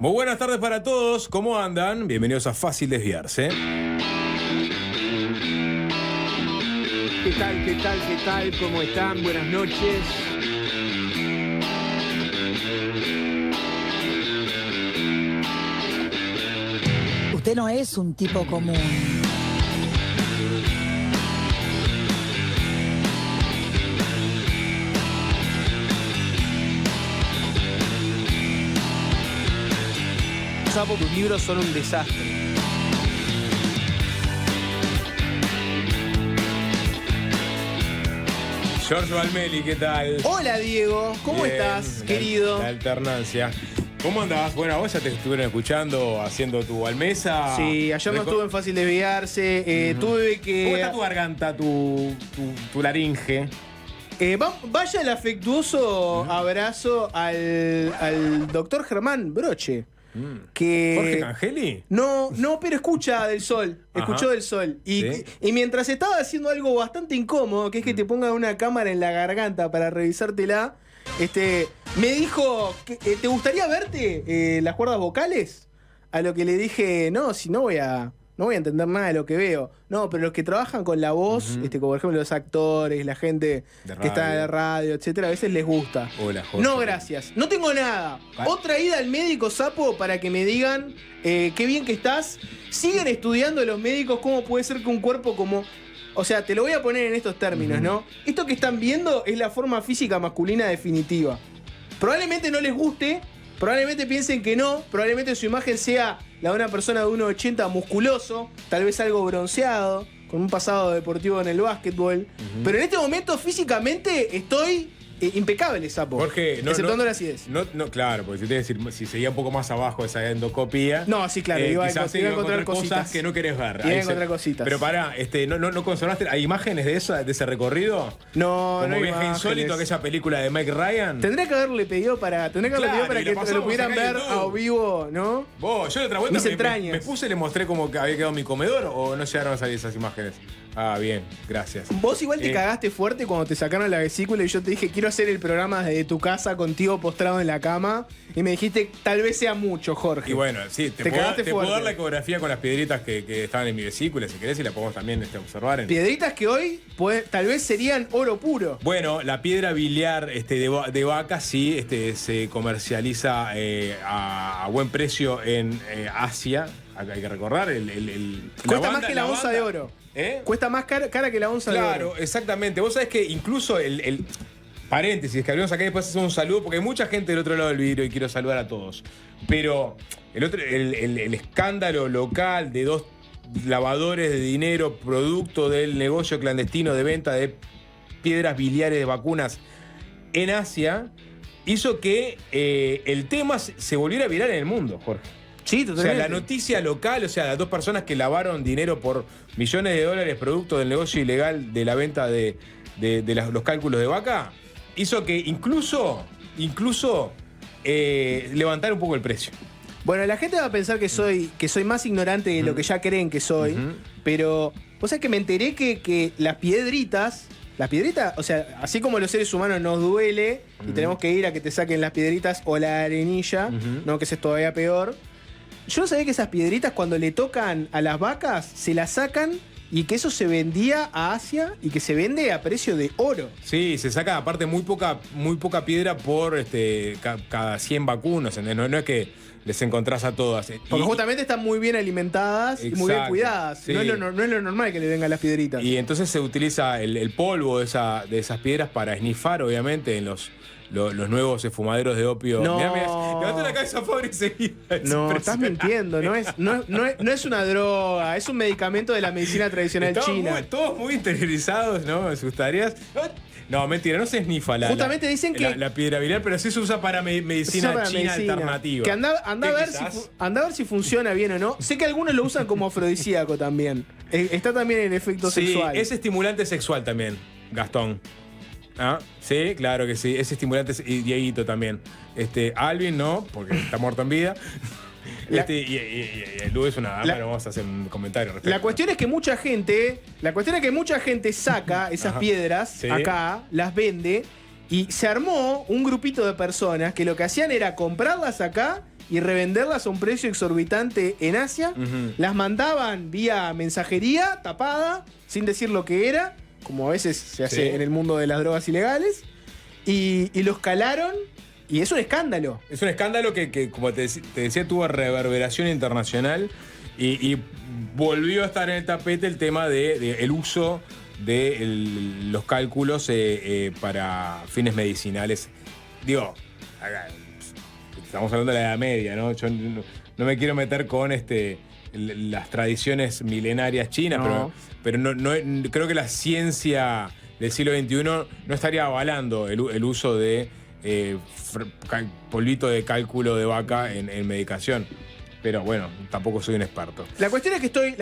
Muy buenas tardes para todos, ¿cómo andan? Bienvenidos a Fácil Desviarse. ¿Qué tal? ¿Qué tal? ¿Qué tal? ¿Cómo están? Buenas noches. Usted no es un tipo común. Sapo, tus libros son un desastre. Giorgio Valmeli, ¿qué tal? Hola Diego, ¿cómo Bien, estás, querido? La alternancia. ¿Cómo andás? Bueno, vos ya te estuvieron escuchando haciendo tu almesa. Sí, ayer no estuve en Fácil Desviarse. Tuve que... ¿Cómo está tu garganta, tu laringe? Vaya el afectuoso abrazo al doctor Germán Broche. Que... ¿Jorge Cangeli? No, pero escucha del Sol. Escuchó Ajá. del Sol. ¿Sí? Y mientras estaba haciendo algo bastante incómodo, que es que te pongan una cámara en la garganta para revisártela, me dijo, ¿te gustaría verte las cuerdas vocales? A lo que le dije, no, si no voy a entender nada de lo que veo. No, pero los que trabajan con la voz, como por ejemplo los actores, la gente que está en la radio, etcétera, a veces les gusta. Hola, Jorge. No, gracias. No tengo nada. Otra ida al médico, Sapo, para que me digan qué bien que estás. Siguen estudiando los médicos cómo puede ser que un cuerpo como... O sea, te lo voy a poner en estos términos, ¿no? Esto que están viendo es la forma física masculina definitiva. Probablemente no les guste, probablemente piensen que no, probablemente su imagen sea la de una persona de 1,80 musculoso, tal vez algo bronceado, con un pasado deportivo en el básquetbol. Pero en este momento físicamente estoy impecable, Sapo. Jorge, exceptuando la acidez. No, claro, porque si te decir, si seguía un poco más abajo esa endocopía. No, sí, claro, iba a encontrar cositas cosas que no querés ver. Iba a encontrar cositas. Pero pará, ¿no conservaste? ¿Hay imágenes de ese recorrido? No, Como no hay Viaje imágenes. Insólito, aquella película de Mike Ryan. Tendría que haberle pedido para Claro, y que la lo pudieran pasamos acá en ver YouTube. a vivo, ¿no? Vos, yo la otra vuelta Mis entrañas. me puse y le mostré como que había quedado mi comedor o no llegaron a salir esas imágenes. Ah, bien, gracias. Vos igual te cagaste fuerte cuando te sacaron la vesícula y yo te dije, quiero hacer el programa desde tu casa contigo postrado en la cama. Y me dijiste, tal vez sea mucho, Jorge. Y bueno, sí, te cagaste puedo fuerte. dar la ecografía con las piedritas que estaban en mi vesícula, si querés, y la podemos también observar. Piedritas que hoy tal vez serían oro puro. Bueno, la piedra biliar de vaca sí se comercializa a buen precio en Asia. Acá hay que recordar. Cuesta más que la onza de oro. Cuesta más cara que la onza de oro. Claro, exactamente. Vos sabés que incluso el paréntesis que abrimos acá y después hacemos un saludo, porque hay mucha gente del otro lado del vidrio y quiero saludar a todos. Pero el escándalo local de dos lavadores de dinero producto del negocio clandestino de venta de piedras biliares de vacunas en Asia hizo que el tema se volviera viral en el mundo, Jorge. Sí, O totalmente. sea, la noticia local, o sea, las dos personas que lavaron dinero por millones de dólares producto del negocio ilegal de la venta de los cálculos de vaca, hizo que incluso levantar un poco el precio. Bueno, la gente va a pensar que soy más ignorante de lo que ya creen que soy, pero vos sabés que me enteré que las piedritas, o sea, así como los seres humanos nos duele y tenemos que ir a que te saquen las piedritas o la arenilla, no, que eso es todavía peor. Yo no sabía que esas piedritas cuando le tocan a las vacas se las sacan y que eso se vendía a Asia y que se vende a precio de oro. Sí, se saca aparte muy poca piedra por cada 100 vacunos, ¿entendés? No es que les encontrás a todas. Porque justamente están muy bien alimentadas y muy bien Exacto, cuidadas. sí. No es lo normal que le vengan las piedritas. Y entonces se utiliza el polvo de esas piedras para esnifar, obviamente, en los nuevos fumaderos de opio. No. Mirá, levanta la cabeza, pobre, enseguida. No, estás mintiendo. No es una droga, es un medicamento de la medicina tradicional Estamos china. todos muy interiorizados, ¿no? En sus tareas. No, mentira, no se esnifa Justamente dicen que la piedra biliar, pero sí se usa para medicina china alternativa. Que anda a ver si funciona bien o no. Sé que algunos lo usan como afrodisíaco también. Está también el efecto sexual. Es estimulante sexual también, Gastón. ¿Ah? Sí, claro que sí. Es estimulante y Dieguito también. Alvin no, porque está muerto en vida. Y Lu es una dama, pero vamos a hacer un comentario al respecto. La cuestión es que mucha gente saca esas piedras acá, las vende, y se armó un grupito de personas que lo que hacían era comprarlas acá y revenderlas a un precio exorbitante en Asia. Las mandaban vía mensajería tapada, sin decir lo que era, como a veces se hace en el mundo de las drogas ilegales. Y los calaron, y es un escándalo. Es un escándalo que como te decía, tuvo reverberación internacional y volvió a estar en el tapete el tema de el uso de los cálculos para fines medicinales. Digo, estamos hablando de la Edad Media, ¿no? Yo no me quiero meter con las tradiciones milenarias chinas, pero no, creo que la ciencia del siglo XXI no estaría avalando el uso de polvito de cálculo de vaca en medicación. Pero bueno, tampoco soy un experto. La cuestión es que estoy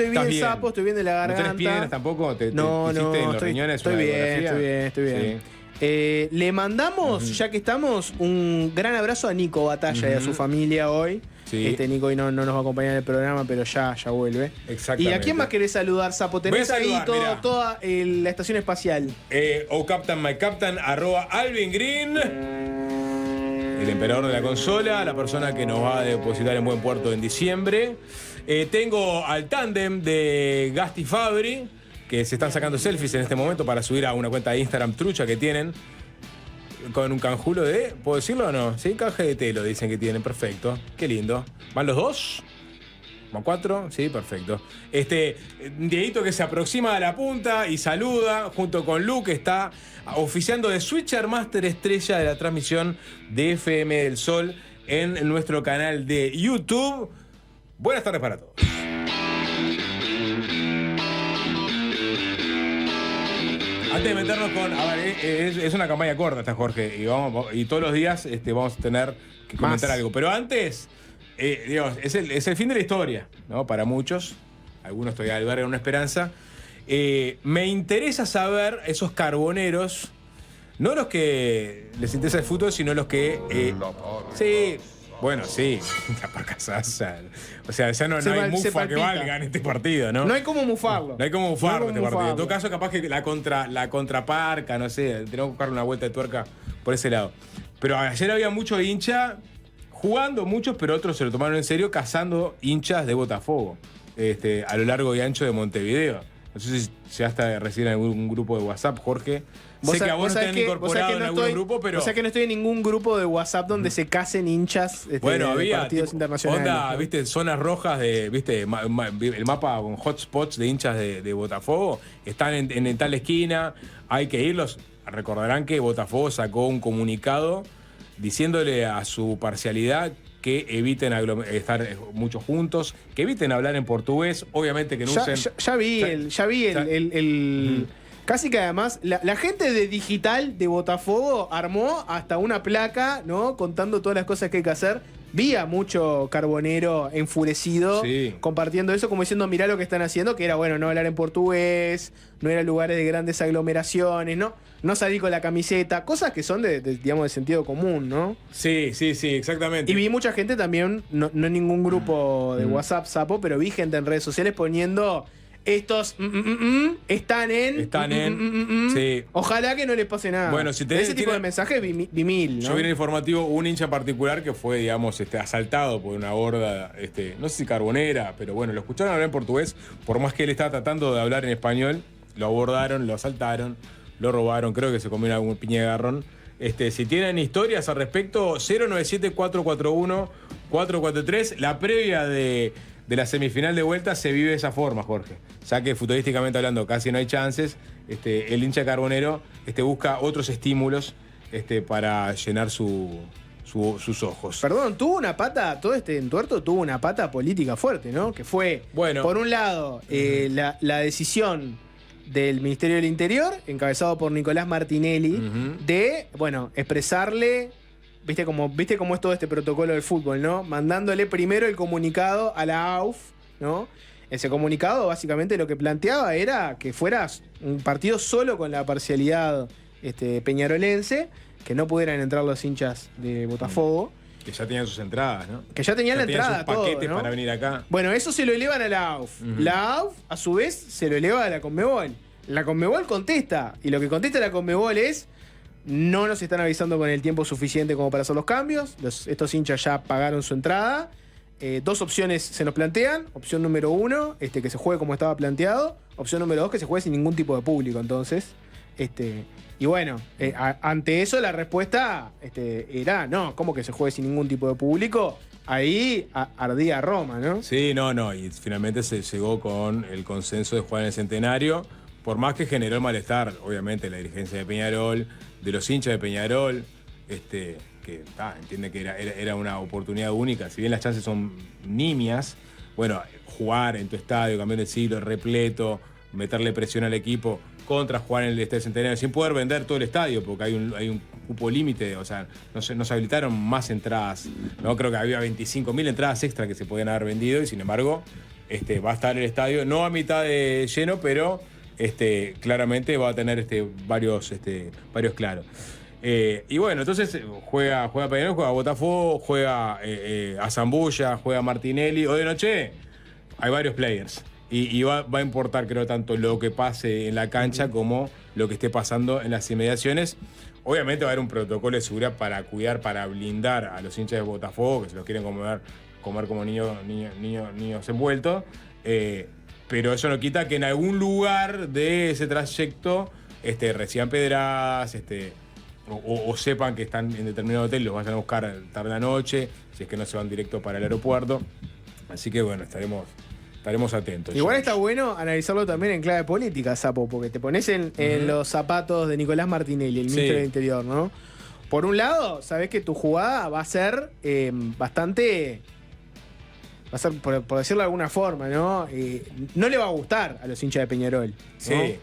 bien de sapo, estoy bien de la garganta. ¿No tenés piedras tampoco? No, hiciste en los riñones estoy bien. Sí. Le mandamos, ya que estamos, un gran abrazo a Nico Batalla y a su familia hoy. Sí. Nico hoy no nos va a acompañar en el programa, pero ya vuelve. Exactamente. ¿Y a quién más querés saludar, Sapo? Tenés ahí toda la estación espacial. Oh Captain, my Captain, @Alvin Green. El emperador de la consola, la persona que nos va a depositar en buen puerto en diciembre. Tengo al tándem de Gasti Fabri, que se están sacando selfies en este momento para subir a una cuenta de Instagram trucha que tienen. Con un canjulo de... ¿Puedo decirlo o no? Sí, canje de telo dicen que tienen. Perfecto. Qué lindo. ¿Van los dos? ¿Van 4? Sí, perfecto. Dieguito que se aproxima a la punta y saluda junto con Lu, que está oficiando de Switcher Master estrella de la transmisión de FM del Sol en nuestro canal de YouTube. Buenas tardes para todos. Antes de meternos con... A ver, es una campaña corta esta, Jorge, y todos los días vamos a tener que comentar algo. Pero antes, digamos, es el fin de la historia, ¿no? Para muchos, algunos todavía albergan una esperanza. Me interesa saber esos carboneros, no los que les interesa el fútbol, sino los que... sí... Bueno, sí, la parca Sasa. O sea, ya no hay mufa que valga en este partido, ¿no? No hay como mufarlo. No hay como mufarlo en este partido. En todo caso, capaz que la contraparca, no sé, tenemos que buscar una vuelta de tuerca por ese lado. Pero ayer había mucho hincha jugando, muchos, pero otros se lo tomaron en serio, cazando hinchas de Botafogo a lo largo y ancho de Montevideo. No sé si hasta recién en algún grupo de WhatsApp, Jorge. Sé que a vos no te han incorporado en algún grupo, pero... O sea que no estoy en ningún grupo de WhatsApp donde se casen hinchas de partidos internacionales. Onda, ¿no? ¿viste? Zonas rojas de, ¿viste? El mapa con hotspots de hinchas de Botafogo. Están en tal esquina, hay que irlos. Recordarán que Botafogo sacó un comunicado diciéndole a su parcialidad que eviten estar muchos juntos, que eviten hablar en portugués, obviamente que no usen... Ya vi el casi que además, la gente de digital de Botafogo armó hasta una placa, ¿no? Contando todas las cosas que hay que hacer. Vi a mucho carbonero enfurecido compartiendo eso, como diciendo, mirá lo que están haciendo, que era, bueno, no hablar en portugués, no era lugares de grandes aglomeraciones, no salir con la camiseta, cosas que son digamos, de sentido común, ¿no? Sí, exactamente. Y vi mucha gente también, no en ningún grupo de WhatsApp, Sapo, pero vi gente en redes sociales poniendo... Estos están en. Sí. Ojalá que no les pase nada. Bueno, si ese tipo de mensajes vi mil, ¿no? Yo vi en el informativo un hincha en particular que fue, digamos, asaltado por una horda, no sé si carbonera, pero bueno, lo escucharon hablar en portugués, por más que él estaba tratando de hablar en español, lo abordaron, lo asaltaron, lo robaron, creo que se comió algún piña de garrón. Si tienen historias al respecto, 097-441-443, la previa de la semifinal de vuelta se vive de esa forma, Jorge. Ya que futbolísticamente hablando casi no hay chances, el hincha carbonero busca otros estímulos para llenar sus ojos. Perdón, tuvo una pata, todo este entuerto tuvo una pata política fuerte, ¿no? Que fue, por un lado, la decisión del Ministerio del Interior, encabezado por Nicolás Martinelli, de, expresarle... ¿Viste cómo es todo este protocolo del fútbol, no? Mandándole primero el comunicado a la AUF, ¿no? Ese comunicado básicamente lo que planteaba era que fuera un partido solo con la parcialidad peñarolense, que no pudieran entrar los hinchas de Botafogo. Que ya tenían sus entradas, ¿no? Que ya tenían la entrada, sus paquetes todo, ¿no? para venir acá. Bueno, eso se lo elevan a la AUF. La AUF, a su vez, se lo eleva a la Conmebol. La Conmebol contesta, y lo que contesta la Conmebol es... no nos están avisando con el tiempo suficiente como para hacer los cambios. Estos hinchas ya pagaron su entrada. 2 opciones se nos plantean. Opción número 1, que se juegue como estaba planteado. Opción número 2, que se juegue sin ningún tipo de público. Entonces, y bueno, ante eso la respuesta era, no, ¿cómo que se juegue sin ningún tipo de público? Ahí ardía Roma, ¿no? Sí, no, y finalmente se llegó con el consenso de jugar en el Centenario, por más que generó el malestar, obviamente, la dirigencia de Peñarol, de los hinchas de Peñarol, que entiende que era una oportunidad única, si bien las chances son nimias, bueno, jugar en tu estadio, campeón del siglo, repleto, meterle presión al equipo, contra jugar en el Estadio Centenario, sin poder vender todo el estadio, porque hay un cupo límite, o sea, no se habilitaron más entradas, ¿no? Creo que había 25.000 entradas extra que se podían haber vendido, y sin embargo, va a estar el estadio, no a mitad de lleno, pero claramente va a tener varios claros. Y bueno, entonces juega Peñarol, juega Botafogo, juega a Zambulla, juega Martinelli. Hoy de noche hay varios players. Y va a importar, creo, tanto lo que pase en la cancha como lo que esté pasando en las inmediaciones. Obviamente va a haber un protocolo de seguridad para cuidar, para blindar a los hinchas de Botafogo, que se los quieren comer como niños envueltos. Pero eso no quita que en algún lugar de ese trayecto reciban pedradas, o sepan que están en determinado hotel, los vayan a buscar tarde la noche, si es que no se van directo para el aeropuerto. Así que bueno, estaremos atentos. Igual está bueno analizarlo también en clave política, Sapo, porque te pones en los zapatos de Nicolás Martinelli, el ministro del Interior, ¿no? Por un lado, sabés que tu jugada va a ser bastante... Va a ser, por decirlo de alguna forma, ¿no? No le va a gustar a los hinchas de Peñarol, ¿no? Sí.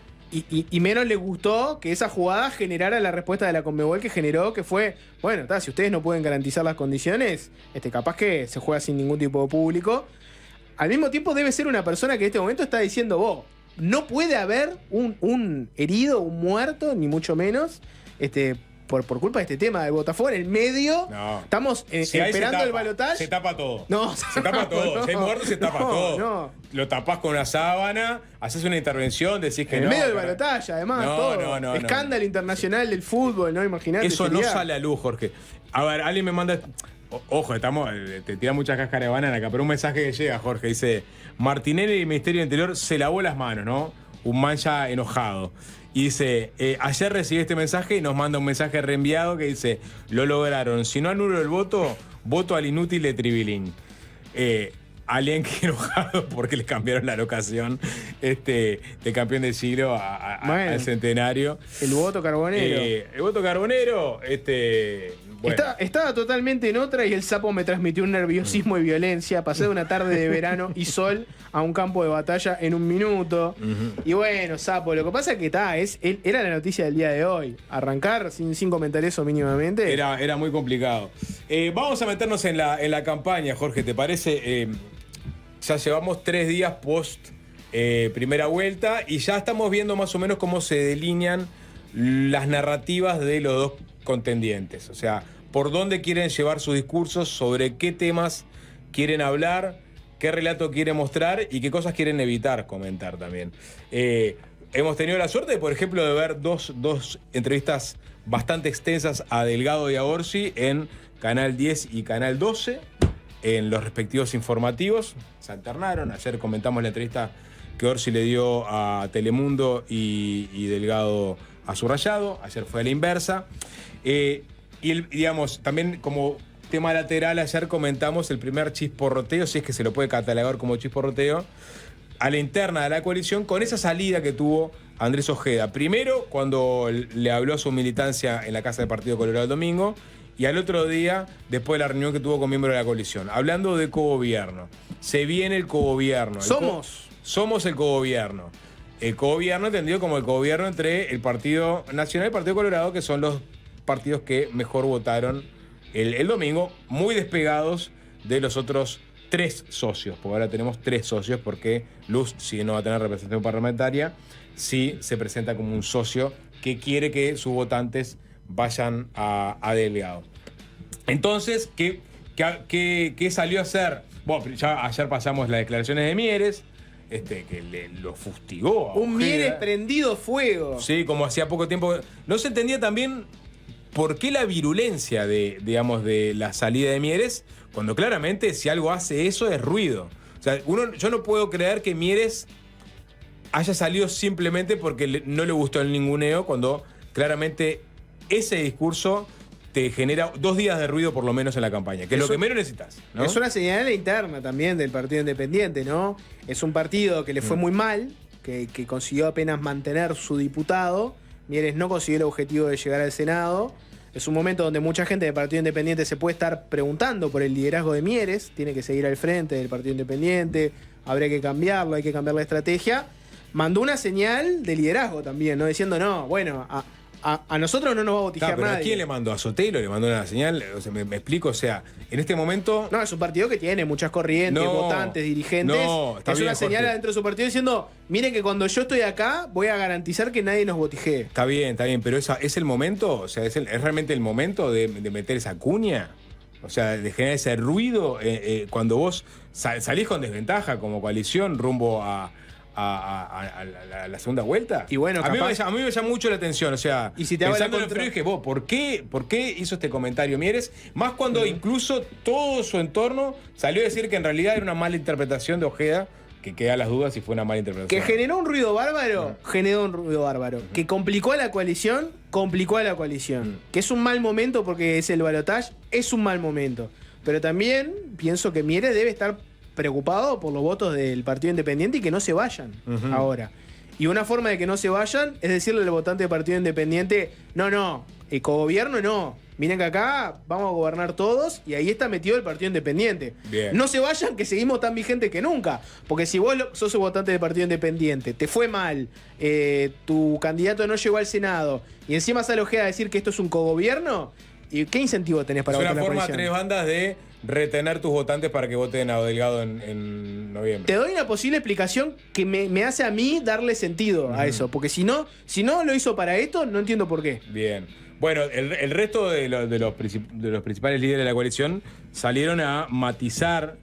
Y menos le gustó que esa jugada generara la respuesta de la Conmebol que generó, que fue, bueno, si ustedes no pueden garantizar las condiciones, capaz que se juega sin ningún tipo de público. Al mismo tiempo debe ser una persona que en este momento está diciendo, no puede haber un herido, un muerto, ni mucho menos, por culpa de este tema de Botafogo en el medio. No. Estamos esperando el balotaje. Se tapa todo. No, se tapa todo. No, si hay muertos, se tapa todo. No. Lo tapás con una sábana, haces una intervención, decís que en no. el medio del balotaje, además, todo. No. Escándalo internacional del fútbol, ¿no? Imagínate. Eso no sale a luz, Jorge. A ver, alguien me manda... Ojo, te tira muchas cáscaras de banana acá, pero un mensaje que llega, Jorge, dice: Martinelli y el Ministerio del Interior se lavó las manos, ¿no? Un man ya enojado. Y dice, ayer recibí este mensaje y nos manda un mensaje reenviado que dice: lo lograron, si no anulo el voto al inútil de Tribilín. Alguien que enojado porque le cambiaron la locación de campeón del siglo al Centenario. El voto carbonero. El voto carbonero, bueno. Estaba totalmente en otra y el Sapo me transmitió un nerviosismo y violencia. Pasé de una tarde de verano y sol a un campo de batalla en 1 minuto. Y bueno, Sapo, lo que pasa es que era la noticia del día de hoy. Arrancar sin comentar eso mínimamente. Era muy complicado. Vamos a meternos en la campaña, Jorge, ¿te parece? Ya llevamos 3 días post primera vuelta y ya estamos viendo más o menos cómo se delinean las narrativas de los dos contendientes. O sea, por dónde quieren llevar sus discursos, sobre qué temas quieren hablar, qué relato quieren mostrar y qué cosas quieren evitar comentar también. Hemos tenido la suerte, por ejemplo, de ver dos entrevistas bastante extensas a Delgado y a Orsi en Canal 10 y Canal 12, en los respectivos informativos. Se alternaron. Ayer comentamos la entrevista que Orsi le dio a Telemundo y Delgado a Subrayado. Ayer fue a la inversa. Digamos, también como tema lateral, ayer comentamos el primer chisporroteo, si es que se lo puede catalogar como chisporroteo, a la interna de la coalición, con esa salida que tuvo Andrés Ojeda. Primero, cuando le habló a su militancia en la Casa del Partido Colorado el domingo, y al otro día, después de la reunión que tuvo con miembros de la coalición, hablando de cogobierno. Se viene el cogobierno. Somos el cogobierno. El cogobierno entendido como el cogobierno entre el Partido Nacional y el Partido Colorado, que son los partidos que mejor votaron el domingo, muy despegados de los otros 3 socios, porque ahora tenemos 3 socios, porque Luz, si no va a tener representación parlamentaria, sí se presenta como un socio que quiere que sus votantes vayan a Delgado. Entonces, ¿qué salió a hacer? Bueno, ya ayer pasamos las declaraciones de Mieres, que lo fustigó a un Ojeda. Mieres prendido fuego. Sí, como hacía poco tiempo. No se entendía también ¿por qué la virulencia de la salida de Mieres? Cuando claramente si algo hace eso es ruido. O sea, yo no puedo creer que Mieres haya salido simplemente porque no le gustó el ninguneo, cuando claramente ese discurso te genera 2 días de ruido por lo menos en la campaña, que es lo que menos necesitas, ¿no? Es una señal interna también del Partido Independiente, ¿no? Es un partido que le fue muy mal, que consiguió apenas mantener su diputado. Mieres no consiguió el objetivo de llegar al Senado. Es un momento donde mucha gente del Partido Independiente se puede estar preguntando por el liderazgo de Mieres. Tiene que seguir al frente del Partido Independiente, habría que cambiarlo, hay que cambiar la estrategia. Mandó una señal de liderazgo también, ¿no? Diciendo, no, bueno, a nosotros no nos va a botijar pero nadie. ¿a quién le mandó? ¿A Sotelo? ¿Le mandó una señal? O sea, me explico, o sea, en este momento... No, es un partido que tiene muchas corrientes, votantes, dirigentes. Está es bien, una señal Jorge. adentro de su partido diciendo, miren que cuando yo estoy acá voy a garantizar que nadie nos botijee. Está bien, pero ¿es el momento? O sea, ¿es realmente el momento de meter esa cuña? O sea, de generar ese ruido cuando vos salís con desventaja como coalición rumbo a la segunda vuelta. Y bueno, a mí capaz- me llama mucho la atención, o sea, Y si te hago la pensando en el contra- frío, dije, vos, ¿por qué hizo este comentario Mieres? Más cuando incluso todo su entorno salió a decir que en realidad era una mala interpretación de Ojeda, que queda las dudas si fue una mala interpretación. Que generó un ruido bárbaro, Que complicó a la coalición, Que es un mal momento porque es el balotaje, es un mal momento. Pero también pienso que Mieres debe estar preocupado por los votos del Partido Independiente y que no se vayan ahora. Y una forma de que no se vayan es decirle al votante del Partido Independiente, no, cogobierno no. Miren que acá vamos a gobernar todos y ahí está metido el Partido Independiente. Bien. No se vayan, que seguimos tan vigentes que nunca. Porque si vos sos el votante del Partido Independiente, te fue mal, tu candidato no llegó al Senado y encima sale Ojeda a decir que esto es un cogobierno, ¿y qué incentivo tenés para Es votar una la forma a coalición? 3 bandas de retener tus votantes para que voten a Delgado en noviembre. Te doy una posible explicación que me hace a mí darle sentido a eso. Porque si no lo hizo para esto, no entiendo por qué. Bien. Bueno, el resto de los principales líderes de la coalición salieron a matizar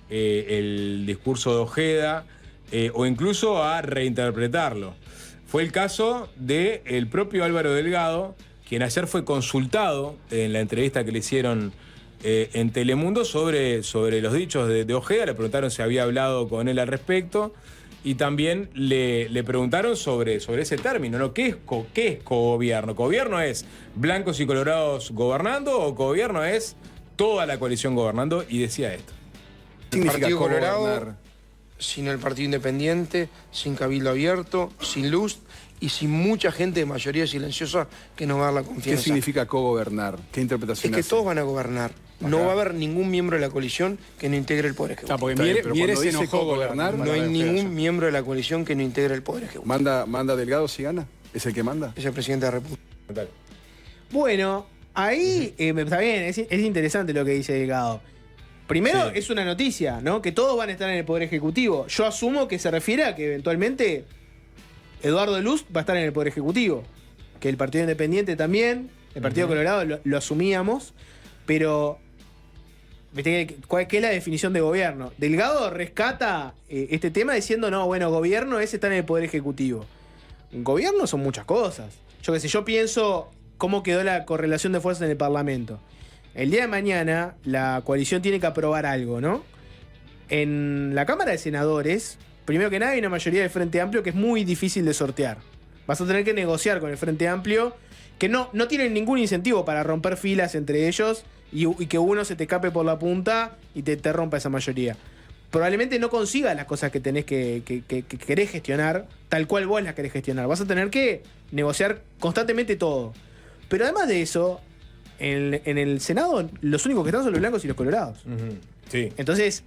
el discurso de Ojeda o incluso a reinterpretarlo. Fue el caso del propio Álvaro Delgado, quien ayer fue consultado en la entrevista que le hicieron en Telemundo sobre los dichos de Ojeda. Le preguntaron si había hablado con él al respecto y también le preguntaron sobre ese término, ¿no? ¿Qué es cogobierno? ¿Cogobierno es blancos y colorados gobernando o cogobierno es toda la coalición gobernando? Y decía esto. El Partido Colorado, cogobernar? sin el Partido Independiente, sin Cabildo Abierto, sin luz y sin mucha gente de mayoría silenciosa que nos va a dar la ¿Qué confianza. significa cogobernar? ¿Qué Es interpretación que hace? todos van a gobernar. No va a haber ningún miembro de la coalición que no integre el Poder Ejecutivo. Está bien, pero Mieres cuando se dice enojó con la- cogobernar, No hay ningún miembro de la coalición que no integre el Poder Ejecutivo. manda Delgado si gana. ¿Es el que manda? Es el presidente de la República. Total. Bueno, ahí está bien, es interesante lo que dice Delgado. Primero, Sí. es una noticia, ¿no? Que todos van a estar en el Poder Ejecutivo. Yo asumo que se refiere a que eventualmente Eduardo Luz va a estar en el Poder Ejecutivo. Que el Partido Independiente también, el Partido Colorado lo asumíamos, pero ¿viste qué es la definición de gobierno? Delgado rescata este tema diciendo, no, bueno, gobierno es estar en el Poder Ejecutivo. Gobierno son muchas cosas. Yo qué sé, yo pienso cómo quedó la correlación de fuerzas en el Parlamento. El día de mañana la coalición tiene que aprobar algo, ¿no? En la Cámara de Senadores, primero que nada hay una mayoría del Frente Amplio que es muy difícil de sortear. Vas a tener que negociar con el Frente Amplio, que no tienen ningún incentivo para romper filas entre ellos y que uno se te escape por la punta y te rompa esa mayoría. Probablemente no consigas las cosas que tenés que querés gestionar, tal cual vos las querés gestionar. Vas a tener que negociar constantemente todo. Pero además de eso, en el Senado los únicos que están son los blancos y los colorados. Sí. Entonces,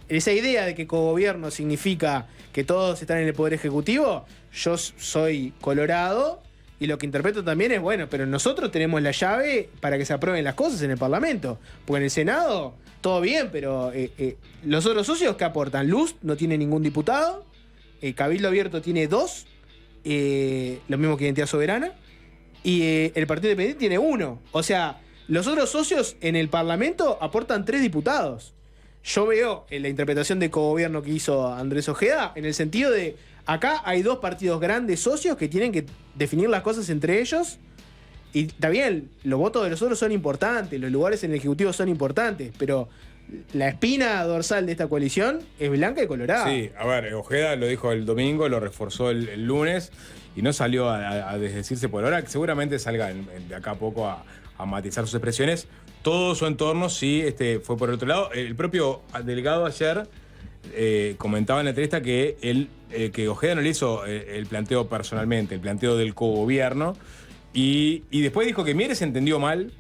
esa idea de que cogobierno significa que todos están en el Poder Ejecutivo, yo soy colorado y lo que interpreto también es, bueno, pero nosotros tenemos la llave para que se aprueben las cosas en el Parlamento. Porque en el Senado, todo bien, pero los otros socios que aportan, Luz no tiene ningún diputado, Cabildo Abierto tiene 2, lo mismo que Identidad Soberana, y el Partido Independiente tiene 1. O sea, los otros socios en el Parlamento aportan 3 diputados. Yo veo la interpretación de cogobierno que hizo Andrés Ojeda en el sentido de acá hay 2 partidos grandes socios que tienen que definir las cosas entre ellos Y también los votos de los otros son importantes, los lugares en el Ejecutivo son importantes, pero la espina dorsal de esta coalición es blanca y colorada. Sí, a ver, Ojeda lo dijo el domingo, lo reforzó el lunes y no salió a desdecirse por ahora, que seguramente salga de acá a poco a matizar sus expresiones. Todo su entorno sí fue por el otro lado. El propio Delgado ayer comentaba en la entrevista que que Ojeda no le hizo el planteo personalmente, el planteo del cogobierno, y después dijo que Mieres entendió mal,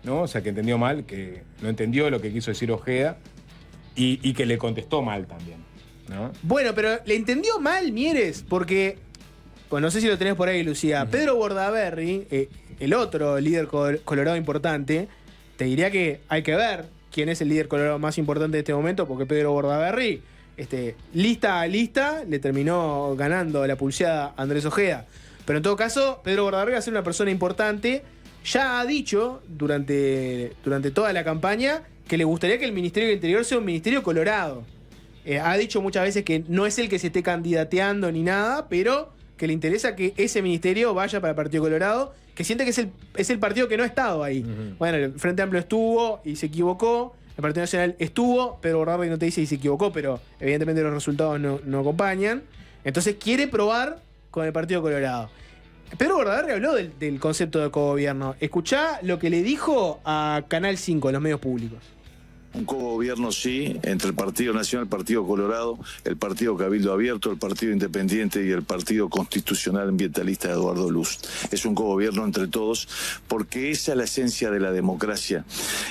¿no? O sea, que entendió mal, que no entendió lo que quiso decir Ojeda y que le contestó mal también, ¿no? Bueno, pero le entendió mal Mieres, porque, pues no sé si lo tenés por ahí, Lucía, Pedro Bordaberry, el otro líder colorado importante, te diría que hay que ver quién es el líder colorado más importante de este momento, porque Pedro Bordaberry, lista a lista, le terminó ganando la pulseada a Andrés Ojeda. Pero en todo caso, Pedro Bordaberry va a ser una persona importante. Ya ha dicho durante toda la campaña que le gustaría que el Ministerio del Interior sea un ministerio colorado. Ha dicho muchas veces que no es el que se esté candidateando ni nada, pero que le interesa que ese ministerio vaya para el Partido Colorado, que siente que es el partido que no ha estado ahí. Bueno, el Frente Amplio estuvo y se equivocó, el Partido Nacional estuvo, Pedro Bordaberry no te dice y se equivocó, pero evidentemente los resultados no acompañan. Entonces quiere probar con el Partido Colorado. Pedro Bordaberry habló del concepto de cogobierno. Escuchá lo que le dijo a Canal 5 en los medios públicos. Un cogobierno sí, entre el Partido Nacional, el Partido Colorado, el Partido Cabildo Abierto, el Partido Independiente y el Partido Constitucional Ambientalista de Eduardo Luz. Es un cogobierno entre todos porque esa es la esencia de la democracia,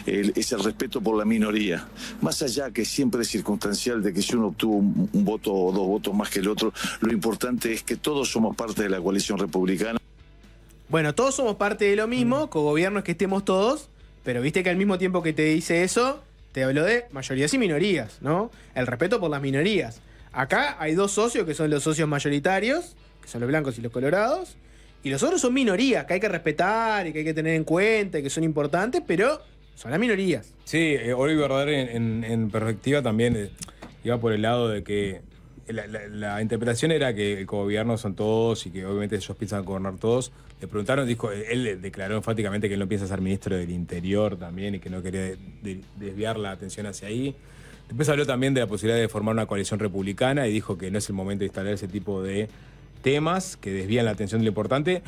es el respeto por la minoría. Más allá que siempre es circunstancial de que si uno obtuvo un voto o dos votos más que el otro, lo importante es que todos somos parte de la coalición republicana. Bueno, todos somos parte de lo mismo, cogobierno es que estemos todos, pero viste que al mismo tiempo que te dice eso, te habló de mayorías y minorías, ¿no? El respeto por las minorías. Acá hay dos socios que son los socios mayoritarios, que son los blancos y los colorados, y los otros son minorías que hay que respetar y que hay que tener en cuenta y que son importantes, pero son las minorías. Sí, Oliver Verdader en perspectiva también iba por el lado de que la interpretación era que el cogobierno son todos y que obviamente ellos piensan gobernar todos. Le preguntaron, él declaró enfáticamente que él no piensa ser ministro del Interior también y que no quería desviar la atención hacia ahí. Después habló también de la posibilidad de formar una coalición republicana y dijo que no es el momento de instalar ese tipo de temas que desvían la atención de lo importante.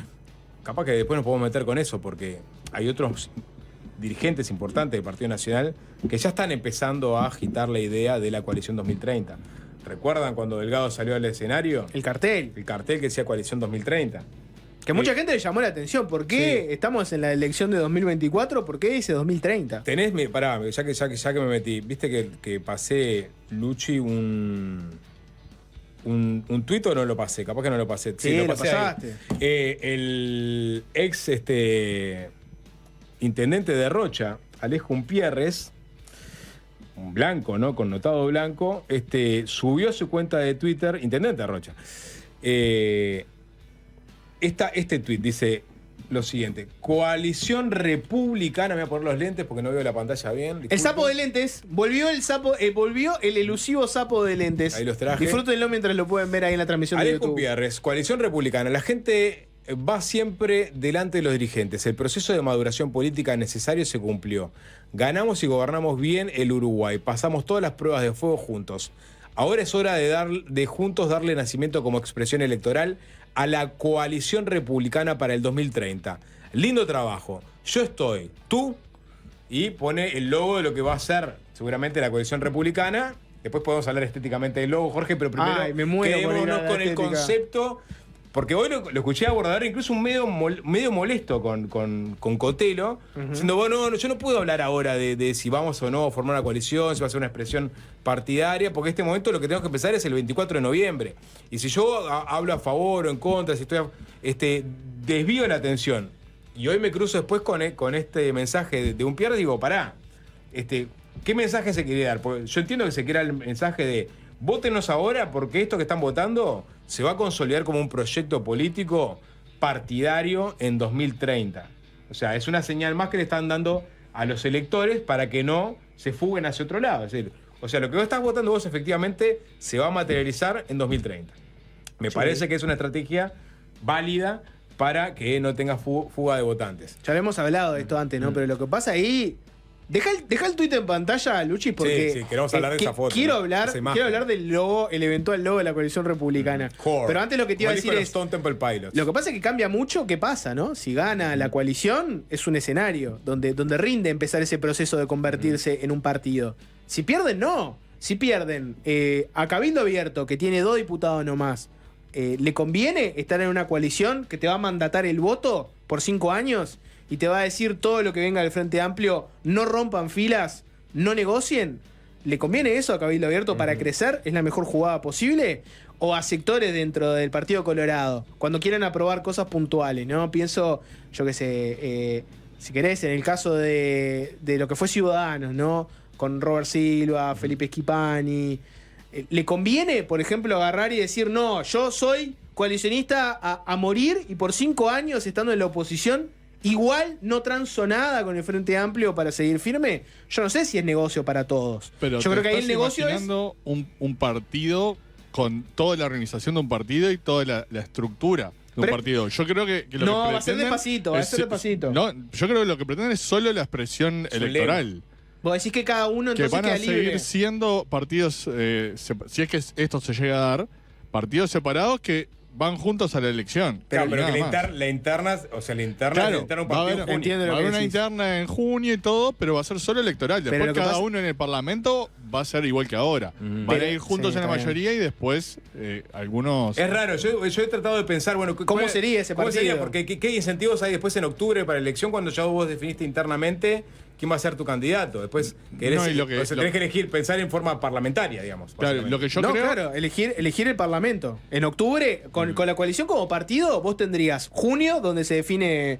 Capaz que después nos podemos meter con eso porque hay otros dirigentes importantes del Partido Nacional que ya están empezando a agitar la idea de la coalición 2030. ¿Recuerdan cuando Delgado salió al escenario? El cartel. El cartel que decía coalición 2030. Que mucha gente le llamó la atención. ¿Por qué estamos en la elección de 2024? ¿Por qué dice 2030? Tenés, pará, ya que me metí, viste que pasé, Luchi, un tuit o no lo pasé, capaz que no lo pasé. Sí, lo lo pasé pasaste. El ex intendente de Rocha, Alejo Umpierres, un blanco, ¿no? Connotado blanco, subió a su cuenta de Twitter, intendente de Rocha. Este tuit dice lo siguiente: coalición republicana, me voy a poner los lentes porque no veo la pantalla bien. Disculpen. El sapo de lentes, volvió el elusivo sapo de lentes. Ahí los traje. Disfrútenlo mientras lo pueden ver ahí en la transmisión de Alejo YouTube. Umpierres, coalición republicana. La gente va siempre delante de los dirigentes. El proceso de maduración política necesario se cumplió. Ganamos y gobernamos bien el Uruguay. Pasamos todas las pruebas de fuego juntos. Ahora es hora de juntos darle nacimiento como expresión electoral a la coalición republicana para el 2030. Lindo trabajo. Yo estoy, tú, y pone el logo de lo que va a ser seguramente la coalición republicana. Después podemos hablar estéticamente del logo, Jorge, pero primero me muero quedémonos por con el estética. Concepto. Porque hoy lo escuché a Bordaberry incluso un medio molesto con Cotelo, diciendo, bueno, yo no puedo hablar ahora de si vamos o no a formar una coalición, si va a ser una expresión partidaria, porque en este momento lo que tenemos que empezar es el 24 de noviembre. Y si yo hablo a favor o en contra, si estoy desvío la atención, y hoy me cruzo después con este mensaje de Umpierres, digo, pará, ¿qué mensaje se quiere dar? Porque yo entiendo que se quiera el mensaje de vótenos ahora porque esto que están votando se va a consolidar como un proyecto político partidario en 2030. O sea, es una señal más que le están dando a los electores para que no se fuguen hacia otro lado. Es decir, o sea, lo que vos estás votando vos efectivamente se va a materializar en 2030. Me parece que es una estrategia válida para que no tenga fuga de votantes. Ya lo hemos hablado de esto antes, ¿no? Pero lo que pasa ahí. Deja el tuit en pantalla, Luchi, porque. Sí, queremos hablar de esa foto. Quiero ¿no? hablar del logo, el eventual logo de la coalición republicana. Core. Pero antes lo que te iba a decir es. Stone Temple Pilots. Lo que pasa es que cambia mucho, ¿qué pasa, no? Si gana la coalición, es un escenario donde rinde empezar ese proceso de convertirse en un partido. Si pierden, no. Si pierden a Cabildo Abierto, que tiene 2 diputados nomás, ¿le conviene estar en una coalición que te va a mandatar el voto por 5 años y te va a decir todo lo que venga del Frente Amplio, no rompan filas, no negocien? ¿Le conviene eso a Cabildo Abierto para crecer? ¿Es la mejor jugada posible? ¿O a sectores dentro del Partido Colorado, cuando quieran aprobar cosas puntuales, ¿no? Pienso, yo qué sé, si querés, en el caso de lo que fue Ciudadanos, ¿no? Con Robert Silva, Felipe Schipani. ¿Le conviene, por ejemplo, agarrar y decir, no, yo soy coalicionista a morir y por 5 años estando en la oposición, igual no transo nada con el Frente Amplio para seguir firme? Yo no sé si es negocio para todos. Pero yo creo que ahí el negocio es un partido con toda la organización de un partido y toda la estructura de un partido. Yo creo que lo no, que va a ser despacito, va a ser despacito. No, yo creo que lo que pretenden es solo la expresión electoral. Vos decís que cada uno Que entonces van a queda libre. seguir siendo partidos, si es que esto se llega a dar, partidos separados que van juntos a la elección. Claro, Y pero nada que más. la interna Claro, un va a partido haber, en junio. Entiendo lo va a que haber una decís. interna en junio y todo, pero va a ser solo electoral. Pero Después lo que cada pasa- uno en el Parlamento va a ser igual que ahora. Van Pero- a ir juntos sí, en la está bien. mayoría y después algunos... Es raro, yo he tratado de pensar, bueno, ¿Cómo sería ese ¿cómo sería? partido? Porque ¿qué incentivos hay después en octubre para la elección cuando ya vos definiste internamente quién va a ser tu candidato? Después querés, No, y lo que- o sea, tenés que elegir, pensar en forma parlamentaria, digamos. Claro, básicamente. lo que yo no, creo... claro, elegir el Parlamento. En octubre, con la coalición como partido, vos tendrías junio, donde se define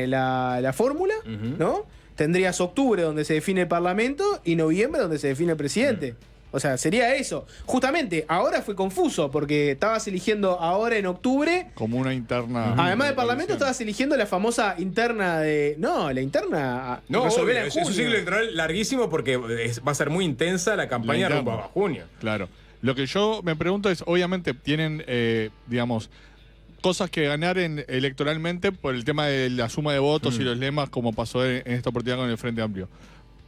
la fórmula, ¿no? Tendrías octubre, donde se define el Parlamento, y noviembre, donde se define el presidente. O sea, sería eso. Justamente, ahora fue confuso, porque estabas eligiendo ahora en octubre. Como una interna... Además del Parlamento, coalición. estabas eligiendo la famosa interna de. No, la interna. No, resolverla obvio, en es un junio. ciclo electoral larguísimo porque va a ser muy intensa la campaña interna. rumbo a junio. Claro. Lo que yo me pregunto es, obviamente tienen, digamos, cosas que ganar electoralmente por el tema de la suma de votos y los lemas, como pasó en esta oportunidad con el Frente Amplio.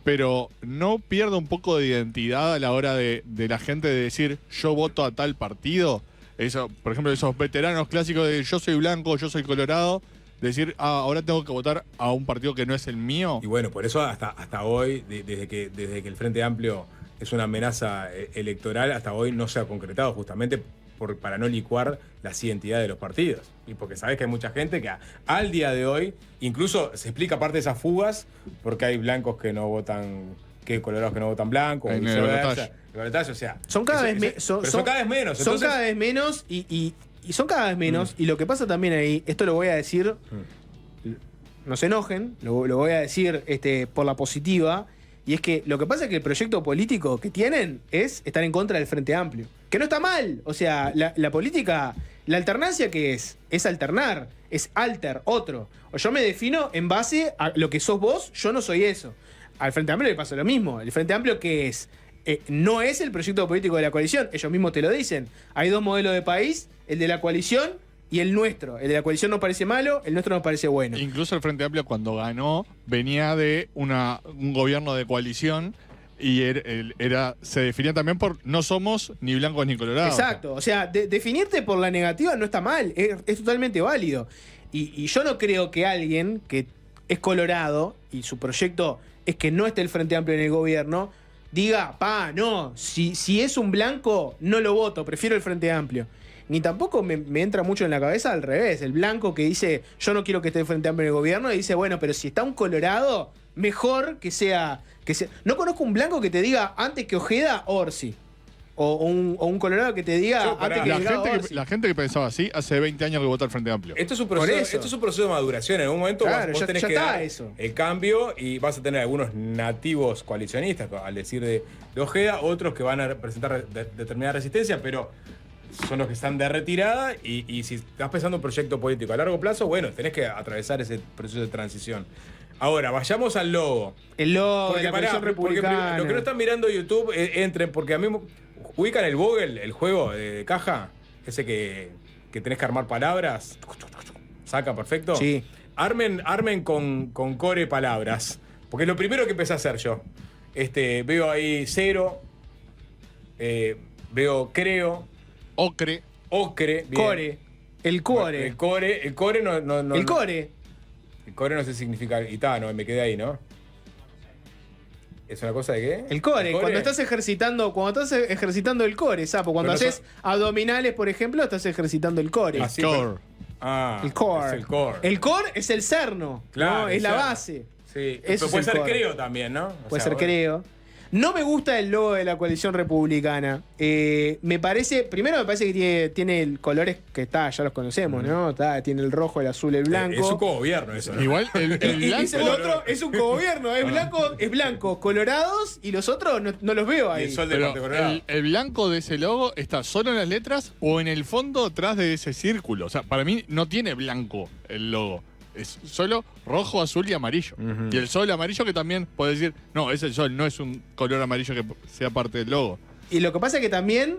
Pero no pierda un poco de identidad a la hora de la gente de decir, yo voto a tal partido. Eso, por ejemplo, esos veteranos clásicos de yo soy blanco, yo soy colorado. Decir, ahora tengo que votar a un partido que no es el mío. Y bueno, por eso hasta hoy, desde que el Frente Amplio es una amenaza electoral, hasta hoy no se ha concretado justamente para no licuar las identidades de los partidos. Y porque sabes que hay mucha gente que al día de hoy, incluso se explica parte de esas fugas, porque hay blancos que no votan, que hay colorados que no votan blanco, En el viceversa. balotaje. El balotaje, o sea, Son cada eso- vez eso- son, pero son cada vez menos. Son Entonces, cada vez menos y son cada vez menos. Y lo que pasa también ahí, esto lo voy a decir, no se enojen, lo voy a decir por la positiva. Y es que lo que pasa es que el proyecto político que tienen es estar en contra del Frente Amplio. Que no está mal. O sea, la política, la alternancia que es alternar, es alter, otro. O yo me defino en base a lo que sos vos, yo no soy eso. Al Frente Amplio le pasa lo mismo. El Frente Amplio, ¿qué es? No es el proyecto político de la coalición. Ellos mismos te lo dicen. Hay 2 modelos de país, el de la coalición y el nuestro. El de la coalición nos parece malo, el nuestro nos parece bueno. Incluso el Frente Amplio cuando ganó venía de un gobierno de coalición y se definía también por no somos ni blancos ni colorados. Exacto, o sea, definirte por la negativa no está mal, es totalmente válido. Y yo no creo que alguien que es colorado y su proyecto es que no esté el Frente Amplio en el gobierno, diga, no, si es un blanco no lo voto, prefiero el Frente Amplio. Ni tampoco me entra mucho en la cabeza al revés, el blanco que dice, yo no quiero que esté el Frente Amplio en el gobierno, y dice, bueno, pero si está un colorado, mejor que sea... No conozco un blanco que te diga antes que Ojeda, Orsi. O un colorado que te diga Yo, pará, antes que La Delgado, gente, Orsi. la gente que pensaba así hace 20 años que vota el Frente Amplio. Esto es un Por proceso, eso. esto es un proceso de maduración. En algún momento Claro, vos ya- tenés ya que está dar eso. el cambio y vas a tener algunos nativos coalicionistas, al decir de Ojeda, otros que van a presentar determinada resistencia, pero son los que están de retirada y si estás pensando en un proyecto político a largo plazo, bueno, tenés que atravesar ese proceso de transición. Ahora, vayamos al logo. El logo de Porque, la pará, coalición porque republicana. lo que no están mirando YouTube, entren, porque a mí ubican el Vogel, el juego de caja, ese que tenés que armar palabras. ¿Saca perfecto? Sí. Armen con core palabras. Porque es lo primero que empecé a hacer yo. Veo ahí cero. Veo creo. Ocre. Ocre. Bien. Core. El core. El core no. El core. El core no sé si significa. Y está, no, me quedé ahí, ¿no? ¿Es una cosa de qué? El core. Cuando estás ejercitando el core, sapo. Cuando Pero no haces abdominales, por ejemplo, estás ejercitando el core. Así, Core. El core. Es el core. El core es el cerno. Claro, ¿no? el Es la cerno. base. Sí. Eso Pero es puede el ser core. creo también, ¿no? Puede ser creo. No me gusta el logo de la coalición republicana. Me parece que tiene colores que ya los conocemos, ¿no? Tiene el rojo, el azul, el blanco. Es un cogobierno eso, ¿no? Igual el Y blanco. el otro es un cogobierno, es blanco, colorados, y los otros no los veo Y ahí. el sol de Pero Monte Colorado. el blanco de ese logo está solo en las letras o en el fondo atrás de ese círculo. O sea, para mí no tiene blanco el logo. Es solo rojo, azul y amarillo. Y el sol amarillo que también puede decir, no, es el sol, no es un color amarillo que sea parte del logo. Y lo que pasa es que también,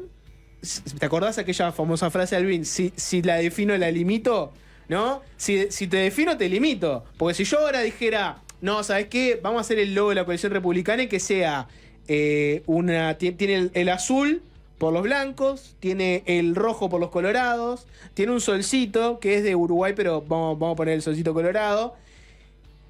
¿te acordás aquella famosa frase de Alvin? Si la defino, la limito, ¿no? Si te defino, te limito. Porque si yo ahora dijera, no, ¿sabes qué? Vamos a hacer el logo de la coalición republicana y que sea tiene el azul por los blancos, tiene el rojo por los colorados, tiene un solcito que es de Uruguay, pero vamos a poner el solcito colorado.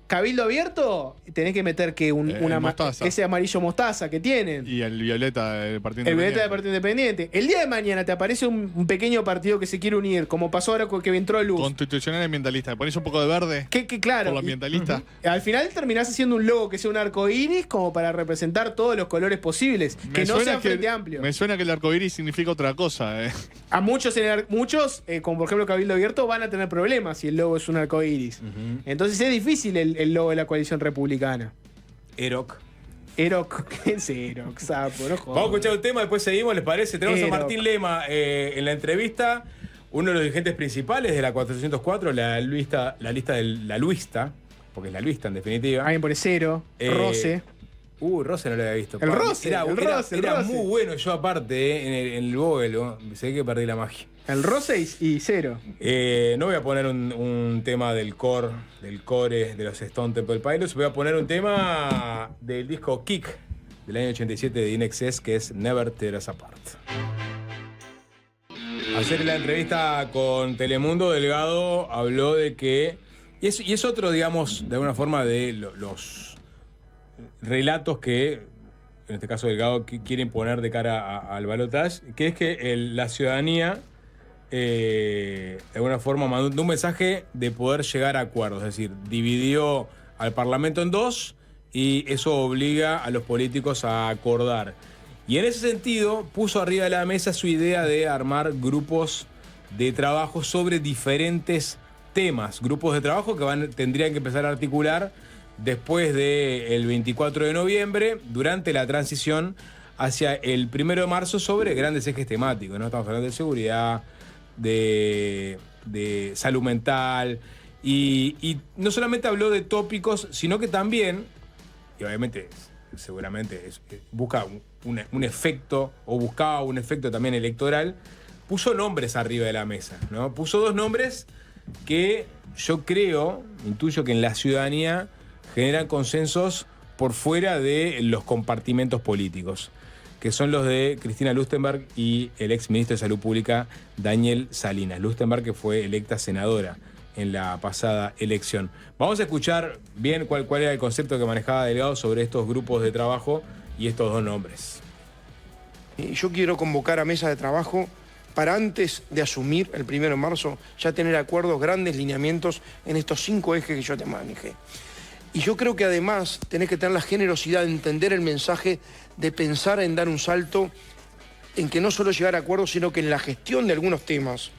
Cabildo abierto, tenés que meter que mostaza. ese amarillo mostaza que tienen. Y el violeta del Partido El Independiente. violeta del Partido Independiente. El día de mañana te aparece un pequeño partido que se quiere unir, como pasó ahora con que entró a Luz. Constitucional y ambientalista. ¿Le pones un poco de verde? Que claro. Por lo ambientalista. Al final terminás haciendo un logo que sea un arco iris como para representar todos los colores posibles. Que no sea Frente Amplio. Me suena que el arco iris significa otra cosa. A muchos, como por ejemplo Cabildo Abierto, van a tener problemas si el logo es un arco iris. Entonces es difícil el logo de la coalición republicana. Eroc. Eroc, ¿qué es Eroc, sapo? No jodas. Vamos a escuchar un tema, después seguimos, ¿les parece? Tenemos a Martín Lema en la entrevista, uno de los dirigentes principales de la 404, la lista del la Luista, porque es la Luista en definitiva. Alguien por cero, Roce. Roce no lo había visto. El Roce, Era el Roce. muy bueno yo aparte, en el Vogel, ¿no? Sé que perdí la magia. El Roce y cero. No voy a poner un tema del core, de los Stone Temple Pilots, voy a poner un tema del disco Kick del año 87 de INXS, que es Never Tear Us Apart. Ayer en la entrevista con Telemundo, Delgado habló de que, y es otro, digamos, de alguna forma de los relatos que, en este caso Delgado, quieren poner de cara al balotaje, que es que la ciudadanía de alguna forma mandó un mensaje de poder llegar a acuerdos, es decir, dividió al Parlamento en dos y eso obliga a los políticos a acordar. Y en ese sentido puso arriba de la mesa su idea de armar grupos de trabajo sobre diferentes temas, grupos de trabajo que tendrían que empezar a articular después del 24 de noviembre, durante la transición hacia el 1 de marzo, sobre grandes ejes temáticos, ¿no? Estamos hablando de seguridad, de salud mental, y no solamente habló de tópicos, sino que también, y obviamente seguramente busca un efecto, o buscaba un efecto también electoral, puso nombres arriba de la mesa, ¿no? Puso dos nombres que yo intuyo que en la ciudadanía generan consensos por fuera de los compartimentos políticos, que son los de Cristina Lustenberg y el ex ministro de Salud Pública, Daniel Salinas. Lustenberg, que fue electa senadora en la pasada elección. Vamos a escuchar bien cuál era el concepto que manejaba Delgado sobre estos grupos de trabajo y estos dos nombres. Yo quiero convocar a mesa de trabajo para, antes de asumir el 1 de marzo, ya tener acuerdos, grandes lineamientos en estos 5 ejes que yo te manejé. Y yo creo que además tenés que tener la generosidad de entender el mensaje, de pensar en dar un salto, en que no solo llegar a acuerdos, sino que en la gestión de algunos temas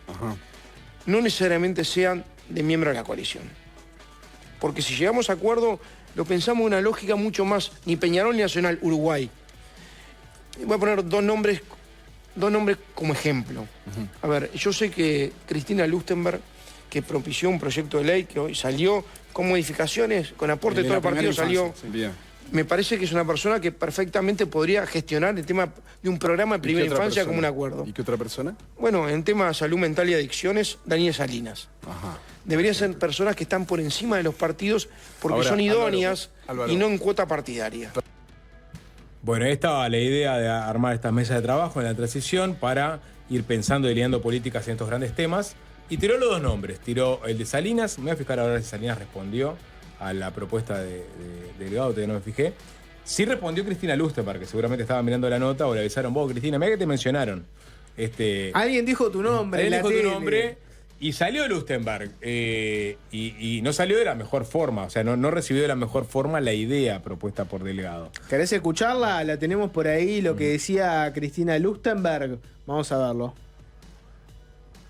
no necesariamente sean de miembros de la coalición. Porque si llegamos a acuerdo, lo pensamos en una lógica mucho más, ni Peñarol ni Nacional, Uruguay. Voy a poner dos nombres como ejemplo. A ver, yo sé que Cristina Lustenberg, que propició un proyecto de ley que hoy salió con modificaciones, con aporte de todo el partido, salió. Me parece que es una persona que perfectamente podría gestionar el tema de un programa de primera infancia como un acuerdo. ¿Y qué otra persona? Bueno, en tema de salud mental y adicciones, Daniel Salinas. Deberían ser personas que están por encima de los partidos porque Ahora, son idóneas Álvaro. y no en cuota partidaria. Bueno, ahí estaba la idea de armar estas mesas de trabajo en la transición para ir pensando y lidiando políticas en estos grandes temas. Y tiró los dos nombres. Tiró el de Salinas. Me voy a fijar ahora si Salinas respondió a la propuesta de Delgado, todavía no me fijé. Sí respondió Cristina Lustenberg, que seguramente estaba mirando la nota o le avisaron, vos, Cristina, mira que te mencionaron. Alguien dijo tu nombre. Alguien en la dijo tu tele. nombre y salió Lustenberg. Y no salió de la mejor forma. O sea, no recibió de la mejor forma la idea propuesta por Delgado. ¿Querés escucharla? La tenemos por ahí, lo que decía Cristina Lustenberg. Vamos a verlo.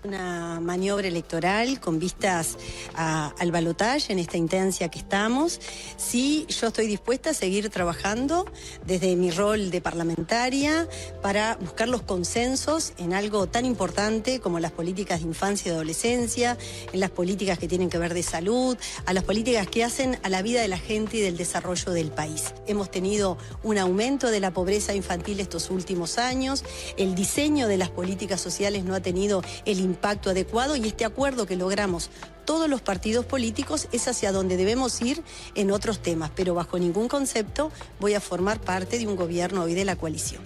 Una maniobra electoral con vistas al balotaje en esta instancia que estamos. Sí, yo estoy dispuesta a seguir trabajando desde mi rol de parlamentaria para buscar los consensos en algo tan importante como las políticas de infancia y adolescencia, en las políticas que tienen que ver de salud, a las políticas que hacen a la vida de la gente y del desarrollo del país. Hemos tenido un aumento de la pobreza infantil estos últimos años, el diseño de las políticas sociales no ha tenido el impacto adecuado y este acuerdo que logramos todos los partidos políticos es hacia donde debemos ir en otros temas, pero bajo ningún concepto voy a formar parte de un gobierno hoy de la coalición.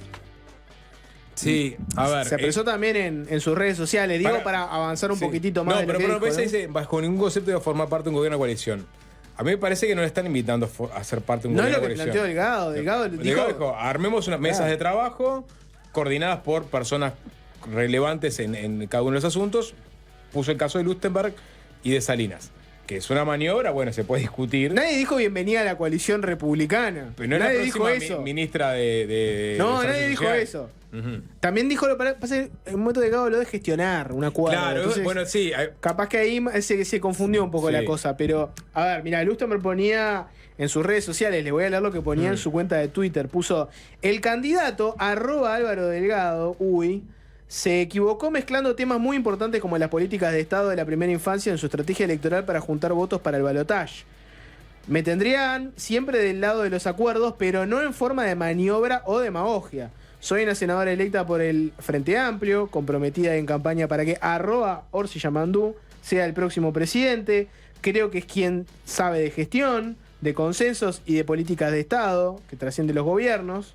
Sí, a ver. Se expresó también en sus redes sociales, digo, para avanzar un sí. poquitito más. No, de lo pero que dijo, ¿no? dice, bajo ningún concepto de formar parte de un gobierno de coalición. A mí me parece que no le están invitando a ser parte de un No es gobierno lo que de coalición. planteó Delgado. Delgado dijo, armemos unas mesas de trabajo coordinadas por personas relevantes en cada uno de los asuntos. Puso el caso de Lustenberg y de Salinas, que es una maniobra, bueno, se puede discutir. Nadie dijo bienvenida a la coalición republicana. Pero no es nadie la dijo próxima eso. ministra de No, Desarrollo nadie dijo Social. eso. Ujú. También dijo, pasa que en un momento Delgado lo de gestionar un acuerdo. Claro, Entonces, bueno, sí. capaz que ahí se confundió un poco Sí. la cosa, pero a ver, mira, Lustenberg ponía en sus redes sociales, le voy a leer lo que ponía en su cuenta de Twitter, puso, el candidato @Álvaro Delgado, se equivocó mezclando temas muy importantes como las políticas de Estado de la primera infancia en su estrategia electoral para juntar votos para el balotaje. Me tendrían siempre del lado de los acuerdos, pero no en forma de maniobra o demagogia. Soy una senadora electa por el Frente Amplio, comprometida en campaña para que @Orsi Yamandú sea el próximo presidente. Creo que es quien sabe de gestión, de consensos y de políticas de Estado, que trasciende los gobiernos.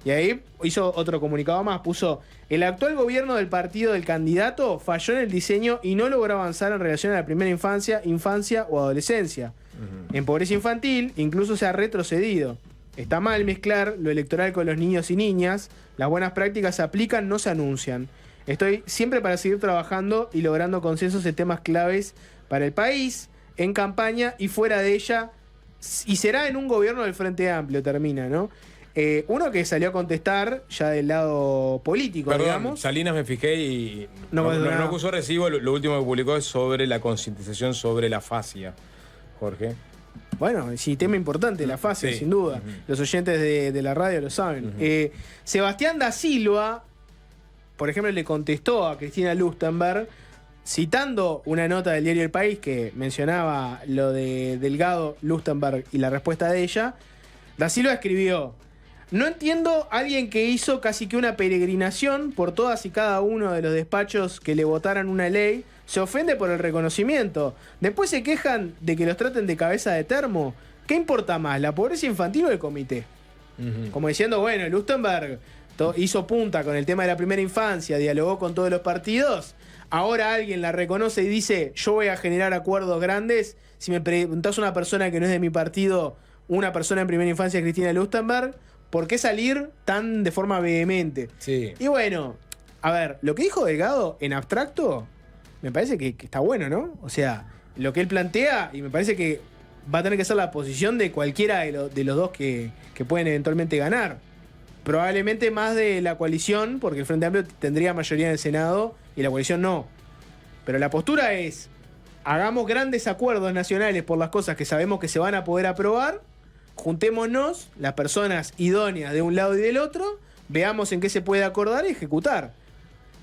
Y ahí hizo otro comunicado más, puso, el actual gobierno del partido del candidato falló en el diseño y no logró avanzar en relación a la primera infancia o adolescencia. En pobreza infantil incluso se ha retrocedido. Está mal mezclar lo electoral con los niños y niñas, las buenas prácticas se aplican, no se anuncian. Estoy siempre para seguir trabajando y logrando consensos en temas claves para el país, en campaña y fuera de ella, y será en un gobierno del Frente Amplio, termina, ¿no? Uno que salió a contestar ya del lado político, Perdón, digamos. Salinas me fijé y No, no no. acusó recibo. Lo último que publicó es sobre la concientización sobre la fascia, Jorge. Bueno, sí, tema importante, la fase, Sí. sin duda. Ujú. Los oyentes de la radio lo saben. Ujú. Sebastián da Silva, por ejemplo, le contestó a Cristina Lustenberg, citando una nota del diario El País que mencionaba lo de Delgado, Lustenberg y la respuesta de ella. Da Silva escribió: no entiendo a alguien que hizo casi que una peregrinación por todas y cada uno de los despachos que le votaran una ley, se ofende por el reconocimiento. Después se quejan de que los traten de cabeza de termo. ¿Qué importa más, la pobreza infantil o el comité? Como diciendo, bueno, Lustenberg hizo punta con el tema de la primera infancia, dialogó con todos los partidos. Ahora alguien la reconoce y dice, yo voy a generar acuerdos grandes. Si me preguntás a una persona que no es de mi partido, una persona en primera infancia, Cristina Lustenberg, ¿por qué salir tan de forma vehemente? Sí. Y bueno, a ver, lo que dijo Delgado en abstracto, me parece que está bueno, ¿no? O sea, lo que él plantea, y me parece que va a tener que ser la posición de cualquiera de los dos que pueden eventualmente ganar. Probablemente más de la coalición, porque el Frente Amplio tendría mayoría en el Senado y la coalición no. Pero la postura es, hagamos grandes acuerdos nacionales por las cosas que sabemos que se van a poder aprobar, juntémonos, las personas idóneas de un lado y del otro, veamos en qué se puede acordar y ejecutar.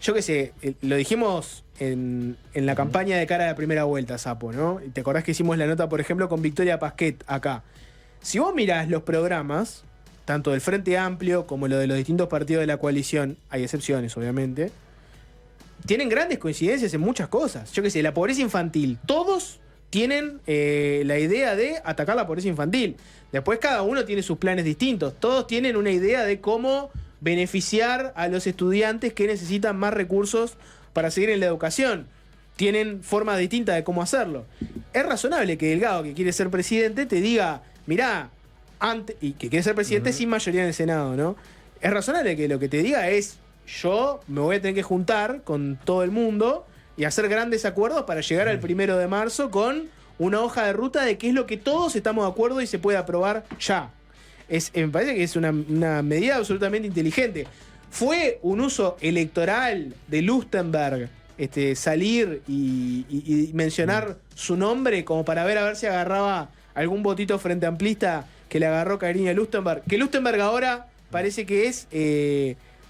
Yo qué sé, lo dijimos en la campaña de cara a la primera vuelta, Sapo, ¿no? Y te acordás que hicimos la nota, por ejemplo, con Victoria Pasquet acá. Si vos mirás los programas, tanto del Frente Amplio como lo de los distintos partidos de la coalición, hay excepciones, obviamente, tienen grandes coincidencias en muchas cosas. Yo qué sé, la pobreza infantil. Todos tienen la idea de atacar la pobreza infantil. Después cada uno tiene sus planes distintos. Todos tienen una idea de cómo beneficiar a los estudiantes que necesitan más recursos para seguir en la educación. Tienen formas distintas de cómo hacerlo. Es razonable que Delgado, que quiere ser presidente, te diga, mirá, y que quiere ser presidente sin mayoría en el Senado, ¿no? Es razonable que lo que te diga es, yo me voy a tener que juntar con todo el mundo y hacer grandes acuerdos para llegar al 1 de marzo con una hoja de ruta de qué es lo que todos estamos de acuerdo y se puede aprobar ya. Me parece que es una medida absolutamente inteligente. Fue un uso electoral de Lustenberg salir y mencionar su nombre como para ver a ver si agarraba algún votito frente amplista que le agarró cariño a Lustenberg. Que Lustenberg ahora parece que es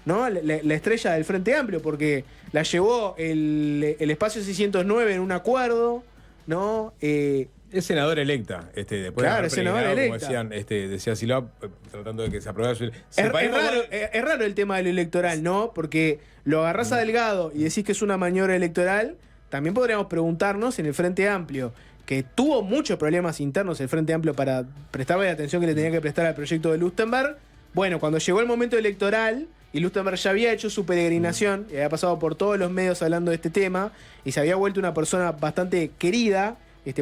¿no? la estrella del Frente Amplio, porque la llevó el espacio 609 en un acuerdo, ¿no? Es senadora electa, después Claro, de es senadora como electa. decían, decía Silva, tratando de que se aprobara su... Es raro el tema de lo electoral, ¿no? Porque lo agarrás a Delgado y decís que es una maniobra electoral. También podríamos preguntarnos en el Frente Amplio, que tuvo muchos problemas internos el Frente Amplio para prestarle la atención que le tenía que prestar al proyecto de Lustenberg. Bueno, cuando llegó el momento electoral y Lustenberg ya había hecho su peregrinación y había pasado por todos los medios hablando de este tema y se había vuelto una persona bastante querida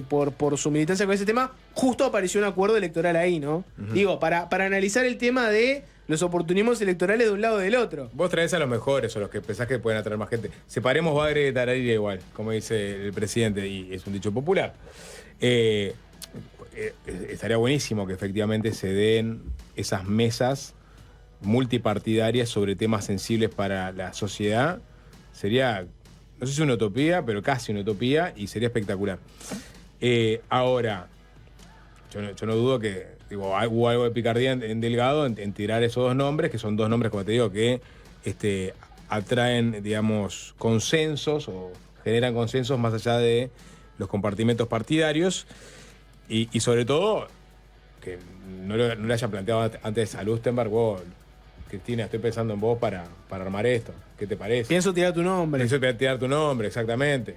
por su militancia con ese tema, justo apareció un acuerdo electoral ahí, ¿no? Digo, para analizar el tema de los oportunismos electorales de un lado y del otro. Vos traes a los mejores o los que pensás que pueden atraer más gente. Separemos Bagre de Tararira igual, como dice el presidente, y es un dicho popular. Estaría buenísimo que efectivamente se den esas mesas multipartidarias sobre temas sensibles para la sociedad. Sería, no sé si una utopía, pero casi una utopía, y sería espectacular. Ahora, yo no dudo que hubo algo de picardía en Delgado en tirar esos dos nombres, que son dos nombres, como te digo, que atraen, digamos, consensos o generan consensos más allá de los compartimentos partidarios, y sobre todo que no le haya planteado antes a Lustenberg, vos, Cristina, estoy pensando en vos para armar esto. ¿Qué te parece? Pienso tirar tu nombre. Pienso tirar tu nombre, exactamente.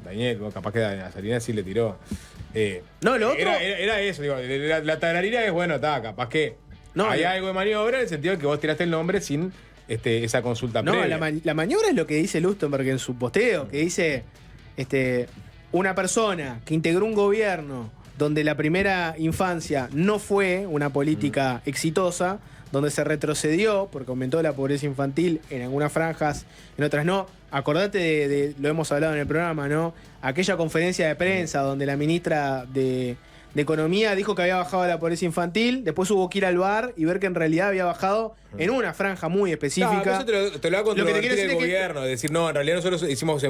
Daniel, capaz que a Salinas sí le tiró. No, lo otro... Era eso, digo, la tararira es, bueno, capaz que hay algo de maniobra en el sentido de que vos tiraste el nombre sin esa consulta previa. No, la maniobra es lo que dice Lustenberg en su posteo, que dice una persona que integró un gobierno donde la primera infancia no fue una política exitosa, donde se retrocedió porque aumentó la pobreza infantil en algunas franjas, en otras no. Acordate lo hemos hablado en el programa, ¿no? Aquella conferencia de prensa donde la ministra de Economía dijo que había bajado la pobreza infantil, después hubo que ir al bar y ver que en realidad había bajado en una franja muy específica. No, eso te lo va a controvertir el es gobierno, decir, no, en realidad nosotros hicimos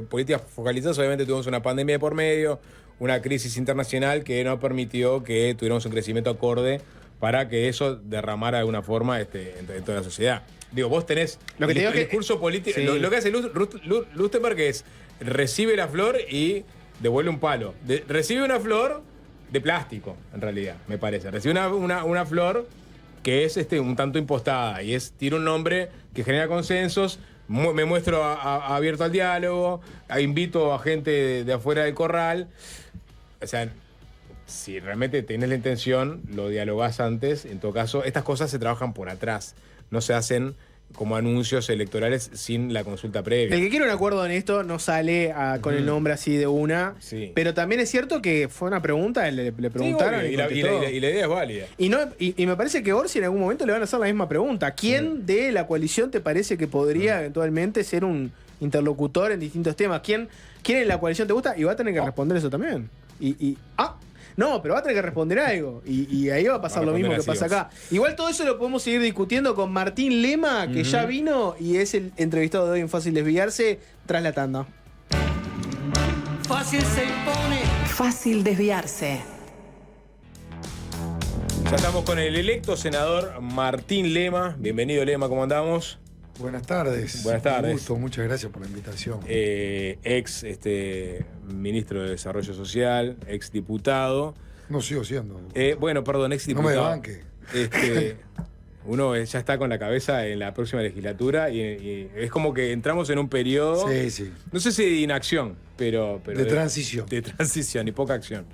políticas focalizadas, obviamente tuvimos una pandemia de por medio, una crisis internacional que no permitió que tuviéramos un crecimiento acorde para que eso derramara de alguna forma en toda la sociedad. Digo, vos tenés lo que el discurso político. Sí. Lo que hace Lustenberg es recibe la flor y devuelve un palo. Recibe una flor de plástico, en realidad, me parece. Recibe una flor que es un tanto impostada y tiene un nombre que genera consensos. Me muestro abierto al diálogo, invito a gente de afuera del corral. O sea, si realmente tenés la intención, lo dialogás antes. En todo caso, estas cosas se trabajan por atrás. No se hacen como anuncios electorales sin la consulta previa. El que quiere un acuerdo en esto no sale con el nombre así de una. Sí. Pero también es cierto que fue una pregunta, le preguntaron. Sí, y la idea es válida. Y me parece que Orsi en algún momento le van a hacer la misma pregunta. ¿Quién de la coalición te parece que podría eventualmente ser un interlocutor en distintos temas? ¿Quién en la coalición te gusta? Y va a tener que responder eso también. No, pero va a tener que responder algo. Y ahí va a pasar lo mismo que pasa acá. Igual todo eso lo podemos seguir discutiendo con Martín Lema, que ya vino y es el entrevistado de hoy en Fácil Desviarse, tras la tanda. Fácil se impone. Fácil desviarse. Ya estamos con el electo senador Martín Lema. Bienvenido, Lema, ¿cómo andamos? Buenas tardes. Buenas tardes. Un gusto, muchas gracias por la invitación. Ex ministro de Desarrollo Social, ex diputado. No sigo siendo. Bueno, perdón, ex diputado. No me banque. Uno ya está con la cabeza en la próxima legislatura y es como que entramos en un periodo, Sí, sí. no sé si de inacción, pero De transición. De transición y poca acción.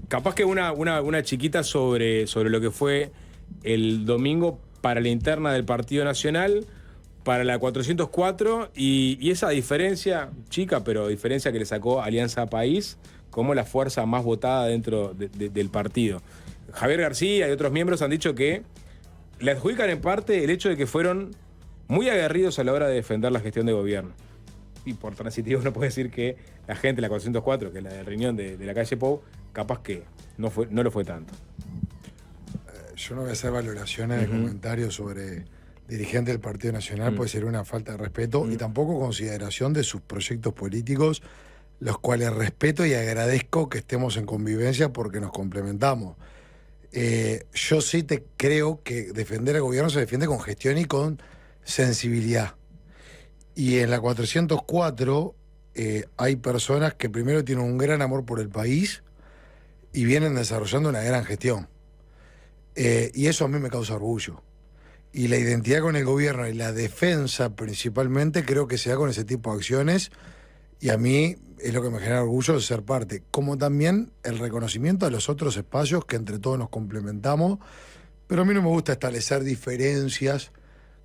Capaz que una chiquita sobre lo que fue el domingo para la interna del Partido Nacional, para la 404 y esa diferencia, chica, pero diferencia que le sacó Alianza País como la fuerza más votada dentro del partido. Javier García y otros miembros han dicho que le adjudican en parte el hecho de que fueron muy aguerridos a la hora de defender la gestión de gobierno. Y por transitivo uno puede decir que la gente, la 404, que es la del riñón de la calle Pou, capaz que no lo fue tanto. Yo no voy a hacer valoraciones de comentarios sobre dirigentes del Partido Nacional, puede ser una falta de respeto y tampoco consideración de sus proyectos políticos, los cuales respeto y agradezco que estemos en convivencia porque nos complementamos. Yo sí creo que defender al gobierno se defiende con gestión y con sensibilidad. Y en la 404 hay personas que primero tienen un gran amor por el país y vienen desarrollando una gran gestión. Y eso a mí me causa orgullo. Y la identidad con el gobierno y la defensa principalmente creo que se da con ese tipo de acciones y a mí es lo que me genera orgullo de ser parte. Como también el reconocimiento a los otros espacios que entre todos nos complementamos, pero a mí no me gusta establecer diferencias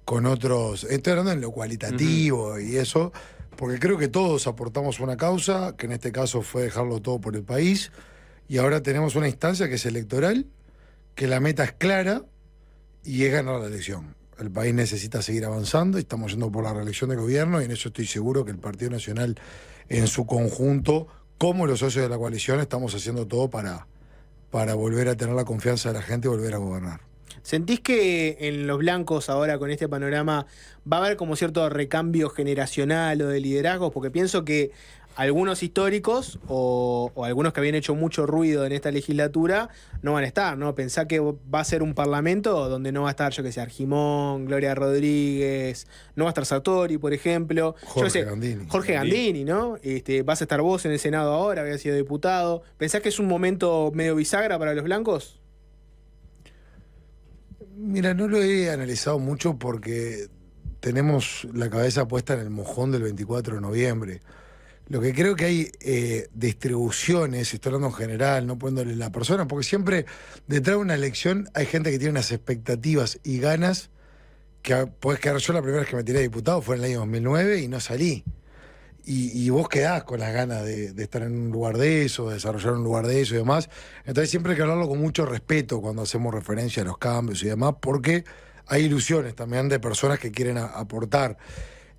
con otros. Estoy hablando en lo cualitativo y eso, porque creo que todos aportamos una causa, que en este caso fue dejarlo todo por el país, y ahora tenemos una instancia que es electoral, que la meta es clara y es ganar la elección. El país necesita seguir avanzando y estamos yendo por la reelección de gobierno y en eso estoy seguro que el Partido Nacional en su conjunto, como los socios de la coalición, estamos haciendo todo para volver a tener la confianza de la gente y volver a gobernar. ¿Sentís que en los blancos ahora con este panorama va a haber como cierto recambio generacional o de liderazgos? Porque pienso que algunos históricos o algunos que habían hecho mucho ruido en esta legislatura no van a estar, ¿no? Pensá que va a ser un parlamento donde no va a estar, yo que sé, Argimón, Gloria Rodríguez, no va a estar Sartori, por ejemplo. Jorge Gandini. Jorge Gandini, ¿no? Vas a estar vos en el Senado ahora, había sido diputado. ¿Pensás que es un momento medio bisagra para los blancos? Mira, no lo he analizado mucho porque tenemos la cabeza puesta en el mojón del 24 de noviembre. Lo que creo que hay distribuciones, estoy hablando en general, no poniéndole la persona, porque siempre detrás de una elección hay gente que tiene unas expectativas y ganas que podés quedar. Yo la primera vez que me tiré de diputado fue en el año 2009 y no salí. Y vos quedás con las ganas de estar en un lugar de eso, de desarrollar un lugar de eso y demás. Entonces siempre hay que hablarlo con mucho respeto cuando hacemos referencia a los cambios y demás, porque hay ilusiones también de personas que quieren aportar.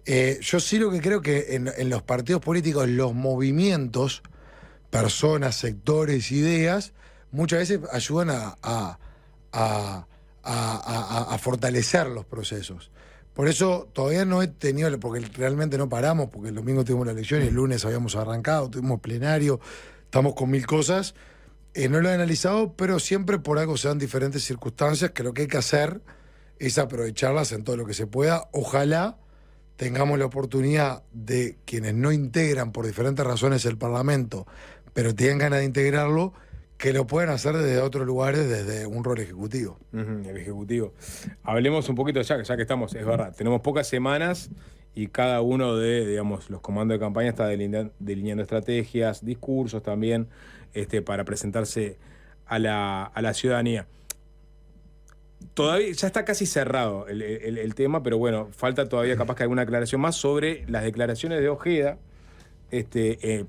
Yo sí lo que creo que en los partidos políticos, los movimientos, personas, sectores, ideas, muchas veces ayudan a fortalecer los procesos. Por eso todavía no he tenido, porque realmente no paramos, porque el domingo tuvimos la elección y el lunes habíamos arrancado, tuvimos plenario, estamos con 1000 cosas. No lo he analizado, pero siempre por algo se dan diferentes circunstancias que lo que hay que hacer es aprovecharlas en todo lo que se pueda. Ojalá tengamos la oportunidad de quienes no integran por diferentes razones el Parlamento, pero tienen ganas de integrarlo, que lo pueden hacer desde otros lugares, desde un rol ejecutivo. El ejecutivo. Hablemos un poquito ya que estamos, es verdad, tenemos pocas semanas y cada uno de, digamos, los comandos de campaña está delineando estrategias, discursos también, para presentarse a la ciudadanía. Todavía ya está casi cerrado el tema, pero bueno, falta todavía capaz que alguna aclaración más sobre las declaraciones de Ojeda.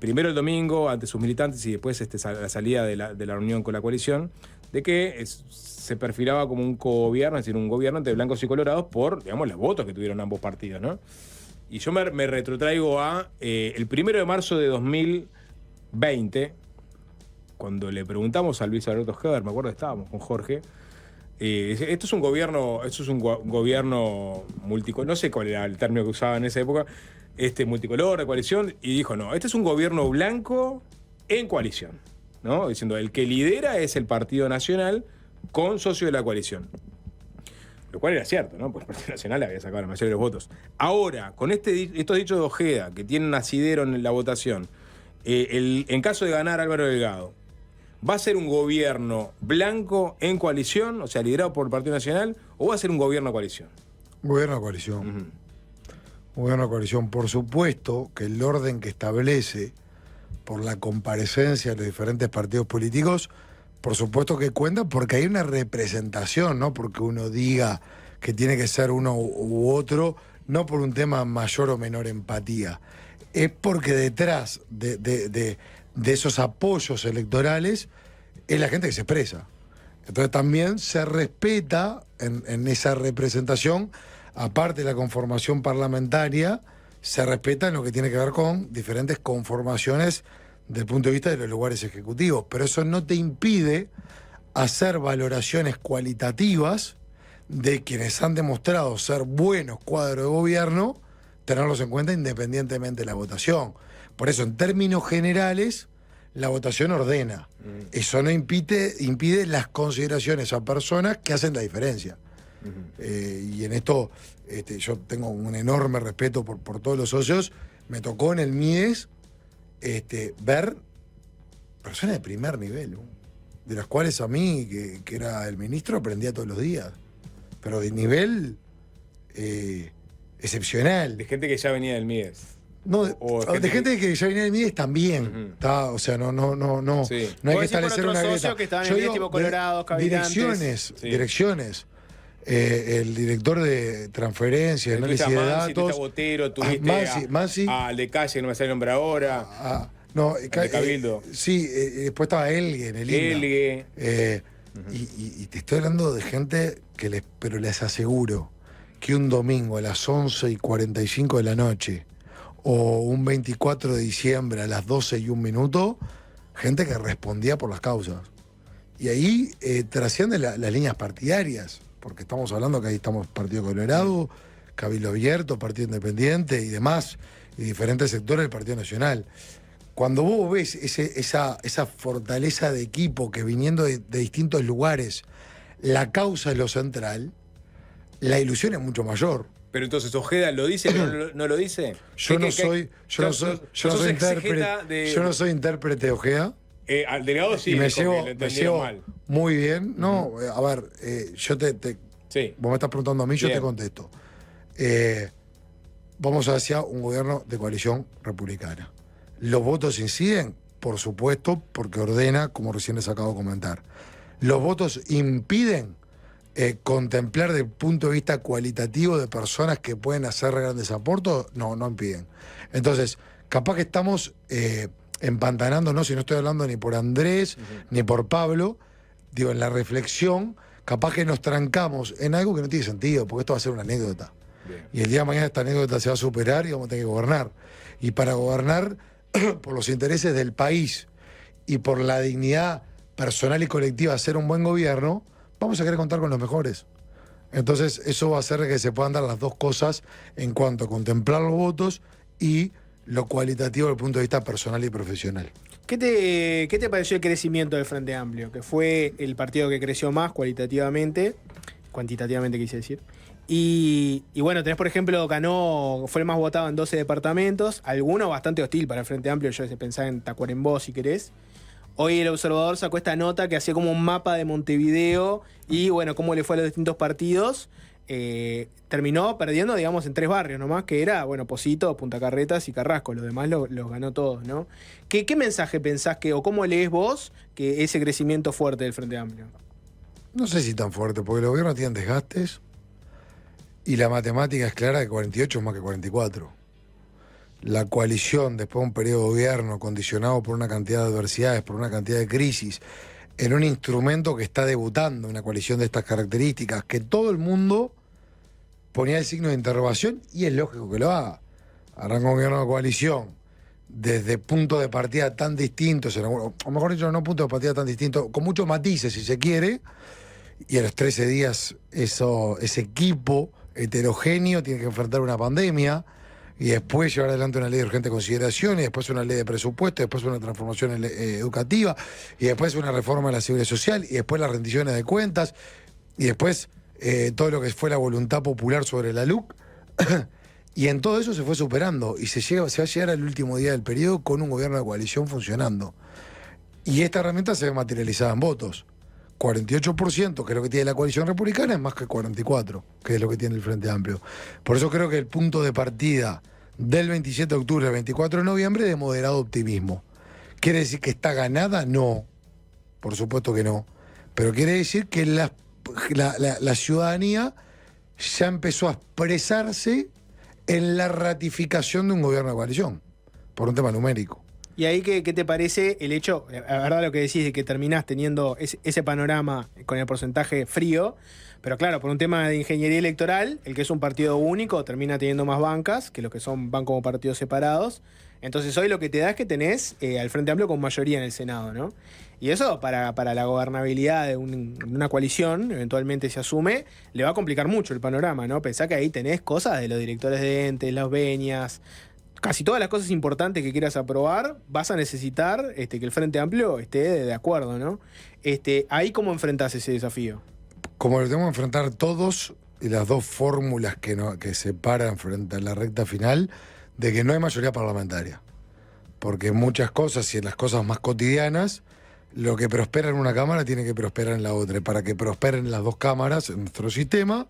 Primero el domingo ante sus militantes y después la salida de la reunión con la coalición, de que se perfilaba como un cogobierno, es decir, un gobierno entre blancos y colorados por, digamos, los votos que tuvieron ambos partidos, ¿no? Y yo me retrotraigo a el 1 de marzo de 2020, cuando le preguntamos a Luis Alberto Heber, me acuerdo que estábamos con Jorge, esto es un gobierno multicolor, no sé cuál era el término que usaba en esa época, multicolor, de coalición, y dijo, no, este es un gobierno blanco en coalición, ¿no? Diciendo, el que lidera es el Partido Nacional con socio de la coalición. Lo cual era cierto, ¿no? Porque el Partido Nacional había sacado la mayoría de los votos. Ahora, con estos dichos de Ojeda, que tienen asidero en la votación, en caso de ganar Álvaro Delgado, ¿Va a ser un gobierno blanco en coalición, o sea, liderado por el Partido Nacional, o va a ser un gobierno de coalición? Gobierno de coalición. Gobierno de coalición. Por supuesto que el orden que establece por la comparecencia de los diferentes partidos políticos, por supuesto que cuenta porque hay una representación, no porque uno diga que tiene que ser uno u otro, no por un tema mayor o menor empatía. Es porque detrás de esos apoyos electorales es la gente que se expresa. Entonces también se respeta en esa representación, aparte de la conformación parlamentaria, se respeta en lo que tiene que ver con diferentes conformaciones desde el punto de vista de los lugares ejecutivos. Pero eso no te impide hacer valoraciones cualitativas de quienes han demostrado ser buenos cuadros de gobierno, tenerlos en cuenta independientemente de la votación. Por eso, en términos generales, la votación ordena. Eso no impide las consideraciones a personas que hacen la diferencia. Y en esto yo tengo un enorme respeto por todos los socios. Me tocó en el MIES ver personas de primer nivel, ¿no? De las cuales a mí, que era el ministro, aprendía todos los días. Pero de nivel excepcional. De gente que ya venía del MIES. No, de gente que ya venía del MIES también. O sea, no Sí. hay que establecer una grieta. Que estaban en el MIES, tipo Colorados, cabildantes. Direcciones. El director de transferencia, de análisis de datos. Botero, tuviste Mansi. al de Calle, que no me sale el nombre ahora. De Cabildo. Sí, después estaba Elgue en el Elgue. Y te estoy hablando de gente pero les aseguro que un domingo a las 11:45 de la noche o un 24 de diciembre a las 12:01, gente que respondía por las causas. Y ahí trascienden las líneas partidarias, porque estamos hablando que ahí estamos Partido Colorado, Cabildo Abierto, Partido Independiente y demás, y diferentes sectores del Partido Nacional. Cuando vos ves esa fortaleza de equipo que viniendo de distintos lugares, la causa es lo central, la ilusión es mucho mayor. Pero entonces, ¿Ojeda lo dice o no lo dice? Yo no soy intérprete de Ojeda. Al delegado sí, y me dijo que lo llevo entendieron mal. muy bien. No, a ver, yo Sí. vos me estás preguntando a mí, yo Bien. te contesto. Vamos hacia un gobierno de coalición republicana. ¿Los votos inciden? Por supuesto, porque ordena, como recién les acabo de comentar. ¿Los votos impiden contemplar desde el punto de vista cualitativo de personas que pueden hacer grandes aportes? No, no impiden. Entonces, capaz que estamos empantanándonos, y no estoy hablando ni por Andrés, ni por Pablo, digo, en la reflexión, capaz que nos trancamos en algo que no tiene sentido, porque esto va a ser una anécdota. Bien. Y el día de mañana esta anécdota se va a superar y vamos a tener que gobernar. Y para gobernar por los intereses del país y por la dignidad personal y colectiva de hacer un buen gobierno, vamos a querer contar con los mejores. Entonces eso va a hacer que se puedan dar las dos cosas en cuanto a contemplar los votos y lo cualitativo desde el punto de vista personal y profesional. ¿Qué te pareció el crecimiento del Frente Amplio? Que fue el partido que creció más cuantitativamente quise decir. Y bueno, tenés, por ejemplo, fue el más votado en 12 departamentos, alguno bastante hostil para el Frente Amplio, yo pensaba en Tacuarembó, si querés. Hoy el Observador sacó esta nota que hacía como un mapa de Montevideo y bueno, cómo le fue a los distintos partidos. Terminó perdiendo, digamos, en 3 barrios nomás, que era, bueno, Posito, Punta Carretas y Carrasco. Los demás los ganó todos, ¿no? ¿Qué mensaje pensás o cómo lees vos que ese crecimiento fuerte del Frente Amplio? No sé si tan fuerte, porque los gobiernos tienen desgastes y la matemática es clara que 48 es más que 44. La coalición, después de un periodo de gobierno condicionado por una cantidad de adversidades, por una cantidad de crisis, en un instrumento que está debutando, una coalición de estas características, que todo el mundo ponía el signo de interrogación, y es lógico que lo haga. Arranca un gobierno de coalición desde puntos de partida tan distintos, o mejor dicho, no puntos de partida tan distintos, con muchos matices, si se quiere, y a los 13 días ese equipo heterogéneo tiene que enfrentar una pandemia, y después llevar adelante una ley de urgente consideración, y después una ley de presupuesto, y después una transformación educativa, y después una reforma de la seguridad social, y después las rendiciones de cuentas, y después todo lo que fue la voluntad popular sobre la LUC. Y en todo eso se fue superando, y se va a llegar al último día del periodo con un gobierno de coalición funcionando. Y esta herramienta se ve materializada en votos. 48%, que es lo que tiene la coalición republicana, es más que 44%, que es lo que tiene el Frente Amplio. Por eso creo que el punto de partida del 27 de octubre al 24 de noviembre es de moderado optimismo. ¿Quiere decir que está ganada? No, por supuesto que no. Pero quiere decir que la ciudadanía ya empezó a expresarse en la ratificación de un gobierno de coalición, por un tema numérico. ¿Y ahí qué te parece el hecho, la verdad lo que decís, de que terminás teniendo ese panorama con el porcentaje frío, pero claro, por un tema de ingeniería electoral, el que es un partido único termina teniendo más bancas que los que van como partidos separados? Entonces hoy lo que te da es que tenés al Frente Amplio con mayoría en el Senado, ¿no? Y eso para la gobernabilidad de una coalición, eventualmente se asume, le va a complicar mucho el panorama, ¿no? Pensá que ahí tenés cosas de los directores de entes, las venias, casi todas las cosas importantes que quieras aprobar, vas a necesitar que el Frente Amplio esté de acuerdo, ¿no? Ahí ¿cómo enfrentás ese desafío? Como lo tenemos que enfrentar todos, y las dos fórmulas que separan frente a la recta final, de que no hay mayoría parlamentaria. Porque en muchas cosas, y en las cosas más cotidianas, lo que prospera en una cámara tiene que prosperar en la otra. Y para que prosperen las dos cámaras en nuestro sistema,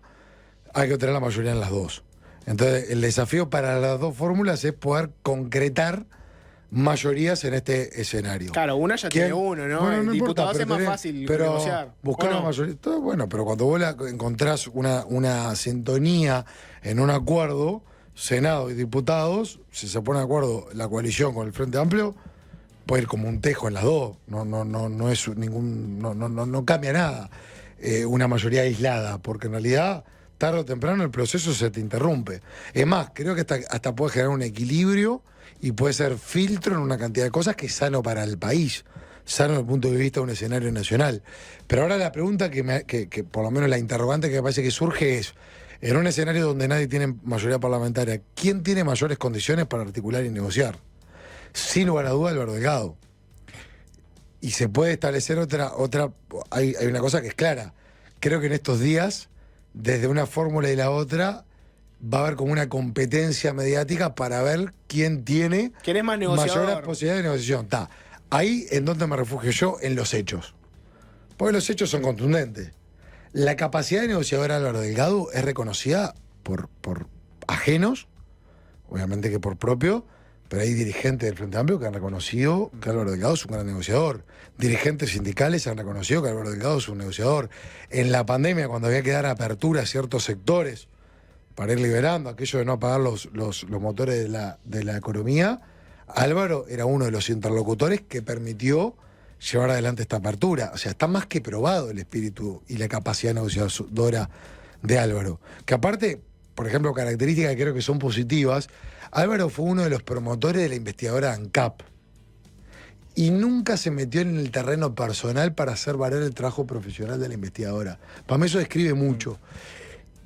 hay que tener la mayoría en las dos. Entonces, el desafío para las dos fórmulas es poder concretar mayorías en este escenario. Claro, una ya tiene uno, ¿no? Bueno, no el diputado importa, es más fácil pero negociar. buscar la mayoría. Todo, bueno, pero cuando vos encontrás una sintonía en un acuerdo, Senado y diputados, si se pone de acuerdo la coalición con el Frente Amplio, puede ir como un tejo en las dos. No es ningún. No cambia nada una mayoría aislada, porque en realidad, tarde o temprano, el proceso se te interrumpe. Es más, creo que hasta puede generar un equilibrio y puede ser filtro en una cantidad de cosas que es sano para el país, sano desde el punto de vista de un escenario nacional. Pero ahora la pregunta que por lo menos la interrogante que me parece que surge es, en un escenario donde nadie tiene mayoría parlamentaria, ¿quién tiene mayores condiciones para articular y negociar? Sin lugar a duda, Álvaro Delgado. Y se puede establecer otra hay una cosa que es clara. Creo que en estos días, desde una fórmula y la otra, va a haber como una competencia mediática para ver quién tiene ¿Quién es más negociador? mayores posibilidades de negociación. Está. Ahí en donde me refugio yo, en los hechos. Porque los hechos son contundentes. La capacidad de negociador de Álvaro Delgado es reconocida por ajenos, obviamente que por propio, pero hay dirigentes del Frente Amplio que han reconocido que Álvaro Delgado es un gran negociador. Dirigentes sindicales han reconocido que Álvaro Delgado es un negociador. En la pandemia, cuando había que dar apertura a ciertos sectores para ir liberando aquello de no apagar los motores de la economía, Álvaro era uno de los interlocutores que permitió llevar adelante esta apertura. O sea, está más que probado el espíritu y la capacidad negociadora de Álvaro. Que aparte, por ejemplo, características que creo que son positivas, Álvaro fue uno de los promotores de la investigadora ANCAP y nunca se metió en el terreno personal para hacer valer el trabajo profesional de la investigadora. Para mí eso describe mucho.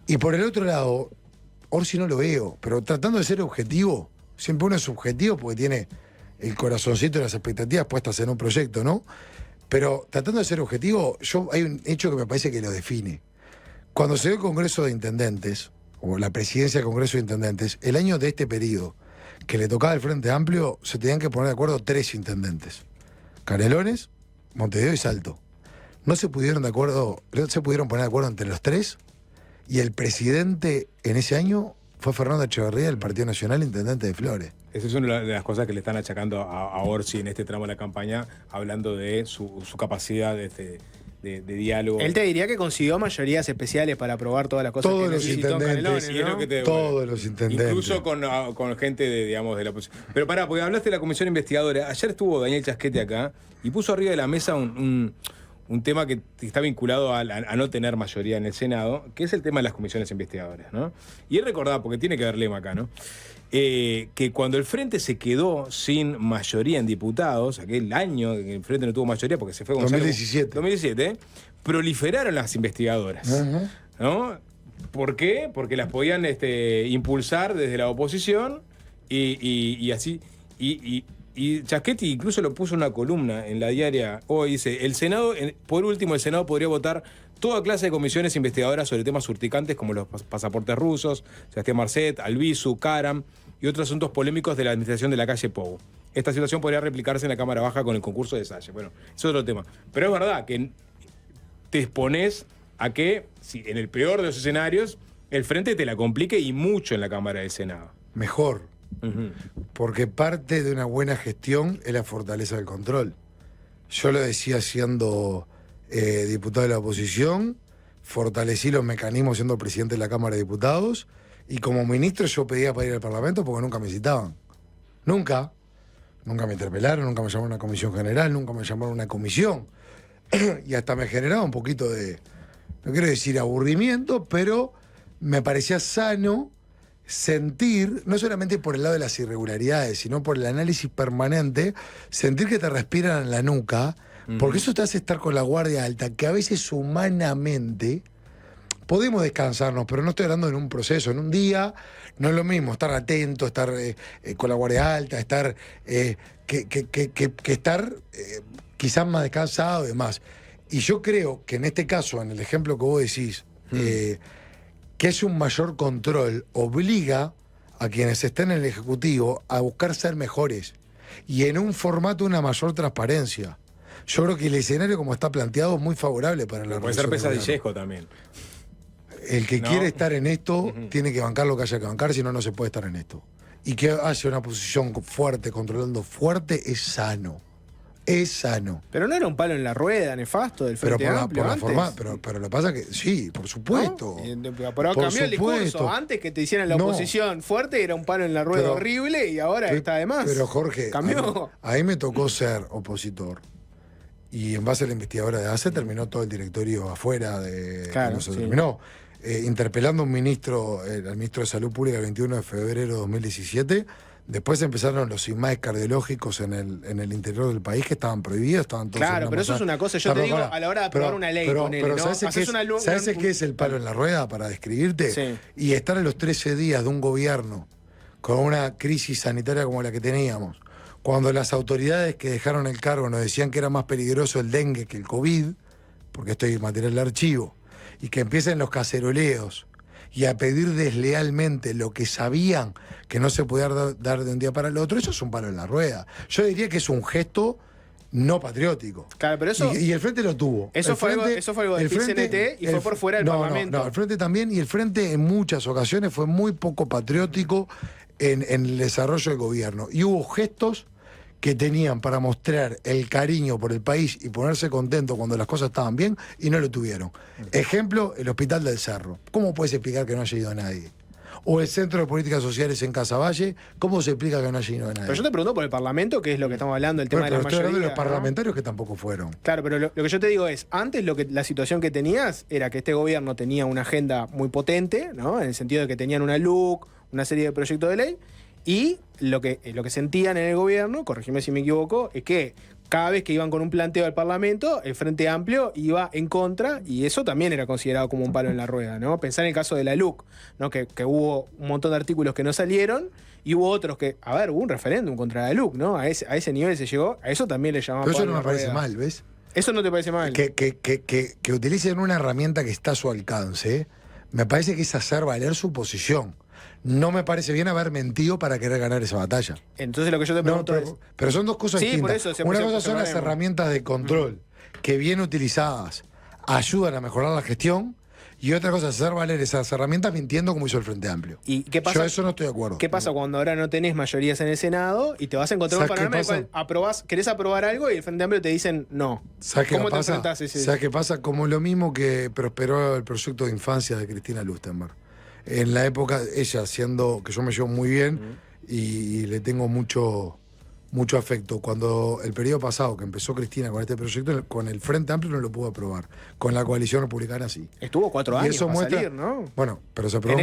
Y por el otro lado, Orsi no lo veo, pero tratando de ser objetivo, siempre uno es subjetivo porque tiene el corazoncito y las expectativas puestas en un proyecto, ¿no? Pero tratando de ser objetivo, hay un hecho que me parece que lo define. Cuando se dio el Congreso de Intendentes, o la presidencia del Congreso de Intendentes, el año de este periodo que le tocaba al Frente Amplio, se tenían que poner de acuerdo 3 intendentes. Canelones, Montevideo y Salto. No se pudieron poner de acuerdo entre los 3, y el presidente en ese año fue Fernando Echeverría del Partido Nacional, intendente de Flores. Esa es una de las cosas que le están achacando a Orsi en este tramo de la campaña, hablando de su capacidad de diálogo. Él te diría que consiguió mayorías especiales para aprobar todas las cosas Todos que los necesitó intendentes, Canelones, ¿no? Todos los intendentes. Incluso con gente de la oposición. Pero pará, porque hablaste de la comisión investigadora. Ayer estuvo Daniel Chasquete acá y puso arriba de la mesa un tema que está vinculado a no tener mayoría en el Senado, que es el tema de las comisiones investigadoras, ¿no? Y él recordaba, porque tiene que ver lema acá, ¿no? Que cuando el Frente se quedó sin mayoría en diputados, aquel año que el Frente no tuvo mayoría porque se fue con 2017, proliferaron las investigadoras, ¿no? ¿Por qué? Porque las podían impulsar desde la oposición y así. Y Chasquetti incluso lo puso en una columna en la diaria hoy, dice, el Senado, por último, el Senado podría votar toda clase de comisiones investigadoras sobre temas urticantes como los pasaportes rusos, Sebastián Marcet, Albizu, Karam y otros asuntos polémicos de la administración de la calle Pou. esta situación podría replicarse en la Cámara Baja con el concurso de Salle. Bueno, es otro tema. Pero es verdad que te expones a que, si en el peor de los escenarios, el frente te la complique y mucho en la Cámara del Senado. Mejor. Porque parte de una buena gestión es la fortaleza del control. Yo lo decía siendo diputado de la oposición, fortalecí los mecanismos siendo presidente de la Cámara de Diputados, y como ministro yo pedía para ir al Parlamento porque nunca me citaban. Nunca. Nunca me interpelaron, nunca me llamaron a una comisión general, nunca me llamaron a una comisión. Y hasta me generaba un poquito de, no quiero decir aburrimiento, pero me parecía sano sentir, no solamente por el lado de las irregularidades, sino por el análisis permanente, sentir que te respiran en la nuca, porque eso te hace estar con la guardia alta, que a veces humanamente podemos descansarnos, pero no estoy hablando en un proceso, en un día, no es lo mismo estar atento, estar con la guardia alta, estar que estar quizás más descansado y demás. Y yo creo que en este caso, en el ejemplo que vos decís, que es un mayor control, obliga a quienes estén en el Ejecutivo a buscar ser mejores y en un formato una mayor transparencia. Yo creo que el escenario como está planteado es muy favorable para la puede ser pesadillesco también. El que quiere estar en esto tiene que bancar lo que haya que bancar, si no, no se puede estar en esto. Y que haya una posición fuerte, controlando fuerte, es sano. Es sano. Pero no era un palo en la rueda, nefasto del Frente Amplio por la antes. forma, pero lo que pasa es que sí, por supuesto. ¿No? Pero cambió el discurso. Antes que te hicieran la oposición fuerte era un palo en la rueda horrible y ahora está de más. Pero Jorge, cambió. A mí me tocó ser opositor. Y en base a la investigadora de ACE terminó todo el directorio afuera de... Claro, no se terminó. Interpelando a un ministro, al ministro de Salud Pública el 21 de febrero de 2017. Después empezaron los IMAES cardiológicos en el interior del país que estaban prohibidos, estaban todos. Claro, pero eso es una cosa, yo te digo, a la hora de aprobar una ley, pero ¿no? ¿sabes qué es el palo en la rueda para describirte? Sí. Y estar a los 13 días de un gobierno con una crisis sanitaria como la que teníamos, cuando las autoridades que dejaron el cargo nos decían que era más peligroso el dengue que el COVID, porque esto hay material de archivo, y que empiecen los caceroleos y a pedir deslealmente lo que sabían que no se podía dar de un día para el otro, eso es un palo en la rueda. Yo diría que es un gesto no patriótico. Claro, pero eso... Y el Frente lo tuvo. Eso fue algo del PCNT y fue por fuera del Parlamento. No, el Frente también, y el Frente en muchas ocasiones fue muy poco patriótico en el desarrollo del gobierno. Y hubo gestos que tenían para mostrar el cariño por el país y ponerse contento cuando las cosas estaban bien y no lo tuvieron. Ejemplo, el Hospital del Cerro. ¿Cómo puedes explicar que no haya ido nadie? O el Centro de Políticas Sociales en Casaballe, ¿cómo se explica que no haya ido nadie? Pero yo te pregunto por el Parlamento, que es lo que estamos hablando, el tema de la mayoría. Estoy hablando de los parlamentarios que tampoco fueron. Claro, pero lo que yo te digo es, antes la situación que tenías era que este gobierno tenía una agenda muy potente, ¿no? En el sentido de que tenían una LUC, una serie de proyectos de ley, y lo que sentían en el gobierno, corregime si me equivoco, es que cada vez que iban con un planteo al Parlamento, el Frente Amplio iba en contra, y eso también era considerado como un palo en la rueda, ¿no? Pensar en el caso de la LUC, ¿no? Que hubo un montón de artículos que no salieron, y hubo otros que, hubo un referéndum contra la LUC, ¿no? A ese nivel se llegó, a eso también le llamaban Pero palo eso no en la me parece rueda. mal, ¿ves? Eso no te parece mal. Que utilicen una herramienta que está a su alcance, me parece que es hacer valer su posición. No me parece bien haber mentido para querer ganar esa batalla. Entonces lo que yo te pregunto es... Pero son dos cosas distintas. Por eso, una cosa son las herramientas de control que bien utilizadas ayudan a mejorar la gestión, y otra cosa es hacer valer esas herramientas mintiendo como hizo el Frente Amplio. ¿Y qué pasa? Yo a eso no estoy de acuerdo. ¿Qué pasa cuando ahora no tenés mayorías en el Senado y te vas a encontrar un panorama en el cual querés aprobar algo y el Frente Amplio te dicen no? ¿Cómo te enfrentás a ese? ¿Sabes qué pasa? Como lo mismo que prosperó el proyecto de infancia de Cristina Lustenberg. En la época, ella siendo, que yo me llevo muy bien y le tengo mucho afecto. Cuando el periodo pasado que empezó Cristina con este proyecto, con el Frente Amplio no lo pudo aprobar. Con la coalición republicana sí. Estuvo 4 años eso para muestra, salir, ¿no? Bueno, pero se aprobó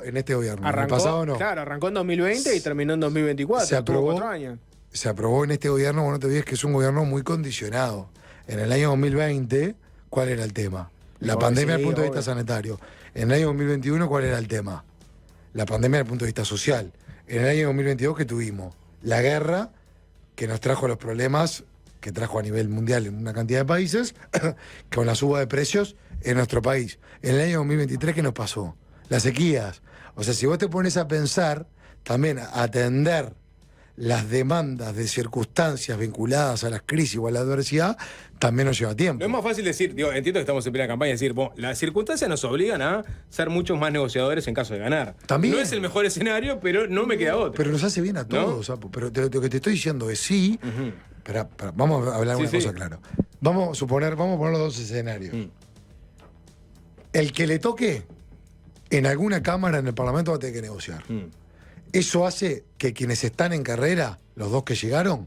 en este gobierno. Arrancó, en el pasado no. Claro, arrancó en 2020 y terminó en 2024. Se aprobó, 4 años. Se aprobó en este gobierno, bueno, no te olvides que es un gobierno muy condicionado. En el año 2020, ¿cuál era el tema? La pandemia desde el punto de vista sanitario. En el año 2021, ¿cuál era el tema? La pandemia desde el punto de vista social. En el año 2022, ¿qué tuvimos? La guerra, que nos trajo los problemas que trajo a nivel mundial en una cantidad de países, con la suba de precios en nuestro país. En el año 2023, ¿qué nos pasó? Las sequías. O sea, si vos te pones a pensar, también a atender las demandas de circunstancias vinculadas a las crisis o a la adversidad también nos lleva tiempo. No es más fácil decir, entiendo que estamos en plena campaña, decir, las circunstancias nos obligan a ser muchos más negociadores en caso de ganar. También. No es el mejor escenario, pero no me queda otro. Pero nos hace bien a todos, Sapo. Pero lo que te estoy diciendo es sí. Pero vamos a hablar una cosa clara. Vamos a poner los dos escenarios. El que le toque, en alguna cámara en el Parlamento va a tener que negociar. Eso hace que quienes están en carrera, los dos que llegaron,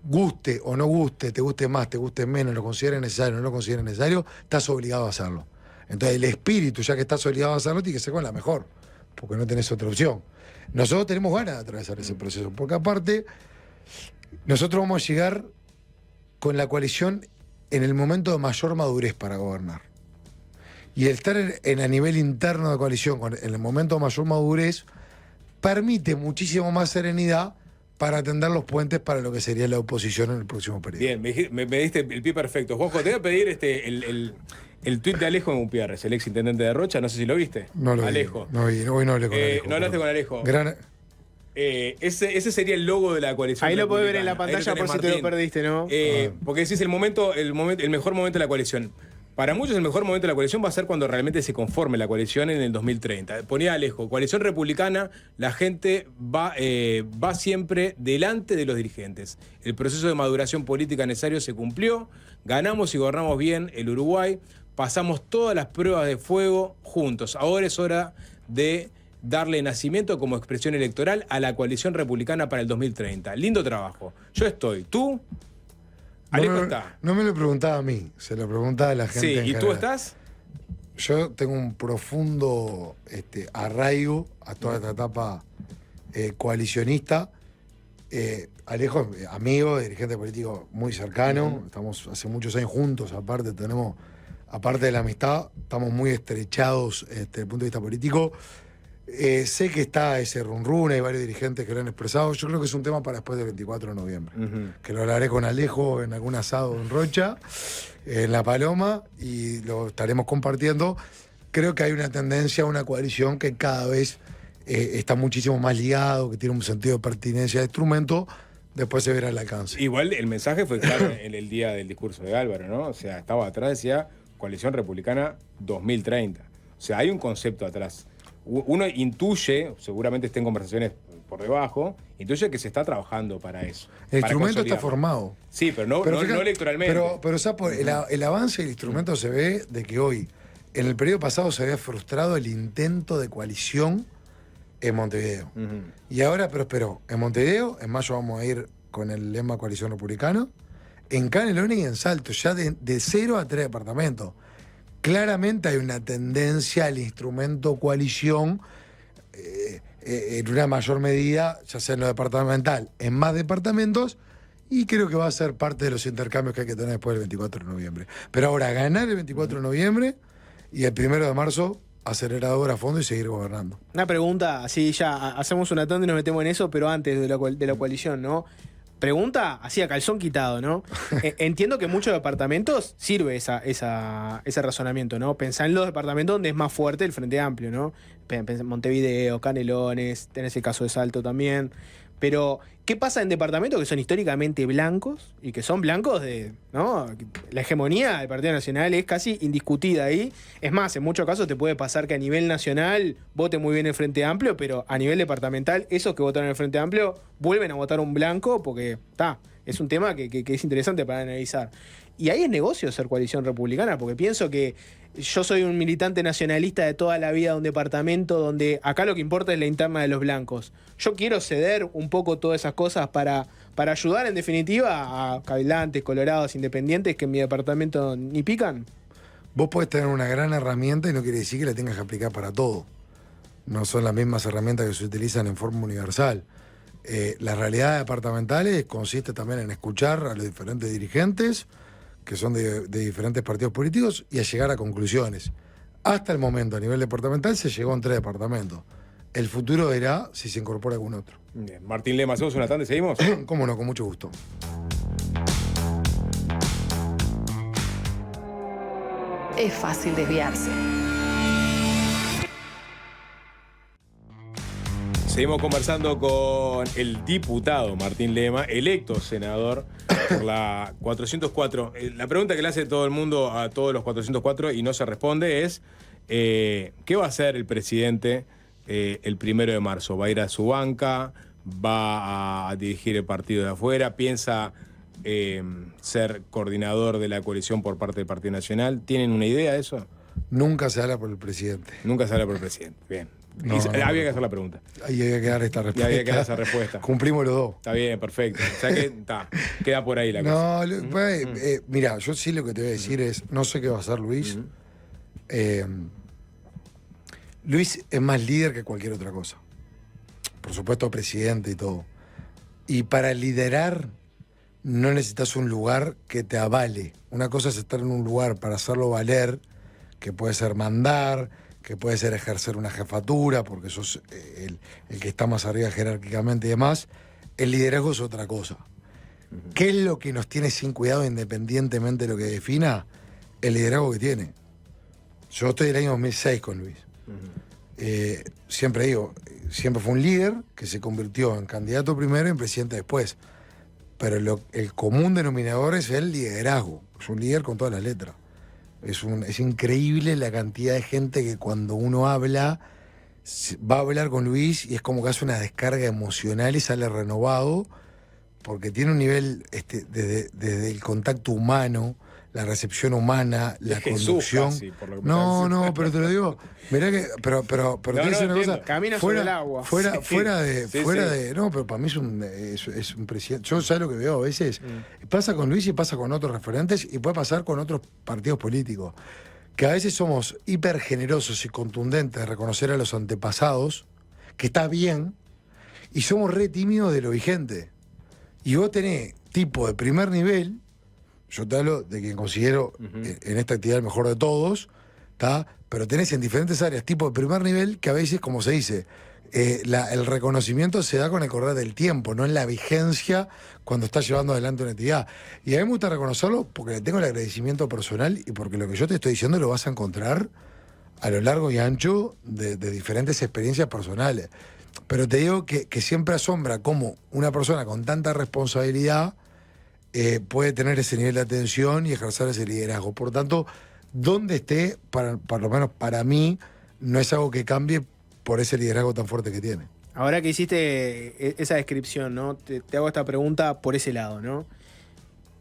guste o no guste, te guste más, te guste menos, lo consideres necesario o no lo consideres necesario, estás obligado a hacerlo. Entonces el espíritu, ya que estás obligado a hacerlo, tiene que ser con la mejor, porque no tenés otra opción. Nosotros tenemos ganas de atravesar ese proceso, porque aparte, nosotros vamos a llegar con la coalición en el momento de mayor madurez para gobernar. Y el estar a nivel interno de coalición, en el momento de mayor madurez, permite muchísimo más serenidad para atender los puentes para lo que sería la oposición en el próximo periodo. Bien, me diste el pie perfecto. Juanjo, te voy a pedir el tuit de Alejo Gutiérrez, el ex intendente de Rocha, no sé si lo viste. No lo Alejo. vi. Hoy no hablé con Alejo. No hablaste con Alejo. Gran... Ese sería el logo de la coalición. Ahí lo podés ver en la pantalla por si te lo perdiste, ¿no? Porque decís el mejor momento de la coalición. Para muchos el mejor momento de la coalición va a ser cuando realmente se conforme la coalición en el 2030. Ponía Alejo, coalición republicana, la gente va siempre delante de los dirigentes. El proceso de maduración política necesario se cumplió, ganamos y gobernamos bien el Uruguay, pasamos todas las pruebas de fuego juntos. Ahora es hora de darle nacimiento como expresión electoral a la coalición republicana para el 2030. Lindo trabajo. Yo estoy. ¿Tú? Alejo está. No me lo preguntaba a mí, se lo preguntaba a la gente. Sí, en ¿y general. tú estás? Yo tengo un profundo arraigo a toda esta etapa coalicionista. Alejo es amigo, dirigente político muy cercano. Estamos hace muchos años juntos, aparte de la amistad, estamos muy estrechados desde el punto de vista político. Sé que está ese run, hay varios dirigentes que lo han expresado. Yo creo que es un tema para después del 24 de noviembre. Que lo hablaré con Alejo en algún asado en Rocha, en La Paloma, y lo estaremos compartiendo. Creo que hay una tendencia a una coalición que cada vez está muchísimo más ligado, que tiene un sentido de pertinencia de instrumento. Después se verá el alcance. Igual el mensaje fue claro en el día del discurso de Álvaro, ¿no? O sea, estaba atrás, decía Coalición Republicana 2030. O sea, hay un concepto atrás. Uno intuye, seguramente esté en conversaciones por debajo, intuye que se está trabajando para eso. El para instrumento está consolidarlo. formado. Sí, pero no electoralmente. Pero Sapo, el avance del instrumento se ve de que hoy, en el periodo pasado se había frustrado el intento de coalición en Montevideo. Y ahora prosperó. En Montevideo, en mayo vamos a ir con el lema Coalición Republicana. En Canelones y en Salto, ya de 0 a 3 departamentos. Claramente hay una tendencia al instrumento coalición en una mayor medida, ya sea en lo departamental, en más departamentos, y creo que va a ser parte de los intercambios que hay que tener después del 24 de noviembre. Pero ahora, ganar el 24 de noviembre y el 1 de marzo, acelerador a fondo y seguir gobernando. Una pregunta, así ya hacemos una tanda y nos metemos en eso, pero antes de la coalición, ¿no? Pregunta así a calzón quitado, ¿no? Entiendo que en muchos departamentos sirve ese razonamiento, ¿no? Pensá en los departamentos donde es más fuerte el Frente Amplio, ¿no? Montevideo, Canelones, tenés el caso de Salto también. Pero, ¿qué pasa en departamentos que son históricamente blancos y que son blancos de, ¿no? La hegemonía del Partido Nacional es casi indiscutida ahí. Es más, en muchos casos te puede pasar que a nivel nacional vote muy bien el Frente Amplio, pero a nivel departamental, esos que votaron el Frente Amplio vuelven a votar un blanco porque, es un tema que es interesante para analizar. Y ahí es negocio ser coalición republicana, porque pienso que yo soy un militante nacionalista de toda la vida de un departamento donde acá lo que importa es la interna de los blancos. Yo quiero ceder un poco todas esas cosas para ayudar en definitiva a cabildantes, colorados, independientes que en mi departamento ni pican. Vos podés tener una gran herramienta y no quiere decir que la tengas que aplicar para todo. No son las mismas herramientas que se utilizan en forma universal. Las realidades departamentales consiste también en escuchar a los diferentes dirigentes que son de diferentes partidos políticos y a llegar a conclusiones. Hasta el momento, a nivel departamental, se llegó en 3 departamentos. El futuro verá si se incorpora algún otro. Bien. Martín Lema, ¿hacemos una tanda y seguimos? Cómo no, con mucho gusto. Es fácil desviarse. Seguimos conversando con el diputado Martín Lema, electo senador por la 404. La pregunta que le hace todo el mundo a todos los 404 y no se responde es ¿qué va a hacer el presidente el 1 de marzo? ¿Va a ir a su banca? ¿Va a dirigir el partido de afuera? ¿Piensa ser coordinador de la coalición por parte del Partido Nacional? ¿Tienen una idea de eso? Nunca se habla por el presidente. Nunca se habla por el presidente. Bien. No, había que hacer la pregunta. Ahí había que dar esta respuesta. Y había que dar esa respuesta. Cumplimos los dos. Está bien, perfecto. O sea que queda por ahí la cosa. No, mira, yo sí lo que te voy a decir es, no sé qué va a hacer Luis. Luis es más líder que cualquier otra cosa. Por supuesto, presidente y todo. Y para liderar no necesitas un lugar que te avale. Una cosa es estar en un lugar para hacerlo valer, que puede ser mandar, que puede ser ejercer una jefatura, porque sos el que está más arriba jerárquicamente y demás. El liderazgo es otra cosa. ¿Qué es lo que nos tiene sin cuidado independientemente de lo que defina? El liderazgo que tiene. Yo estoy del año 2006 con Luis. Siempre digo, siempre fue un líder que se convirtió en candidato primero y en presidente después. Pero el común denominador es el liderazgo. Es un líder con todas las letras. Es increíble la cantidad de gente que cuando uno habla, va a hablar con Luis y es como que hace una descarga emocional y sale renovado, porque tiene un nivel desde el contacto humano, la recepción humana, la conducción. Casi, por lo que no, pero te lo digo, mirá que, pero te voy a decir una cosa. Camina sobre el agua. Fuera de. No, pero para mí es un presidente. Yo sé lo que veo a veces. Pasa con Luis y pasa con otros referentes y puede pasar con otros partidos políticos. Que a veces somos hiper generosos y contundentes de reconocer a los antepasados, que está bien, y somos re tímidos de lo vigente. Y vos tenés tipo de primer nivel. Yo te hablo de quien considero en esta actividad el mejor de todos, ¿tá? Pero tenés en diferentes áreas tipo de primer nivel que a veces, como se dice, el reconocimiento se da con el correr del tiempo, no en la vigencia cuando estás llevando adelante una actividad. Y a mí me gusta reconocerlo porque le tengo el agradecimiento personal y porque lo que yo te estoy diciendo lo vas a encontrar a lo largo y ancho de diferentes experiencias personales. Pero te digo que siempre asombra cómo una persona con tanta responsabilidad puede tener ese nivel de atención y ejercer ese liderazgo. Por tanto, donde esté, por lo menos para mí, no es algo que cambie por ese liderazgo tan fuerte que tiene. Ahora que hiciste esa descripción, ¿no? Te hago esta pregunta por ese lado, ¿no?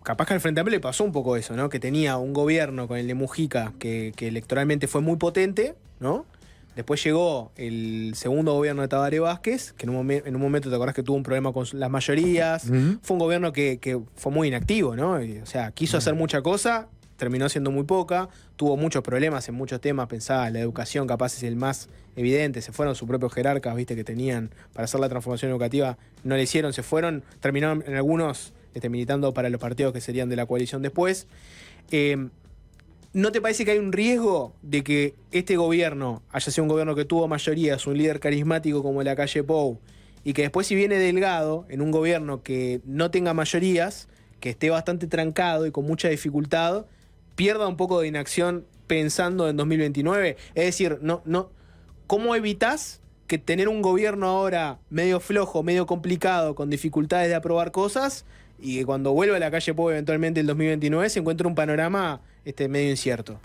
Capaz que al Frente Amplio le pasó un poco eso, ¿no? Que tenía un gobierno con el de Mujica que electoralmente fue muy potente, ¿no? Después llegó el segundo gobierno de Tabaré Vázquez, que en un momento te acordás que tuvo un problema con las mayorías. Fue un gobierno que fue muy inactivo, ¿no? O sea, quiso hacer mucha cosa, terminó siendo muy poca, tuvo muchos problemas en muchos temas, pensaba, la educación capaz es el más evidente, se fueron sus propios jerarcas, viste, que tenían para hacer la transformación educativa, no le hicieron, se fueron, terminaron en algunos militando para los partidos que serían de la coalición después. ¿No te parece que hay un riesgo de que este gobierno haya sido un gobierno que tuvo mayorías, un líder carismático como la calle Pou, y que después si viene Delgado en un gobierno que no tenga mayorías, que esté bastante trancado y con mucha dificultad, pierda un poco de inacción pensando en 2029? Es decir, ¿cómo evitás que tener un gobierno ahora medio flojo, medio complicado, con dificultades de aprobar cosas, y que cuando vuelva a la calle Pou eventualmente el 2029 se encuentre un panorama medio incierto?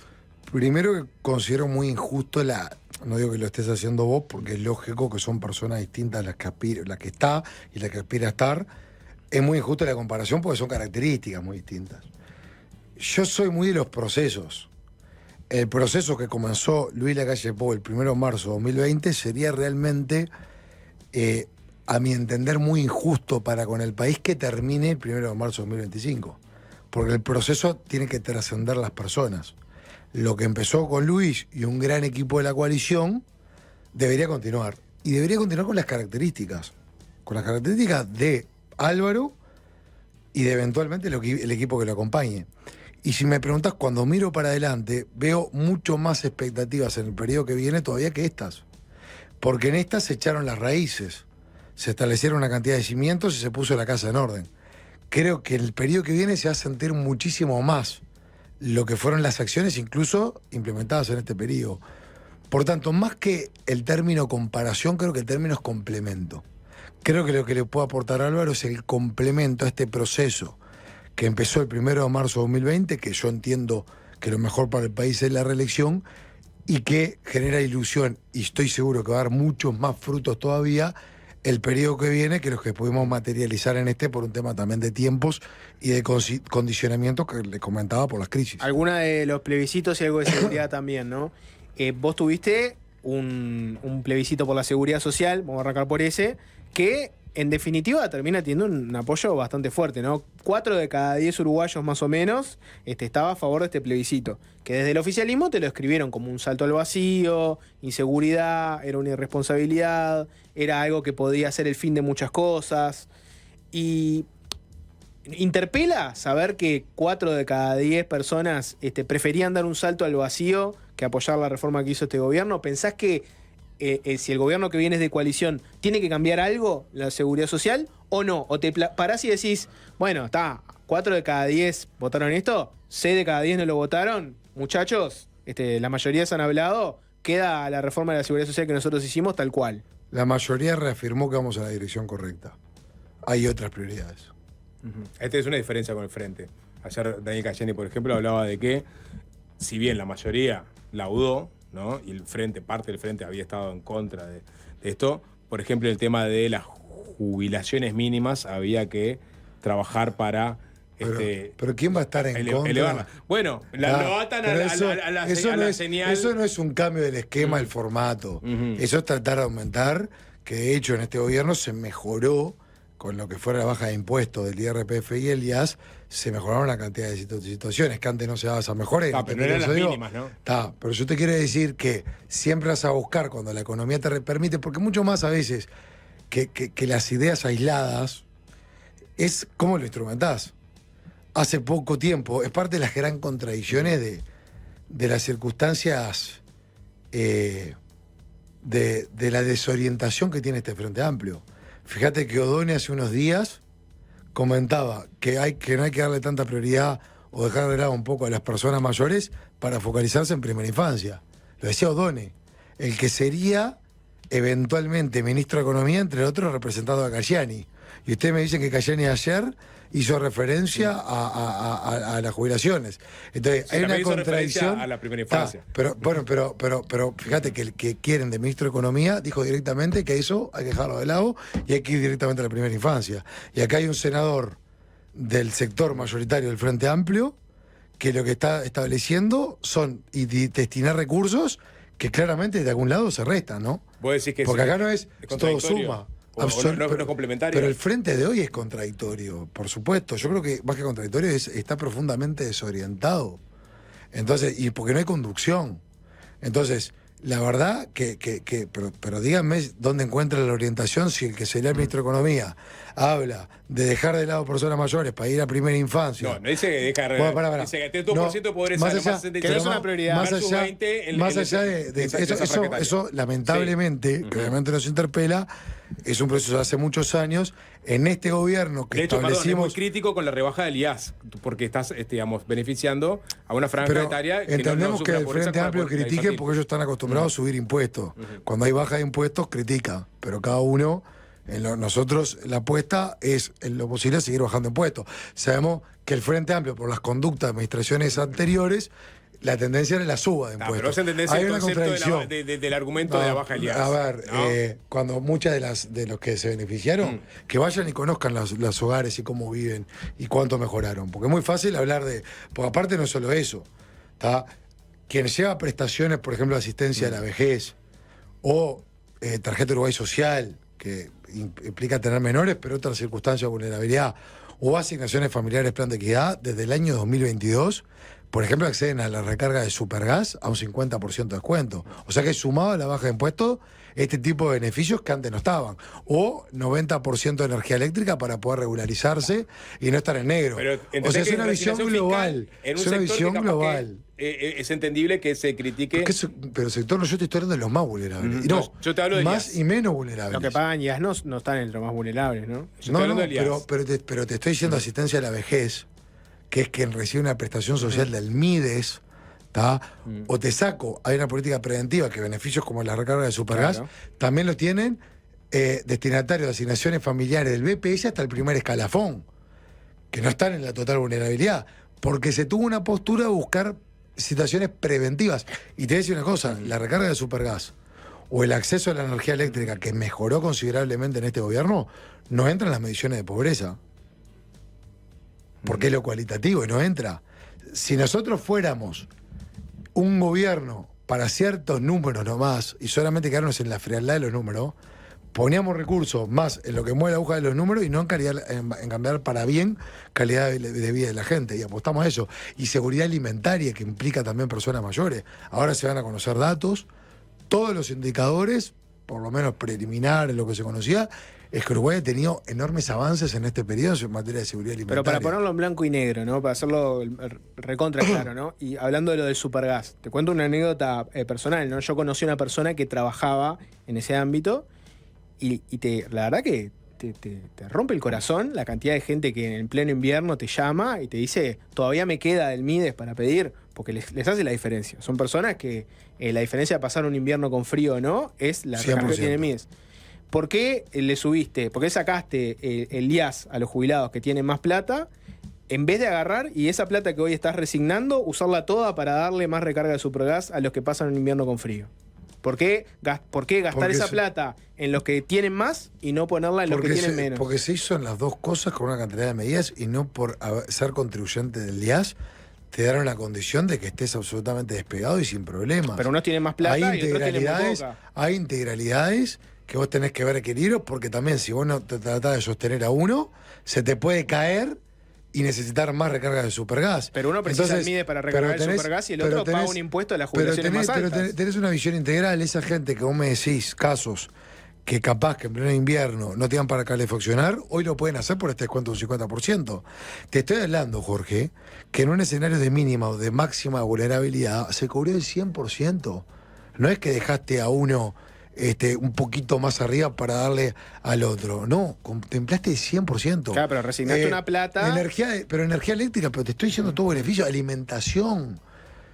Primero que considero muy injusto no digo que lo estés haciendo vos, porque es lógico que son personas distintas la que está y la que aspira a estar. Es muy injusto la comparación porque son características muy distintas. Yo soy muy de los procesos. El proceso que comenzó Luis Lacalle Pou el 1 de marzo de 2020 sería realmente, a mi entender, muy injusto para con el país que termine el 1 de marzo de 2025. Porque el proceso tiene que trascender las personas. Lo que empezó con Luis y un gran equipo de la coalición debería continuar. Y debería continuar con las características. Con las características de Álvaro y de eventualmente el equipo que lo acompañe. Y si me preguntas, cuando miro para adelante, veo mucho más expectativas en el periodo que viene todavía que estas. Porque en estas se echaron las raíces, se establecieron una cantidad de cimientos y se puso la casa en orden. Creo que el periodo que viene se va a sentir muchísimo más lo que fueron las acciones incluso implementadas en este periodo. Por tanto, más que el término comparación, creo que el término es complemento. Creo que lo que le puedo aportar a Álvaro es el complemento a este proceso que empezó el 1 de marzo de 2020, que yo entiendo que lo mejor para el país es la reelección, y que genera ilusión, y estoy seguro que va a dar muchos más frutos todavía el periodo que viene que los que pudimos materializar en este por un tema también de tiempos y de condicionamientos que le comentaba por las crisis. Alguna de los plebiscitos y algo de seguridad también, ¿no? Vos tuviste un plebiscito por la seguridad social, vamos a arrancar por ese, que en definitiva termina teniendo un apoyo bastante fuerte, ¿no? 4 de cada 10 uruguayos más o menos estaba a favor de este plebiscito, que desde el oficialismo te lo escribieron como un salto al vacío, inseguridad, era una irresponsabilidad, era algo que podía ser el fin de muchas cosas. Y interpela saber que 4 de cada 10 personas preferían dar un salto al vacío que apoyar la reforma que hizo este gobierno. ¿Pensás que si el gobierno que viene es de coalición tiene que cambiar algo la seguridad social o no? ¿O te parás y decís, bueno, está, 4 de cada 10 votaron esto, 6 de cada 10 no lo votaron? Muchachos, la mayoría se han hablado, queda la reforma de la seguridad social que nosotros hicimos tal cual. La mayoría reafirmó que vamos en la dirección correcta. Hay otras prioridades. Esta es una diferencia con el Frente. Ayer Daniel Cayeni, por ejemplo, hablaba de que, si bien la mayoría laudó, ¿no? Y el Frente, parte del Frente había estado en contra de esto, por ejemplo, el tema de las jubilaciones mínimas había que trabajar para... Pero ¿quién va a estar en contra? Elevarla. Bueno, lo atan a la señal. Eso no es un cambio del esquema, del formato. Eso es tratar de aumentar, que de hecho en este gobierno se mejoró con lo que fuera la baja de impuestos del IRPF y el IAS, se mejoraron la cantidad de situaciones que antes no se daba esa mejora. Pero no eran las mínimas, ¿no? Pero yo te quiero decir que siempre vas a buscar cuando la economía te permite, porque mucho más a veces que las ideas aisladas es cómo lo instrumentás. Hace poco tiempo, es parte de las gran contradicciones de las circunstancias de la desorientación que tiene este Frente Amplio. Fíjate que O'Donnell hace unos días comentaba que no hay que darle tanta prioridad o dejar de lado un poco a las personas mayores para focalizarse en primera infancia. Lo decía O'Donnell, el que sería eventualmente ministro de Economía, entre otros representado a Cayani. Y ustedes me dicen que Cayani ayer hizo referencia a las jubilaciones. Entonces, sí, hay una contradicción a la primera infancia. Pero fíjate que el que quieren de ministro de Economía dijo directamente que eso hay que dejarlo de lado y hay que ir directamente a la primera infancia. Y acá hay un senador del sector mayoritario del Frente Amplio que lo que está estableciendo son destinar recursos que claramente de algún lado se restan, ¿no? Vos decís que porque acá no es todo suma. No es complementario. Pero el Frente de hoy es contradictorio, por supuesto. Yo creo que más que contradictorio está profundamente desorientado. Entonces, y porque no hay conducción. Entonces, la verdad pero díganme dónde encuentra la orientación si el que sería el ministro de Economía habla de dejar de lado personas mayores para ir a primera infancia. No dice que dejar de lado. Dice que tiene 2% de pobreza, que no es una prioridad. Más allá de eso lamentablemente, que obviamente nos interpela, es un proceso de hace muchos años. En este gobierno que de hecho, establecimos... es muy crítico con la rebaja del IAS, porque estás, beneficiando a una franja etaria que entendemos no que la el pobreza Frente Amplio critiquen porque ellos están acostumbrados a subir impuestos. Cuando hay baja de impuestos, critica. Pero cada uno... Nosotros la apuesta es en lo posible seguir bajando impuestos. Sabemos que el Frente Amplio, por las conductas de administraciones anteriores, la tendencia era la suba de impuestos. Pero esa tendencia hay el una concepto contradicción. del argumento de la baja del IAS. A ver, cuando muchas de los que se beneficiaron, que vayan y conozcan los hogares y cómo viven y cuánto mejoraron. Porque es muy fácil hablar de... Porque aparte no es solo eso. Quien lleva prestaciones, por ejemplo, de asistencia a la vejez o tarjeta Uruguay Social, que implica tener menores, pero otras circunstancias de vulnerabilidad, o asignaciones familiares plan de equidad, desde el año 2022, por ejemplo, acceden a la recarga de Supergas a un 50% de descuento. O sea que sumado a la baja de impuestos, este tipo de beneficios que antes no estaban. O 90% de energía eléctrica para poder regularizarse y no estar en negro. Pero o sea, es una visión global. Es una visión global. Es entendible que se critique. Pero el sector, yo te estoy hablando de los más vulnerables. No, yo te hablo de más IAS. Y menos vulnerables. Los que pagan IAS no están entre los más vulnerables, ¿no? Pero te estoy diciendo asistencia a la vejez, que es quien recibe una prestación social del MIDES, ¿tá? O te saco, hay una política preventiva que beneficios como la recarga de Supergas Claro. también lo tienen destinatarios de asignaciones familiares del BPS hasta el primer escalafón, que no están en la total vulnerabilidad, porque se tuvo una postura de buscar situaciones preventivas. Y te voy a decir una cosa, la recarga de Supergas o el acceso a la energía eléctrica, que mejoró considerablemente en este gobierno, no entra en las mediciones de pobreza. Porque es lo cualitativo y no entra. Si nosotros fuéramos un gobierno para ciertos números nomás y solamente quedarnos en la frialdad de los números, poníamos recursos más en lo que mueve la aguja de los números y no en cambiar para bien calidad de vida de la gente. Y apostamos a eso. Y seguridad alimentaria, que implica también personas mayores. Ahora se van a conocer datos. Todos los indicadores, por lo menos preliminares, lo que se conocía, es que Uruguay ha tenido enormes avances en este periodo en materia de seguridad alimentaria. Pero para ponerlo en blanco y negro, ¿no? Para hacerlo recontra claro, ¿no? Y hablando de lo del Supergas, te cuento una anécdota personal, ¿no? Yo conocí a una persona que trabajaba en ese ámbito y la verdad que te rompe el corazón la cantidad de gente que en pleno invierno te llama y te dice, todavía me queda del Mides para pedir, porque les hace la diferencia. Son personas que la diferencia de pasar un invierno con frío o no es la recarga que tiene el Mides. ¿Por qué le subiste? ¿Por qué sacaste el IAS a los jubilados que tienen más plata? En vez de agarrar y esa plata que hoy estás resignando, usarla toda para darle más recarga de Supergas a los que pasan un invierno con frío. ¿Por qué gastar esa plata en los que tienen más y no ponerla en los que tienen menos? Porque se hizo en las dos cosas con una cantidad de medidas y no por ser contribuyente del IAS te dan una condición de que estés absolutamente despegado y sin problemas. Pero unos tienen más plata y otros tienen muy poca. Hay integralidades que vos tenés que ver equilibrio, porque también si vos no te tratás de sostener a uno, se te puede caer y necesitar más recarga de Supergas. Pero uno precisa el Mides para recargar el Supergas y el otro paga un impuesto a las jubilaciones más altas. Pero tenés una visión integral. Esa gente que vos me decís, casos que capaz que en pleno invierno no tengan para calefaccionar, hoy lo pueden hacer por este descuento de un 50%. Te estoy hablando, Jorge, que en un escenario de mínima o de máxima vulnerabilidad se cubrió el 100%. No es que dejaste a uno un poquito más arriba para darle al otro. No, contemplaste el 100%. Claro, pero resignaste una plata. Energía eléctrica, pero te estoy diciendo todo beneficio. Alimentación.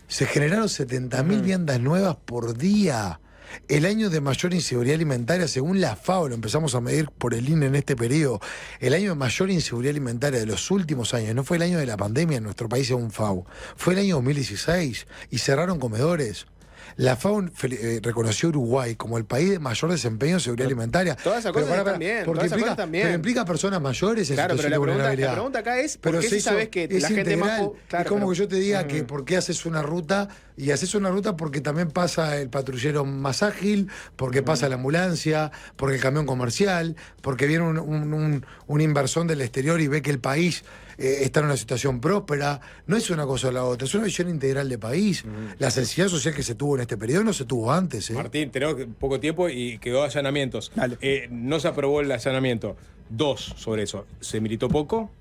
Se generaron 70.000 viandas nuevas por día. El año de mayor inseguridad alimentaria, según la FAO, lo empezamos a medir por el INE en este periodo, el año de mayor inseguridad alimentaria de los últimos años, no fue el año de la pandemia en nuestro país según FAO, fue el año 2016 y cerraron comedores. La FAO reconoció a Uruguay como el país de mayor desempeño en seguridad alimentaria. Todas esas cosas también. Pero implica personas mayores en situación de vulnerabilidad. La pregunta acá es, ¿por pero qué si sabes que la gente más... Claro, es como que yo te diga que por qué haces una ruta, y haces una ruta porque también pasa el patrullero más ágil, porque pasa la ambulancia, porque el camión comercial, porque viene un inversor del exterior y ve que el país está en una situación próspera. No es una cosa o la otra, es una visión integral de país. La sensibilidad social que se tuvo en este periodo no se tuvo antes. Martín, tenemos poco tiempo y quedó allanamientos. No se aprobó el allanamiento. 2 sobre eso. Se militó poco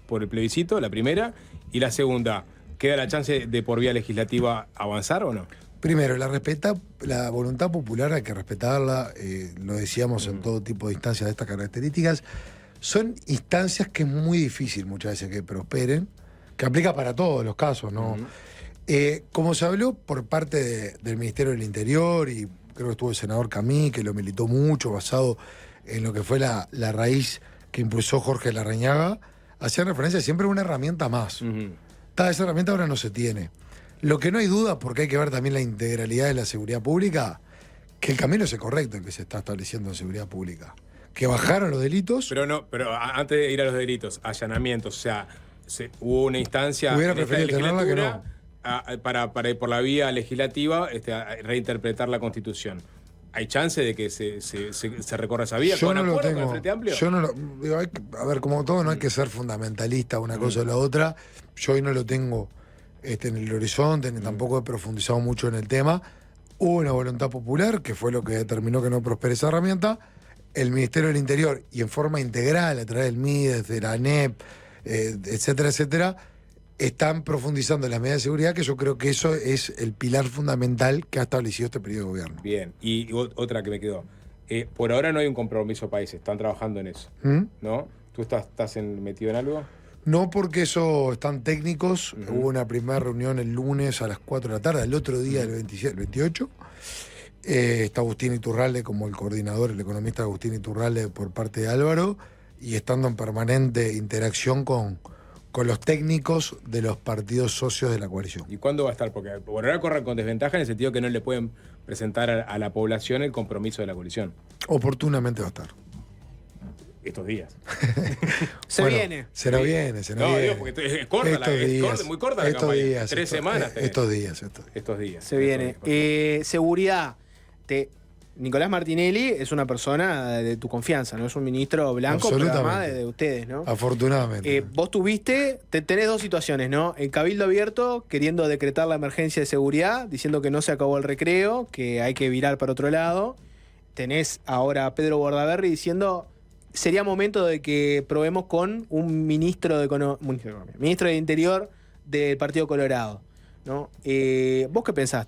por el plebiscito, la primera. Y la segunda, ¿queda la chance de por vía legislativa avanzar o no? Primero, la voluntad popular hay que respetarla, lo decíamos en todo tipo de instancias de estas características. Son instancias que es muy difícil muchas veces que prosperen, que aplica para todos los casos, ¿no? Como se habló por parte del Ministerio del Interior, y creo que estuvo el senador Camí, que lo militó mucho, basado en lo que fue la raíz que impulsó Jorge Larrañaga, hacía referencia siempre a una herramienta más. Esa herramienta ahora no se tiene. Lo que no hay duda, porque hay que ver también la integralidad de la seguridad pública, que el camino es el correcto el que se está estableciendo en seguridad pública. Que bajaron los delitos. Pero antes de ir a los delitos, allanamientos, o sea, hubo una instancia Hubiera preferido tenerla que no. Para ir por la vía legislativa a reinterpretar la Constitución. ¿Hay chance de que se recorra esa vía? Yo ¿Con no lo acuerdo tengo. con el Frente Amplio? Yo no lo, a ver, como todo, no hay que ser fundamentalista una cosa o la otra. Yo hoy no lo tengo en el horizonte, ni tampoco he profundizado mucho en el tema. Hubo una voluntad popular, que fue lo que determinó que no prospere esa herramienta. El Ministerio del Interior, y en forma integral, a través del MIDES, de la ANEP, etcétera, etcétera, están profundizando en las medidas de seguridad, que yo creo que eso es el pilar fundamental que ha establecido este periodo de gobierno. Bien, y otra que me quedó. Por ahora no hay un compromiso país, están trabajando en eso, ¿no? ¿Tú estás metido en algo? No, porque eso están técnicos. Hubo una primera reunión el lunes a las 4 de la tarde, el otro día, el 28. Está Agustín Iturralde como el coordinador, el economista Agustín Iturralde por parte de Álvaro, y estando en permanente interacción con los técnicos de los partidos socios de la coalición. ¿Y cuándo va a estar? Porque por ahora corren con desventaja en el sentido que no le pueden presentar a la población el compromiso de la coalición. Oportunamente va a estar. Estos días. Se Bueno, viene. Se nos viene, se nos No, viene. digo, porque es corta, muy corta la estos campaña. días, 3 semanas. Estos días. Estos días. Se viene. Seguridad. Nicolás Martinelli es una persona de tu confianza, no es un ministro blanco, pero además de ustedes, ¿no? Afortunadamente. Vos tenés dos situaciones, ¿no? El Cabildo Abierto queriendo decretar la emergencia de seguridad, diciendo que no se acabó el recreo, que hay que virar para otro lado. Tenés ahora a Pedro Bordaberry diciendo sería momento de que probemos con un ministro de Interior del Partido Colorado, ¿no? ¿Vos qué pensás?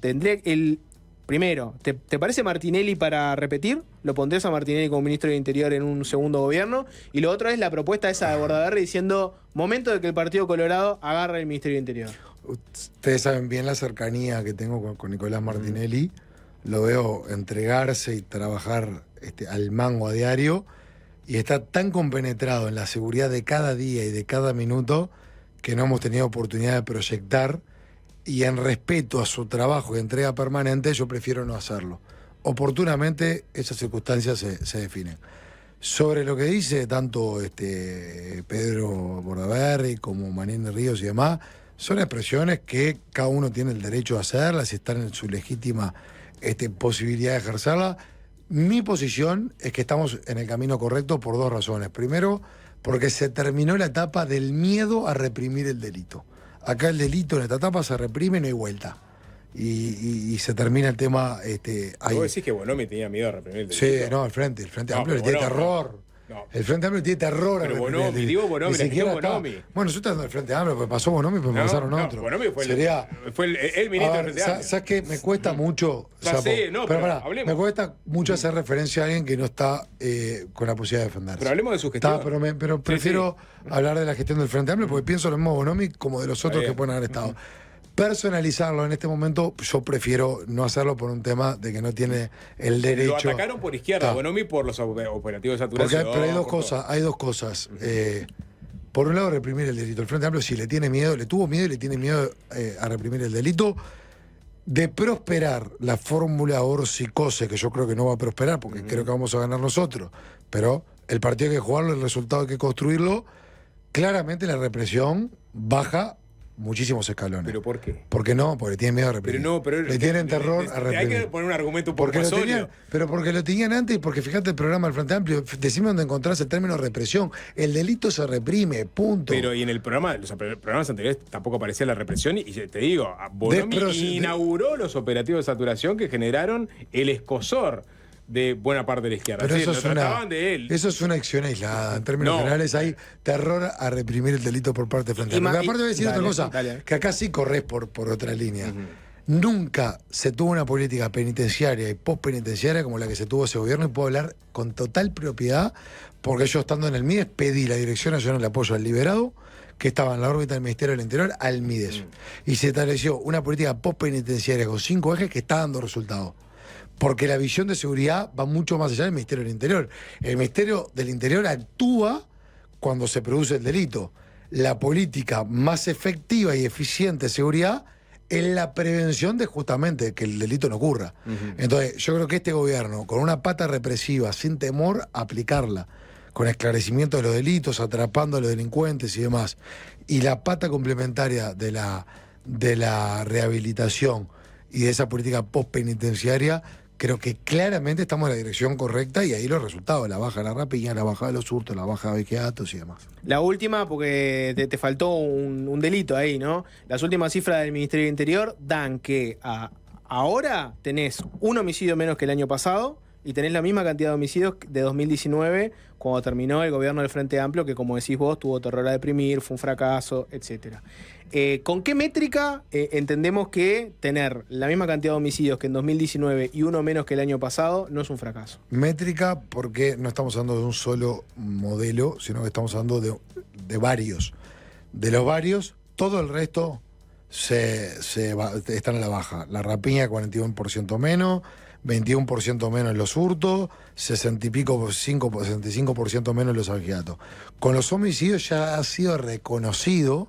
Primero, ¿te parece Martinelli para repetir? ¿Lo pondrías a Martinelli como ministro de Interior en un segundo gobierno? Y lo otro es la propuesta esa de Bordaberry diciendo momento de que el Partido Colorado agarre el Ministerio de Interior. Ustedes saben bien la cercanía que tengo con Nicolás Martinelli. Lo veo entregarse y trabajar al mango a diario. Y está tan compenetrado en la seguridad de cada día y de cada minuto que no hemos tenido oportunidad de proyectar. Y en respeto a su trabajo y entrega permanente, yo prefiero no hacerlo. Oportunamente esas circunstancias se definen. Sobre lo que dice tanto Pedro Bordaberry como Manín Ríos y demás, son expresiones que cada uno tiene el derecho a hacerlas y están en su legítima posibilidad de ejercerla. Mi posición es que estamos en el camino correcto por dos razones. Primero, porque se terminó la etapa del miedo a reprimir el delito. Acá el delito en esta etapa se reprime y no hay vuelta. Y se termina el tema ahí. ¿Vos decís que Bonomi tenía miedo a reprimir el delito? Sí, no, el Frente Amplio le tiene terror. No. El Frente Amplio tiene terror. Pero Bonomi, digo Bonomi, Bonomi. Bueno, yo estoy dando el Frente Amplio, porque pasó Bonomi, pues me pasaron otro. Bonomi fue el ministro del Frente Amplio. ¿Sabes qué? Me cuesta mucho. Pero pará, me cuesta mucho hacer referencia a alguien que no está con la posibilidad de defenderse. Pero hablemos de su gestión. Pero prefiero hablar de la gestión del Frente Amplio, porque pienso lo mismo de Bonomi como de los otros que pueden haber estado. Personalizarlo en este momento, yo prefiero no hacerlo por un tema de que no tiene el derecho. Lo atacaron por izquierda, Bonomi por los operativos de saturación. Pero hay dos cosas. Por un lado, reprimir el delito. El Frente Amplio, si le tuvo miedo y le tiene miedo a reprimir el delito. De prosperar la fórmula Orsi-Cose, que yo creo que no va a prosperar, porque creo que vamos a ganar nosotros. Pero el partido hay que jugarlo, el resultado hay que construirlo. Claramente la represión baja muchísimos escalones. ¿Pero por qué? Porque tienen miedo a reprimir. Le tienen terror a reprimir. Hay que poner un argumento un poco más sólido. Pero porque lo tenían antes, porque fíjate el programa del Frente Amplio, decime dónde encontrás el término represión. El delito se reprime, punto. Pero y en los programas anteriores tampoco aparecía la represión, y te digo, Bonomi inauguró los operativos de saturación que generaron el escozor de buena parte de la izquierda. Pero eso, eso es una acción aislada. En términos generales hay terror a reprimir el delito por parte del Frente Amplio. Aparte voy a decir otra cosa, que acá sí corres por otra línea. Nunca se tuvo una política penitenciaria y postpenitenciaria como la que se tuvo ese gobierno, y puedo hablar con total propiedad, porque yo estando en el MIDES pedí la Dirección Nacional de Apoyo al Liberado, que estaba en la órbita del Ministerio del Interior, al MIDES. Y se estableció una política postpenitenciaria con 5 ejes que está dando resultados. Porque la visión de seguridad va mucho más allá del Ministerio del Interior. El Ministerio del Interior actúa cuando se produce el delito. La política más efectiva y eficiente de seguridad es la prevención de justamente que el delito no ocurra. Entonces, yo creo que este gobierno, con una pata represiva, sin temor a aplicarla, con esclarecimiento de los delitos, atrapando a los delincuentes y demás, y la pata complementaria de la rehabilitación y de esa política postpenitenciaria, creo que claramente estamos en la dirección correcta, y ahí los resultados, la baja de la rapiña, la baja de los hurtos, la baja de vejeatos y demás. La última, porque te faltó un delito ahí, ¿no? Las últimas cifras del Ministerio del Interior dan que ahora tenés un homicidio menos que el año pasado y tenés la misma cantidad de homicidios de 2019, cuando terminó el gobierno del Frente Amplio, que como decís vos, tuvo terror a deprimir, fue un fracaso, etcétera. ¿Con qué métrica entendemos que tener la misma cantidad de homicidios que en 2019 y uno menos que el año pasado no es un fracaso? Métrica, porque no estamos hablando de un solo modelo, sino que estamos hablando de varios. De los varios, todo el resto están a la baja. La rapiña 41% menos, 21% menos en los hurtos, 65% menos en los abigeatos. Con los homicidios ya ha sido reconocido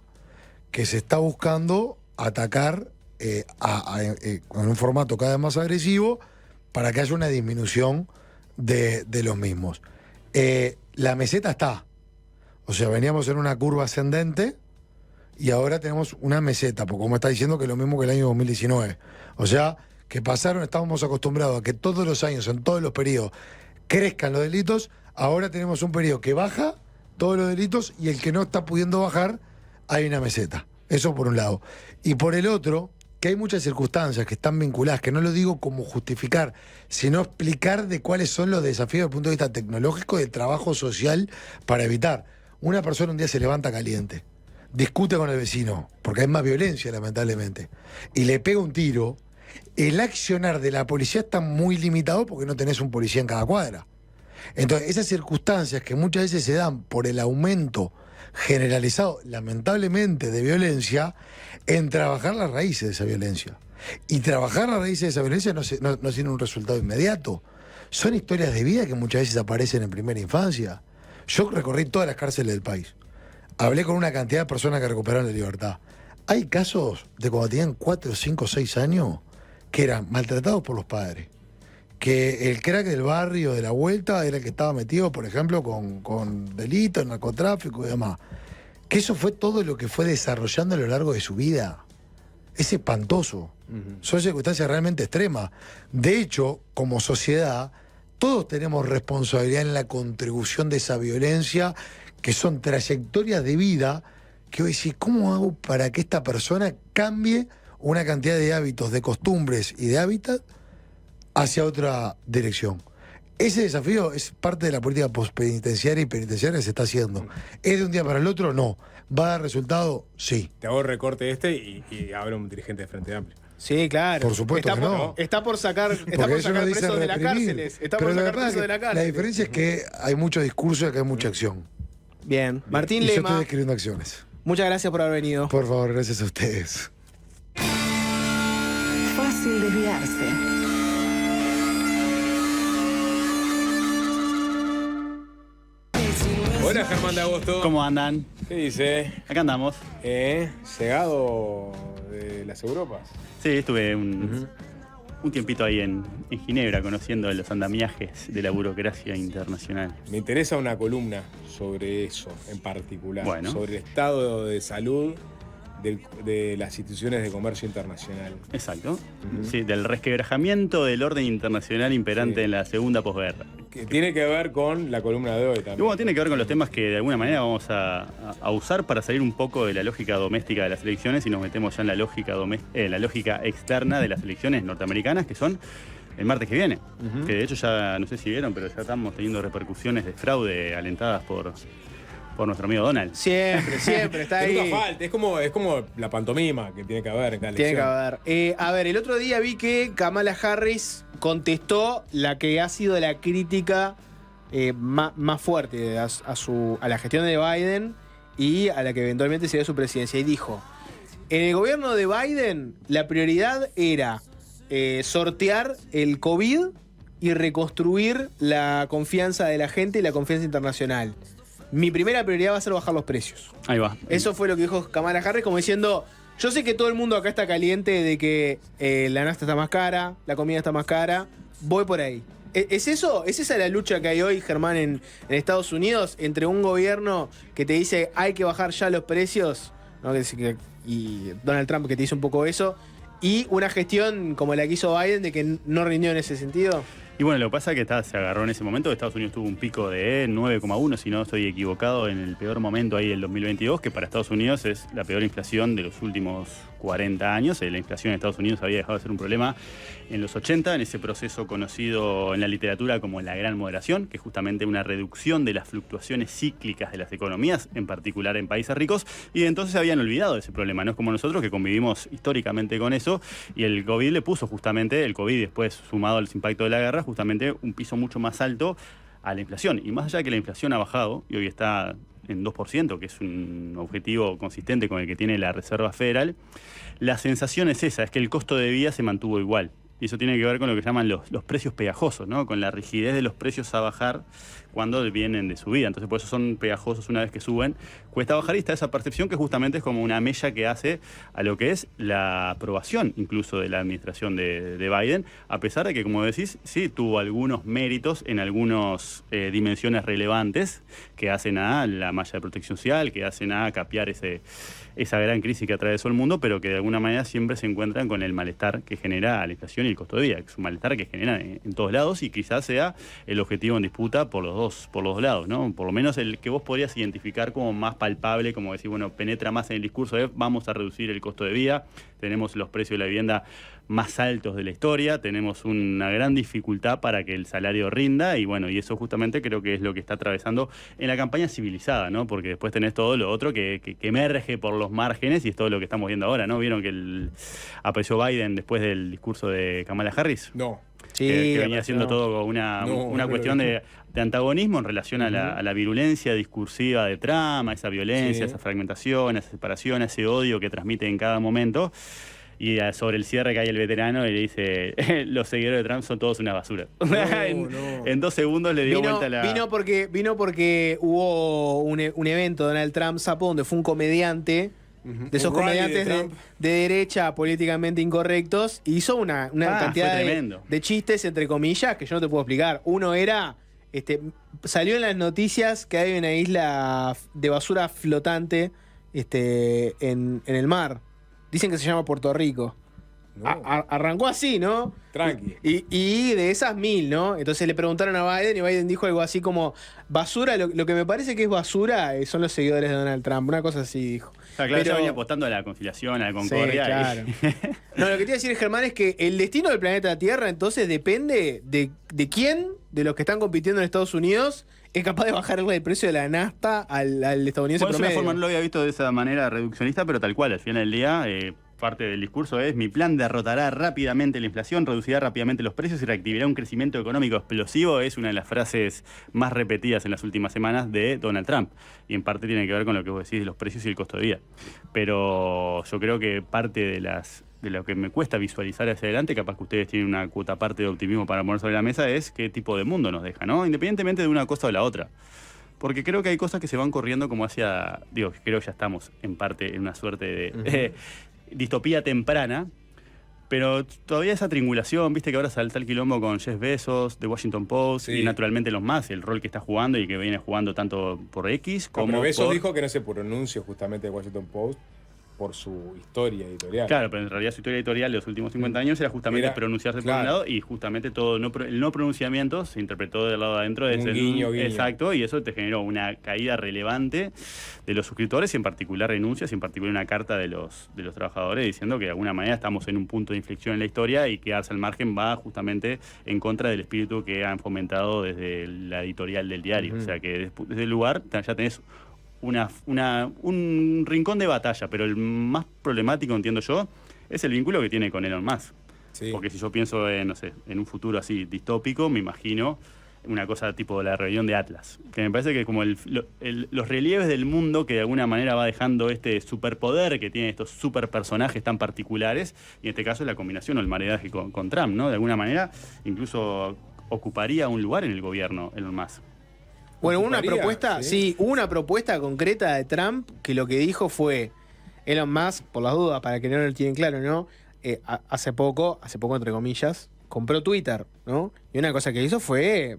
que se está buscando atacar con un formato cada vez más agresivo para que haya una disminución de los mismos. La meseta está. O sea, veníamos en una curva ascendente y ahora tenemos una meseta, porque como está diciendo que es lo mismo que el año 2019. O sea, que estábamos acostumbrados a que todos los años, en todos los periodos, crezcan los delitos. Ahora tenemos un periodo que baja todos los delitos y el que no está pudiendo bajar, hay una meseta. Eso por un lado. Y por el otro, que hay muchas circunstancias que están vinculadas, que no lo digo como justificar, sino explicar de cuáles son los desafíos desde el punto de vista tecnológico y de trabajo social para evitar. Una persona un día se levanta caliente, discute con el vecino, porque hay más violencia lamentablemente, y le pega un tiro. El accionar de la policía está muy limitado porque no tenés un policía en cada cuadra. Entonces, esas circunstancias que muchas veces se dan por el aumento generalizado, lamentablemente, de violencia, en trabajar las raíces de esa violencia. Y trabajar las raíces de esa violencia no tiene un resultado inmediato. Son historias de vida que muchas veces aparecen en primera infancia. Yo recorrí todas las cárceles del país. Hablé con una cantidad de personas que recuperaron la libertad. Hay casos de cuando tenían 4, 5, 6 años que eran maltratados por los padres. Que el crack del barrio, de la vuelta, era el que estaba metido, por ejemplo, con delitos, narcotráfico y demás. Que eso fue todo lo que fue desarrollando a lo largo de su vida. Es espantoso. Son circunstancias realmente extremas. De hecho, como sociedad, todos tenemos responsabilidad en la contribución de esa violencia, que son trayectorias de vida, que hoy decís, ¿cómo hago para que esta persona cambie una cantidad de hábitos, de costumbres y de hábitat hacia otra dirección? Ese desafío es parte de la política postpenitenciaria y penitenciaria que se está haciendo. ¿Es de un día para el otro? No. ¿Va a dar resultado? Sí. Te hago el recorte y habla un dirigente de Frente Amplio. Sí, claro. Por supuesto que no. Está por sacar presos de las cárceles. Está por sacar presos de la cárcel. La diferencia es que hay mucho discurso y acá hay mucha acción. Bien. Martín y Lema. Yo estoy escribiendo acciones. Muchas gracias por haber venido. Por favor, gracias a ustedes. Fácil desviarse. Hola, Germán de Agosto. ¿Cómo andan? ¿Qué dice? Acá andamos. Llegado de las Europas. Sí, estuve un tiempito ahí en Ginebra conociendo los andamiajes de la burocracia internacional. Me interesa una columna sobre eso en particular. Bueno. Sobre el estado de salud de las instituciones de comercio internacional. Exacto. Sí, del resquebrajamiento del orden internacional imperante en la segunda posguerra. Que tiene que ver con la columna de hoy también. Y bueno, tiene que ver con los temas que de alguna manera vamos a usar para salir un poco de la lógica doméstica de las elecciones y nos metemos ya en la lógica externa de las elecciones norteamericanas, que son el martes que viene. Que de hecho ya, no sé si vieron, pero ya estamos teniendo repercusiones de fraude alentadas por nuestro amigo Donald. Siempre está ahí. Nunca falta, es como la pantomima que tiene que haber en cada elección. Tiene que haber. A ver, el otro día vi que Kamala Harris contestó la que ha sido la crítica más fuerte a la gestión de Biden y a la que eventualmente sería su presidencia. Y dijo, en el gobierno de Biden la prioridad era sortear el COVID y reconstruir la confianza de la gente y la confianza internacional. Mi primera prioridad va a ser bajar los precios. Ahí va. Eso fue lo que dijo Kamala Harris, como diciendo, yo sé que todo el mundo acá está caliente de que la nafta está más cara, la comida está más cara, voy por ahí. ¿Es eso? ¿Es esa la lucha que hay hoy, Germán, en Estados Unidos, entre un gobierno que te dice hay que bajar ya los precios, ¿no? Y Donald Trump que te dice un poco eso, y una gestión como la que hizo Biden de que no rindió en ese sentido? Y bueno, lo que pasa es que se agarró en ese momento. Estados Unidos tuvo un pico de 9,1, si no estoy equivocado, en el peor momento ahí del 2022, que para Estados Unidos es la peor inflación de los últimos 40 años. La inflación en Estados Unidos había dejado de ser un problema en los 80, en ese proceso conocido en la literatura como la gran moderación, que es justamente una reducción de las fluctuaciones cíclicas de las economías, en particular en países ricos, y entonces se habían olvidado de ese problema. No es como nosotros que convivimos históricamente con eso, y el COVID le puso justamente, el COVID después sumado al impacto de la guerra, justamente un piso mucho más alto a la inflación. Y más allá de que la inflación ha bajado y hoy está en 2%, que es un objetivo consistente con el que tiene la Reserva Federal, la sensación es esa, es que el costo de vida se mantuvo igual. Y eso tiene que ver con lo que llaman los precios pegajosos, ¿no? Con la rigidez de los precios a bajar cuando vienen de subida. Entonces, por eso son pegajosos una vez que suben. Cuesta bajar y está esa percepción que justamente es como una mella que hace a lo que es la aprobación incluso de la administración de Biden, a pesar de que, como decís, sí tuvo algunos méritos en algunas dimensiones relevantes que hacen a la malla de protección social, que hacen a capear esa gran crisis que atravesó el mundo, pero que de alguna manera siempre se encuentran con el malestar que genera la inflación y el costo de vida, que es un malestar que genera en todos lados y quizás sea el objetivo en disputa por los dos lados, ¿no? Por lo menos el que vos podrías identificar como más palpable, como decir, bueno, penetra más en el discurso de vamos a reducir el costo de vida, tenemos los precios de la vivienda más altos de la historia, tenemos una gran dificultad para que el salario rinda y bueno, y eso justamente creo que es lo que está atravesando en la campaña civilizada, ¿no? Porque después tenés todo lo otro que emerge por los márgenes y es todo lo que estamos viendo ahora, ¿no? ¿Vieron que apareció Biden después del discurso de Kamala Harris? No. Sí, que venía haciendo todo una cuestión de antagonismo en relación a la virulencia discursiva de Trump, a esa violencia, a esa fragmentación, a esa separación, a ese odio que transmite en cada momento. Y sobre el cierre cae el veterano y le dice, los seguidores de Trump son todos una basura. En 2 segundos le dio vuelta la... Vino porque hubo un evento, Donald Trump, Sapo, donde fue un comediante, de esos comediantes de derecha políticamente incorrectos, y hizo una cantidad de chistes, entre comillas, que yo no te puedo explicar. Uno era... salió en las noticias que hay una isla de basura flotante en el mar. Dicen que se llama Puerto Rico. No. Arrancó así, ¿no? Tranqui. Y de esas 1000, ¿no? Entonces le preguntaron a Biden y Biden dijo algo así como basura, lo que me parece que es basura son los seguidores de Donald Trump. Una cosa así dijo. Claro, ya venía apostando a la conciliación, a la concordia. Sí, claro. No, lo que te iba a decir, Germán, es que el destino del planeta Tierra entonces depende de quién de los que están compitiendo en Estados Unidos es capaz de bajarle el precio de la nafta al estadounidense promedio. De una forma no lo había visto de esa manera reduccionista, pero tal cual, al final del día, parte del discurso es: mi plan derrotará rápidamente la inflación, reducirá rápidamente los precios y reactivará un crecimiento económico explosivo. Es una de las frases más repetidas en las últimas semanas de Donald Trump. Y en parte tiene que ver con lo que vos decís de los precios y el costo de vida. Pero yo creo que parte de lo que me cuesta visualizar hacia adelante, capaz que ustedes tienen una cuota parte de optimismo para poner sobre la mesa, es qué tipo de mundo nos deja, ¿no? Independientemente de una cosa o la otra. Porque creo que hay cosas que se van corriendo como hacia... creo que ya estamos en parte en una suerte de distopía temprana, pero todavía esa triangulación, viste que ahora salta el quilombo con Jeff Bezos, The Washington Post, y naturalmente los más, el rol que está jugando y que viene jugando tanto por X como pero Bezos por... dijo que no se pronunció justamente de Washington Post por su historia editorial. Claro, pero en realidad su historia editorial de los últimos 50 años era justamente pronunciarse por un lado, y justamente todo el no pronunciamiento se interpretó del lado de adentro de ese guiño. Exacto, y eso te generó una caída relevante de los suscriptores y en particular renuncias, y en particular una carta de los trabajadores diciendo que de alguna manera estamos en un punto de inflexión en la historia y quedarse al margen va justamente en contra del espíritu que han fomentado desde la editorial del diario. O sea que desde el lugar ya tenés un rincón de batalla, pero el más problemático, entiendo yo, es el vínculo que tiene con Elon Musk. Sí. Porque si yo pienso en un futuro así distópico, me imagino una cosa tipo la rebelión de Atlas, que me parece que es como los relieves del mundo que de alguna manera va dejando este superpoder que tienen estos superpersonajes tan particulares, y en este caso la combinación o el maridaje con Trump, ¿no? De alguna manera incluso ocuparía un lugar en el gobierno Elon Musk. Bueno, una propuesta concreta de Trump que lo que dijo fue: Elon Musk, por las dudas, para que no lo tienen claro, ¿no? Hace poco entre comillas, compró Twitter, ¿no? Y una cosa que hizo fue,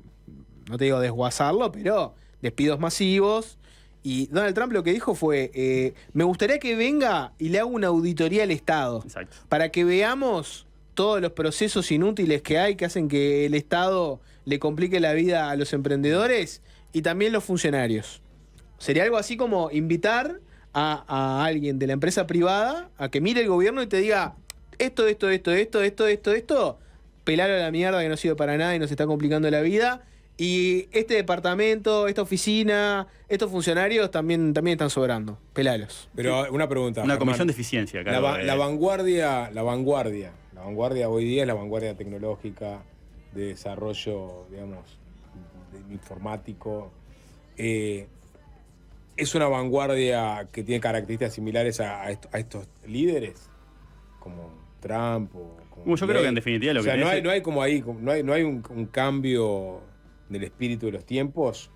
no te digo desguazarlo, pero despidos masivos. Y Donald Trump lo que dijo fue: me gustaría que venga y le haga una auditoría al Estado. Exacto. Para que veamos todos los procesos inútiles que hay, que hacen que el Estado le complique la vida a los emprendedores y también los funcionarios. Sería algo así como invitar a alguien de la empresa privada a que mire el gobierno y te diga: esto, pelalo a la mierda que no sirve para nada y nos está complicando la vida. Y este departamento, esta oficina, estos funcionarios también están sobrando. Pelalos. Pero una pregunta. Una comisión de eficiencia, claro. La vanguardia hoy día es la vanguardia tecnológica de desarrollo, digamos, informático. ¿Es una vanguardia que tiene características similares a estos líderes? Como Trump o como Yo creo que en definitiva lo que no hay como ahí, no hay un cambio del espíritu de los tiempos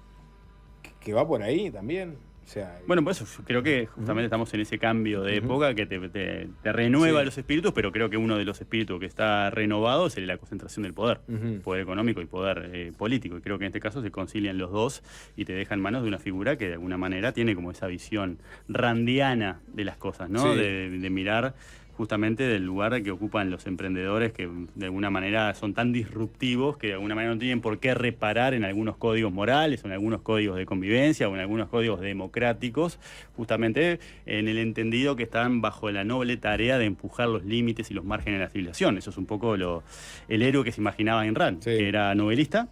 que va por ahí también. O sea, bueno, por eso yo creo que justamente estamos en ese cambio de época que te renueva los espíritus, pero creo que uno de los espíritus que está renovado es la concentración del poder, poder económico y poder político. Y creo que en este caso se concilian los dos y te deja en manos de una figura que de alguna manera tiene como esa visión randiana de las cosas, ¿no? Sí. De mirar justamente del lugar que ocupan los emprendedores que de alguna manera son tan disruptivos que de alguna manera no tienen por qué reparar en algunos códigos morales o en algunos códigos de convivencia o en algunos códigos democráticos, justamente en el entendido que están bajo la noble tarea de empujar los límites y los márgenes de la civilización. Eso es un poco el héroe que se imaginaba Ayn Rand, que era novelista,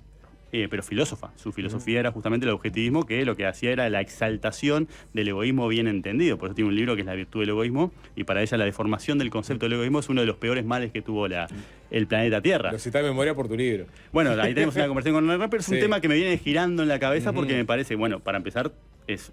pero filósofa. Su filosofía era justamente el objetivismo, que lo que hacía era la exaltación del egoísmo bien entendido. Por eso tiene un libro que es La virtud del egoísmo, y para ella la deformación del concepto del egoísmo es uno de los peores males que tuvo el planeta Tierra. Lo cité de memoria por tu libro. Bueno, ahí tenemos una conversación con Ayn Rand, pero es un tema que me viene girando en la cabeza porque me parece, bueno, para empezar, es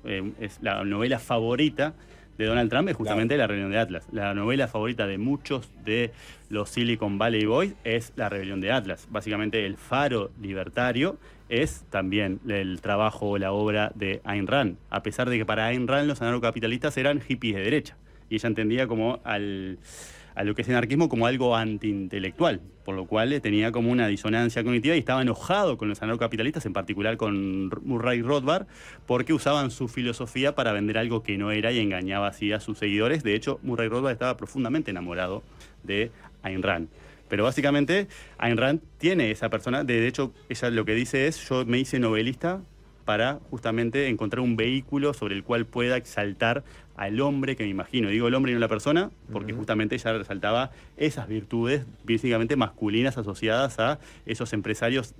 la novela favorita de Donald Trump es justamente La Rebelión de Atlas. La novela favorita de muchos de los Silicon Valley Boys es La Rebelión de Atlas. Básicamente el faro libertario es también el trabajo o la obra de Ayn Rand, a pesar de que para Ayn Rand los anarcocapitalistas eran hippies de derecha y ella entendía como a lo que es anarquismo como algo antiintelectual, por lo cual tenía como una disonancia cognitiva y estaba enojado con los anarcocapitalistas, en particular con Murray Rothbard, porque usaban su filosofía para vender algo que no era y engañaba así a sus seguidores. De hecho, Murray Rothbard estaba profundamente enamorado de Ayn Rand. Pero básicamente Ayn Rand tiene esa persona, de hecho ella lo que dice es: yo me hice novelista para justamente encontrar un vehículo sobre el cual pueda exaltar al hombre que me imagino. Digo el hombre y no la persona, porque justamente ella resaltaba esas virtudes básicamente masculinas asociadas a esos empresarios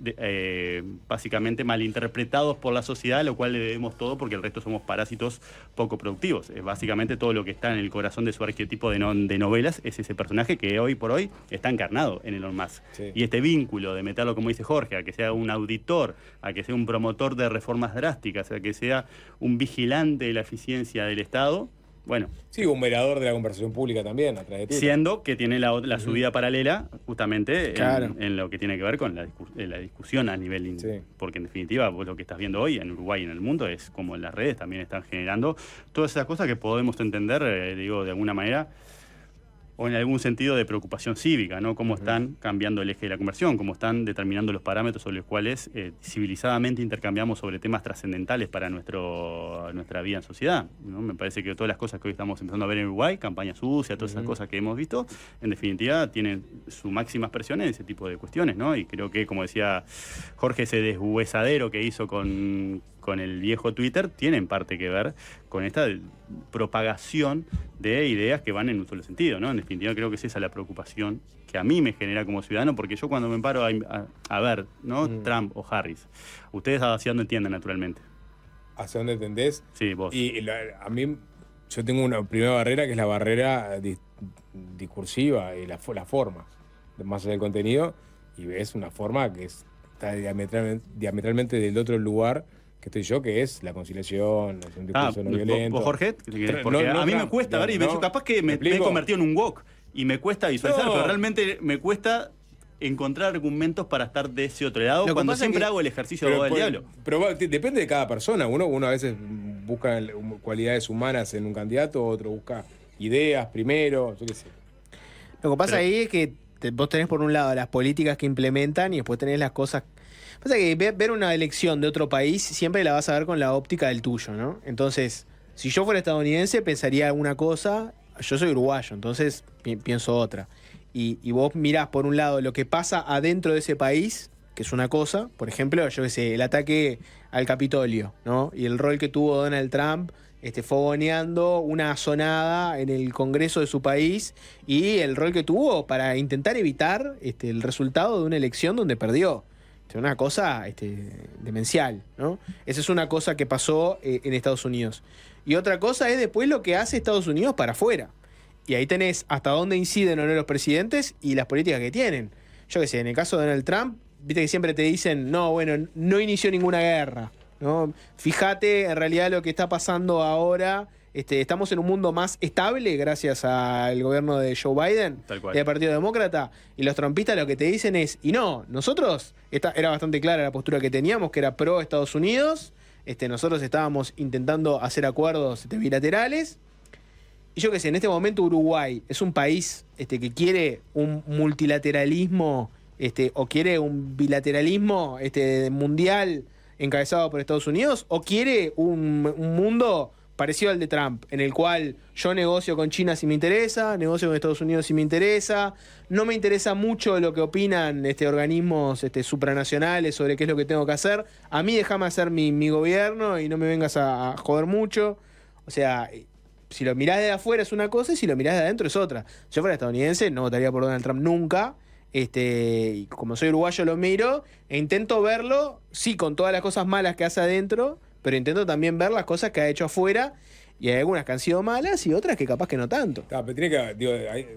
básicamente malinterpretados por la sociedad, a lo cual le debemos todo porque el resto somos parásitos poco productivos. Básicamente todo lo que está en el corazón de su arquetipo de novelas es ese personaje que hoy por hoy está encarnado en Elon Musk. Sí. Y este vínculo de meterlo, como dice Jorge, a que sea un auditor, a que sea un promotor de reformas drásticas, a que sea un vigilante de la eficiencia del Estado. Bueno. Sí, un velador de la conversación pública también, a través de Twitter. Siendo que tiene la subida paralela justamente en lo que tiene que ver con la discusión a nivel... Porque en definitiva, vos lo que estás viendo hoy en Uruguay y en el mundo es como las redes también están generando todas esas cosas que podemos entender, digo, de alguna manera, o en algún sentido de preocupación cívica, ¿no? Cómo están cambiando el eje de la conversión, cómo están determinando los parámetros sobre los cuales civilizadamente intercambiamos sobre temas trascendentales para nuestra vida en sociedad, ¿no? Me parece que todas las cosas que hoy estamos empezando a ver en Uruguay, campaña sucia, todas esas cosas que hemos visto, en definitiva tienen su máxima expresión en ese tipo de cuestiones, ¿no? Y creo que, como decía Jorge, ese deshuesadero que hizo con el viejo Twitter tiene en parte que ver con esta propagación de ideas que van en un solo sentido, ¿no? En definitiva creo que es esa la preocupación que a mí me genera como ciudadano, porque yo cuando me paro a ver, ¿no? Trump o Harris, ustedes hacia dónde entienden naturalmente. ¿Hacia dónde entendés? Sí, vos. Y a mí, yo tengo una primera barrera que es la barrera discursiva y las formas, más allá del contenido, y ves una forma que está diametralmente del otro lugar que estoy yo, que es la conciliación, es un discurso no violento. ¿Vos, Jorge? Porque a mí me cuesta, ver, y capaz que me he convertido en un woke, y me cuesta visualizar, pero realmente me cuesta encontrar argumentos para estar de ese otro lado cuando siempre hago el ejercicio de abogado del diablo. Pero depende de cada persona. Uno a veces busca cualidades humanas en un candidato, otro busca ideas primero, yo qué sé. Lo que pasa ahí es que vos tenés por un lado las políticas que implementan y después tenés las cosas... Pasa que ver una elección de otro país siempre la vas a ver con la óptica del tuyo, ¿no? Entonces, si yo fuera estadounidense pensaría una cosa, yo soy uruguayo, entonces pienso otra. Y vos mirás por un lado lo que pasa adentro de ese país, que es una cosa, por ejemplo, yo qué sé, el ataque al Capitolio, ¿no? Y el rol que tuvo Donald Trump fogoneando una sonada en el Congreso de su país y el rol que tuvo para intentar evitar el resultado de una elección donde perdió. Una cosa demencial, ¿no? Esa es una cosa que pasó en Estados Unidos. Y otra cosa es después lo que hace Estados Unidos para afuera. Y ahí tenés hasta dónde inciden o no los presidentes y las políticas que tienen. Yo qué sé, en el caso de Donald Trump, viste que siempre te dicen, no, bueno, no inició ninguna guerra, ¿no? Fíjate, en realidad lo que está pasando ahora, estamos en un mundo más estable gracias al gobierno de Joe Biden, del Partido Demócrata, y los trumpistas lo que te dicen es, y no, nosotros, era bastante clara la postura que teníamos, que era pro Estados Unidos, nosotros estábamos intentando hacer acuerdos bilaterales. Y yo qué sé, en este momento Uruguay es un país que quiere un multilateralismo o quiere un bilateralismo mundial encabezado por Estados Unidos, o quiere un mundo parecido al de Trump, en el cual yo negocio con China si me interesa, negocio con Estados Unidos si me interesa, no me interesa mucho lo que opinan organismos supranacionales sobre qué es lo que tengo que hacer, a mí déjame hacer mi gobierno y no me vengas a joder mucho. O sea, si lo mirás de afuera es una cosa y si lo mirás de adentro es otra. Si yo fuera estadounidense no votaría por Donald Trump nunca. Y como soy uruguayo lo miro e intento verlo, sí, con todas las cosas malas que hace adentro, pero intento también ver las cosas que ha hecho afuera. Y hay algunas que han sido malas y otras que capaz que no tanto. Pero tiene que,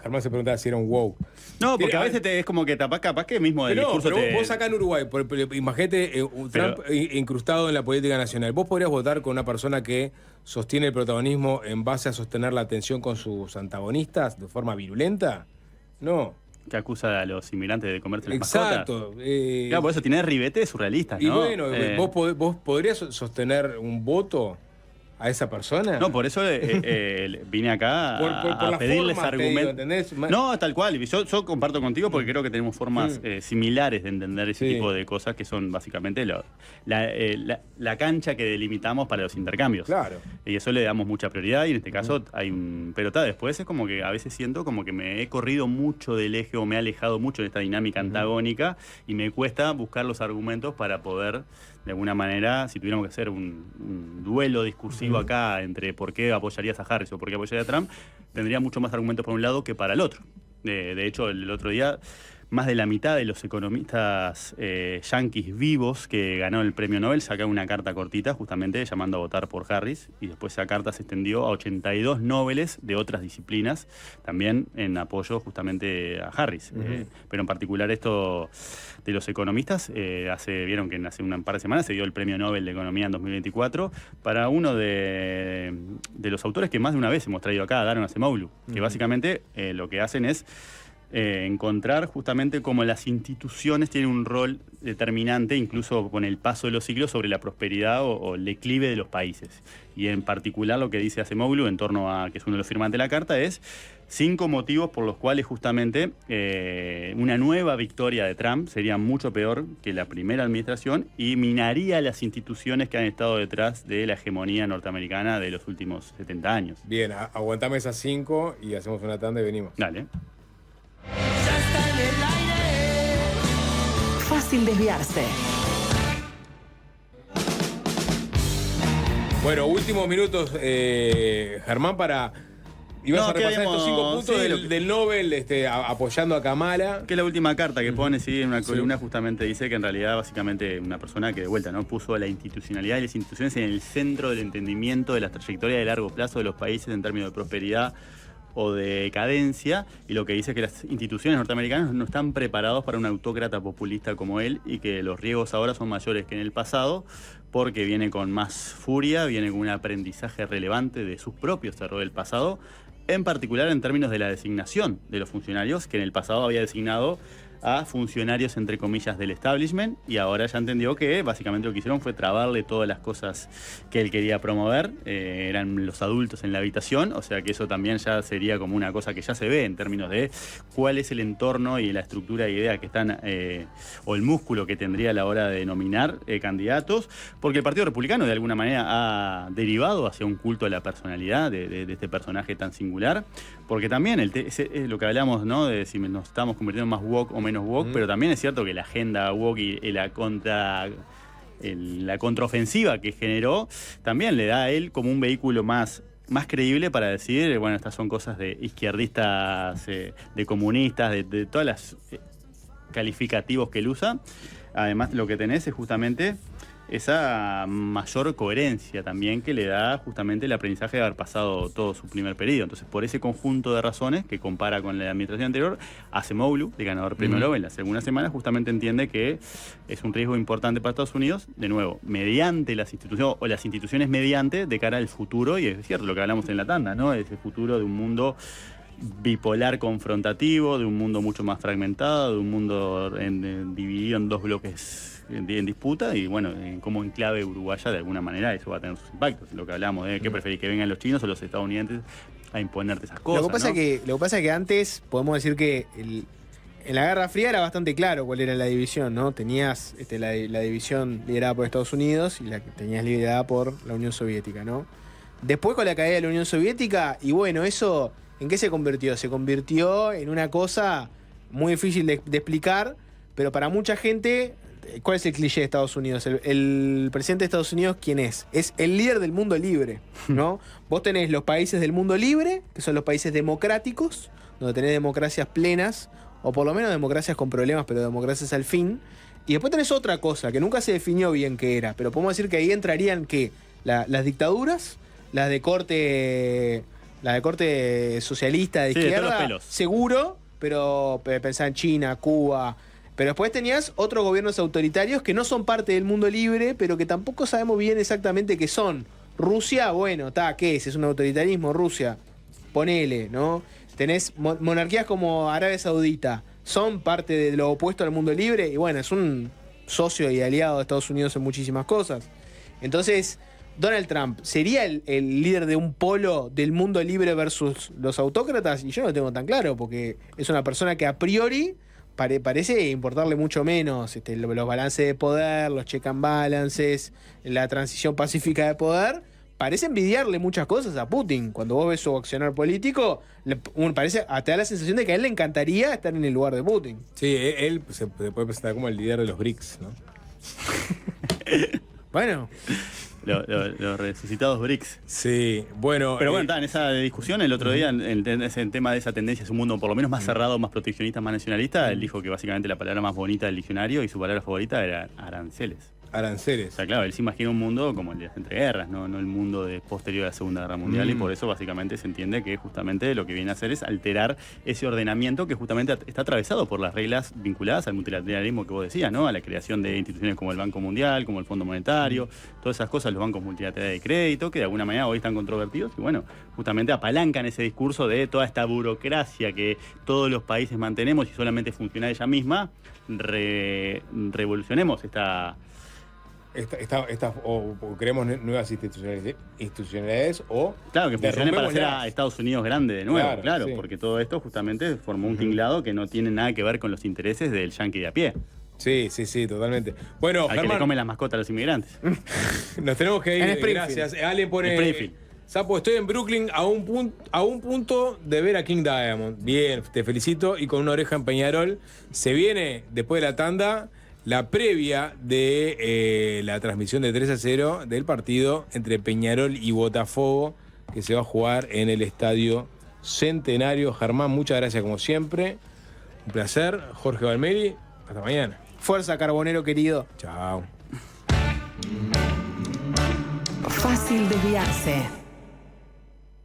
Germán se preguntaba si era un woke. No, porque a veces es como que capaz que mismo el discurso pero vos acá en Uruguay, imagínate Trump incrustado en la política nacional. ¿Vos podrías votar con una persona que sostiene el protagonismo en base a sostener la atención con sus antagonistas de forma virulenta? No. Que acusa a los inmigrantes de comerse las mascotas. Exacto. Claro, por eso tiene ribetes surrealistas, ¿no? Y bueno, ¿vos podrías sostener un voto a esa persona? No, por eso vine acá a pedirles argumentos. No, tal cual. Yo comparto contigo porque creo que tenemos formas similares de entender ese tipo de cosas que son básicamente la cancha que delimitamos para los intercambios. Claro. Y eso le damos mucha prioridad y en este caso hay un... Pero después es como que a veces siento como que me he corrido mucho del eje o me he alejado mucho de esta dinámica antagónica y me cuesta buscar los argumentos para poder, de alguna manera, si tuviéramos que hacer un duelo discursivo acá entre por qué apoyarías a Harris o por qué apoyarías a Trump, tendría mucho más argumentos para un lado que para el otro. De hecho, el otro día, más de la mitad de los economistas yanquis vivos que ganaron el premio Nobel sacaron una carta cortita justamente llamando a votar por Harris y después esa carta se extendió a 82 Nobeles de otras disciplinas, también en apoyo justamente a Harris. Pero en particular esto de los economistas, vieron que hace un par de semanas se dio el premio Nobel de Economía en 2024 para uno de los autores que más de una vez hemos traído acá, Daron Acemoglu, que básicamente lo que hacen es encontrar justamente cómo las instituciones tienen un rol determinante, incluso con el paso de los siglos, sobre la prosperidad o el declive de los países. Y en particular lo que dice Acemoglu, en torno a, que es uno de los firmantes de la carta, es 5 motivos por los cuales justamente una nueva victoria de Trump sería mucho peor que la primera administración y minaría las instituciones que han estado detrás de la hegemonía norteamericana de los últimos 70 años. Bien, aguantame esas 5 y hacemos una tanda y venimos. Dale. Fácil desviarse. Bueno, últimos minutos, Germán, para... Ibas a repasar estos 5 puntos del Nobel apoyando a Kamala. Que es la última carta que pone, en una columna justamente dice que en realidad básicamente una persona que de vuelta no puso a la institucionalidad y las instituciones en el centro del entendimiento de la trayectoria de largo plazo de los países en términos de prosperidad o de decadencia, y lo que dice es que las instituciones norteamericanas no están preparados para un autócrata populista como él y que los riesgos ahora son mayores que en el pasado porque viene con más furia, viene con un aprendizaje relevante de sus propios errores del pasado, en particular en términos de la designación de los funcionarios, que en el pasado había designado a funcionarios, entre comillas, del establishment, y ahora ya entendió que básicamente lo que hicieron fue trabarle todas las cosas que él quería promover, eran los adultos en la habitación, o sea que eso también ya sería como una cosa que ya se ve en términos de cuál es el entorno y la estructura de ideas que están, o el músculo que tendría a la hora de nominar candidatos, porque el Partido Republicano de alguna manera ha derivado hacia un culto a la personalidad de este personaje tan singular, porque también es lo que hablamos, ¿no?, de si nos estamos convirtiendo en más woke o menos woke, pero también es cierto que la agenda woke y la contraofensiva que generó también le da a él como un vehículo más creíble para decir, bueno, estas son cosas de izquierdistas, de comunistas, de todas las calificativos que él usa. Además, lo que tenés es justamente esa mayor coherencia también que le da justamente el aprendizaje de haber pasado todo su primer periodo. Entonces, por ese conjunto de razones que compara con la administración anterior, Acemoglu, el ganador premio Nobel, en la segunda semana justamente entiende que es un riesgo importante para Estados Unidos, de nuevo, mediante las instituciones, o las instituciones mediante, de cara al futuro, y es cierto lo que hablamos en la tanda, ¿no? Ese futuro de un mundo bipolar confrontativo, de un mundo mucho más fragmentado, de un mundo dividido en dos bloques en disputa, y bueno, como enclave uruguaya de alguna manera eso va a tener sus impactos. Lo que hablamos de qué preferís, que vengan los chinos o los estadounidenses a imponerte esas cosas. Lo que pasa es que antes podemos decir que en la Guerra Fría era bastante claro cuál era la división, ¿no? Tenías la división liderada por Estados Unidos y la que tenías liderada por la Unión Soviética, ¿no? Después, con la caída de la Unión Soviética, y bueno, eso, ¿en qué se convirtió? Se convirtió en una cosa muy difícil de explicar, pero para mucha gente, ¿cuál es el cliché de Estados Unidos? El presidente de Estados Unidos, ¿quién es? Es el líder del mundo libre, ¿no? Vos tenés los países del mundo libre, que son los países democráticos, donde tenés democracias plenas, o por lo menos democracias con problemas, pero democracias al fin. Y después tenés otra cosa, que nunca se definió bien qué era, pero podemos decir que ahí entrarían ¿qué? Las dictaduras, las de corte socialista de izquierda, seguro, pero pensá en China, Cuba. Pero después tenías otros gobiernos autoritarios que no son parte del mundo libre, pero que tampoco sabemos bien exactamente qué son. Rusia, bueno, ¿qué es? Es un autoritarismo, Rusia. Ponele, ¿no? Tenés monarquías como Arabia Saudita, son parte de lo opuesto al mundo libre, y bueno, es un socio y aliado de Estados Unidos en muchísimas cosas. Entonces, Donald Trump, ¿sería el líder de un polo del mundo libre versus los autócratas? Y yo no lo tengo tan claro, porque es una persona que a priori parece importarle mucho menos los balances de poder, los check and balances, la transición pacífica de poder. Parece envidiarle muchas cosas a Putin. Cuando vos ves su accionar político, te da la sensación de que a él le encantaría estar en el lugar de Putin. Sí, él se puede presentar como el líder de los BRICS, ¿no? Bueno. Los resucitados BRICS. Sí, bueno. Pero bueno, en esa discusión el otro día, en ese tema de esa tendencia, es un mundo por lo menos más cerrado, más proteccionista, más nacionalista. Él dijo que básicamente la palabra más bonita del diccionario y su palabra favorita era aranceles. Aranceles. O sea, claro, él se imagina un mundo como el de las entreguerras, no el mundo posterior a la Segunda Guerra Mundial, y por eso básicamente se entiende que justamente lo que viene a hacer es alterar ese ordenamiento que justamente está atravesado por las reglas vinculadas al multilateralismo que vos decías, ¿no? A la creación de instituciones como el Banco Mundial, como el Fondo Monetario, todas esas cosas, los bancos multilaterales de crédito, que de alguna manera hoy están controvertidos, y bueno, justamente apalancan ese discurso de toda esta burocracia que todos los países mantenemos y solamente funciona ella misma, revolucionemos o creemos nuevas institucionalidades o... Claro, que funcione para hacer a Estados Unidos grande de nuevo, claro, sí. Porque todo esto justamente formó un tinglado que no tiene nada que ver con los intereses del yanqui de a pie. Sí, totalmente. Bueno, al Germán, que le comen las mascotas a los inmigrantes. Nos tenemos que ir. Gracias. Ale pone... Sapo, estoy en Brooklyn a un punto de ver a King Diamond. Bien, te felicito. Y con una oreja en Peñarol. Se viene, después de la tanda, la previa de la transmisión de 3-0 del partido entre Peñarol y Botafogo, que se va a jugar en el Estadio Centenario. Germán, muchas gracias como siempre. Un placer. Jorge Valmeri, hasta mañana. Fuerza, Carbonero querido. Chao. Fácil desviarse.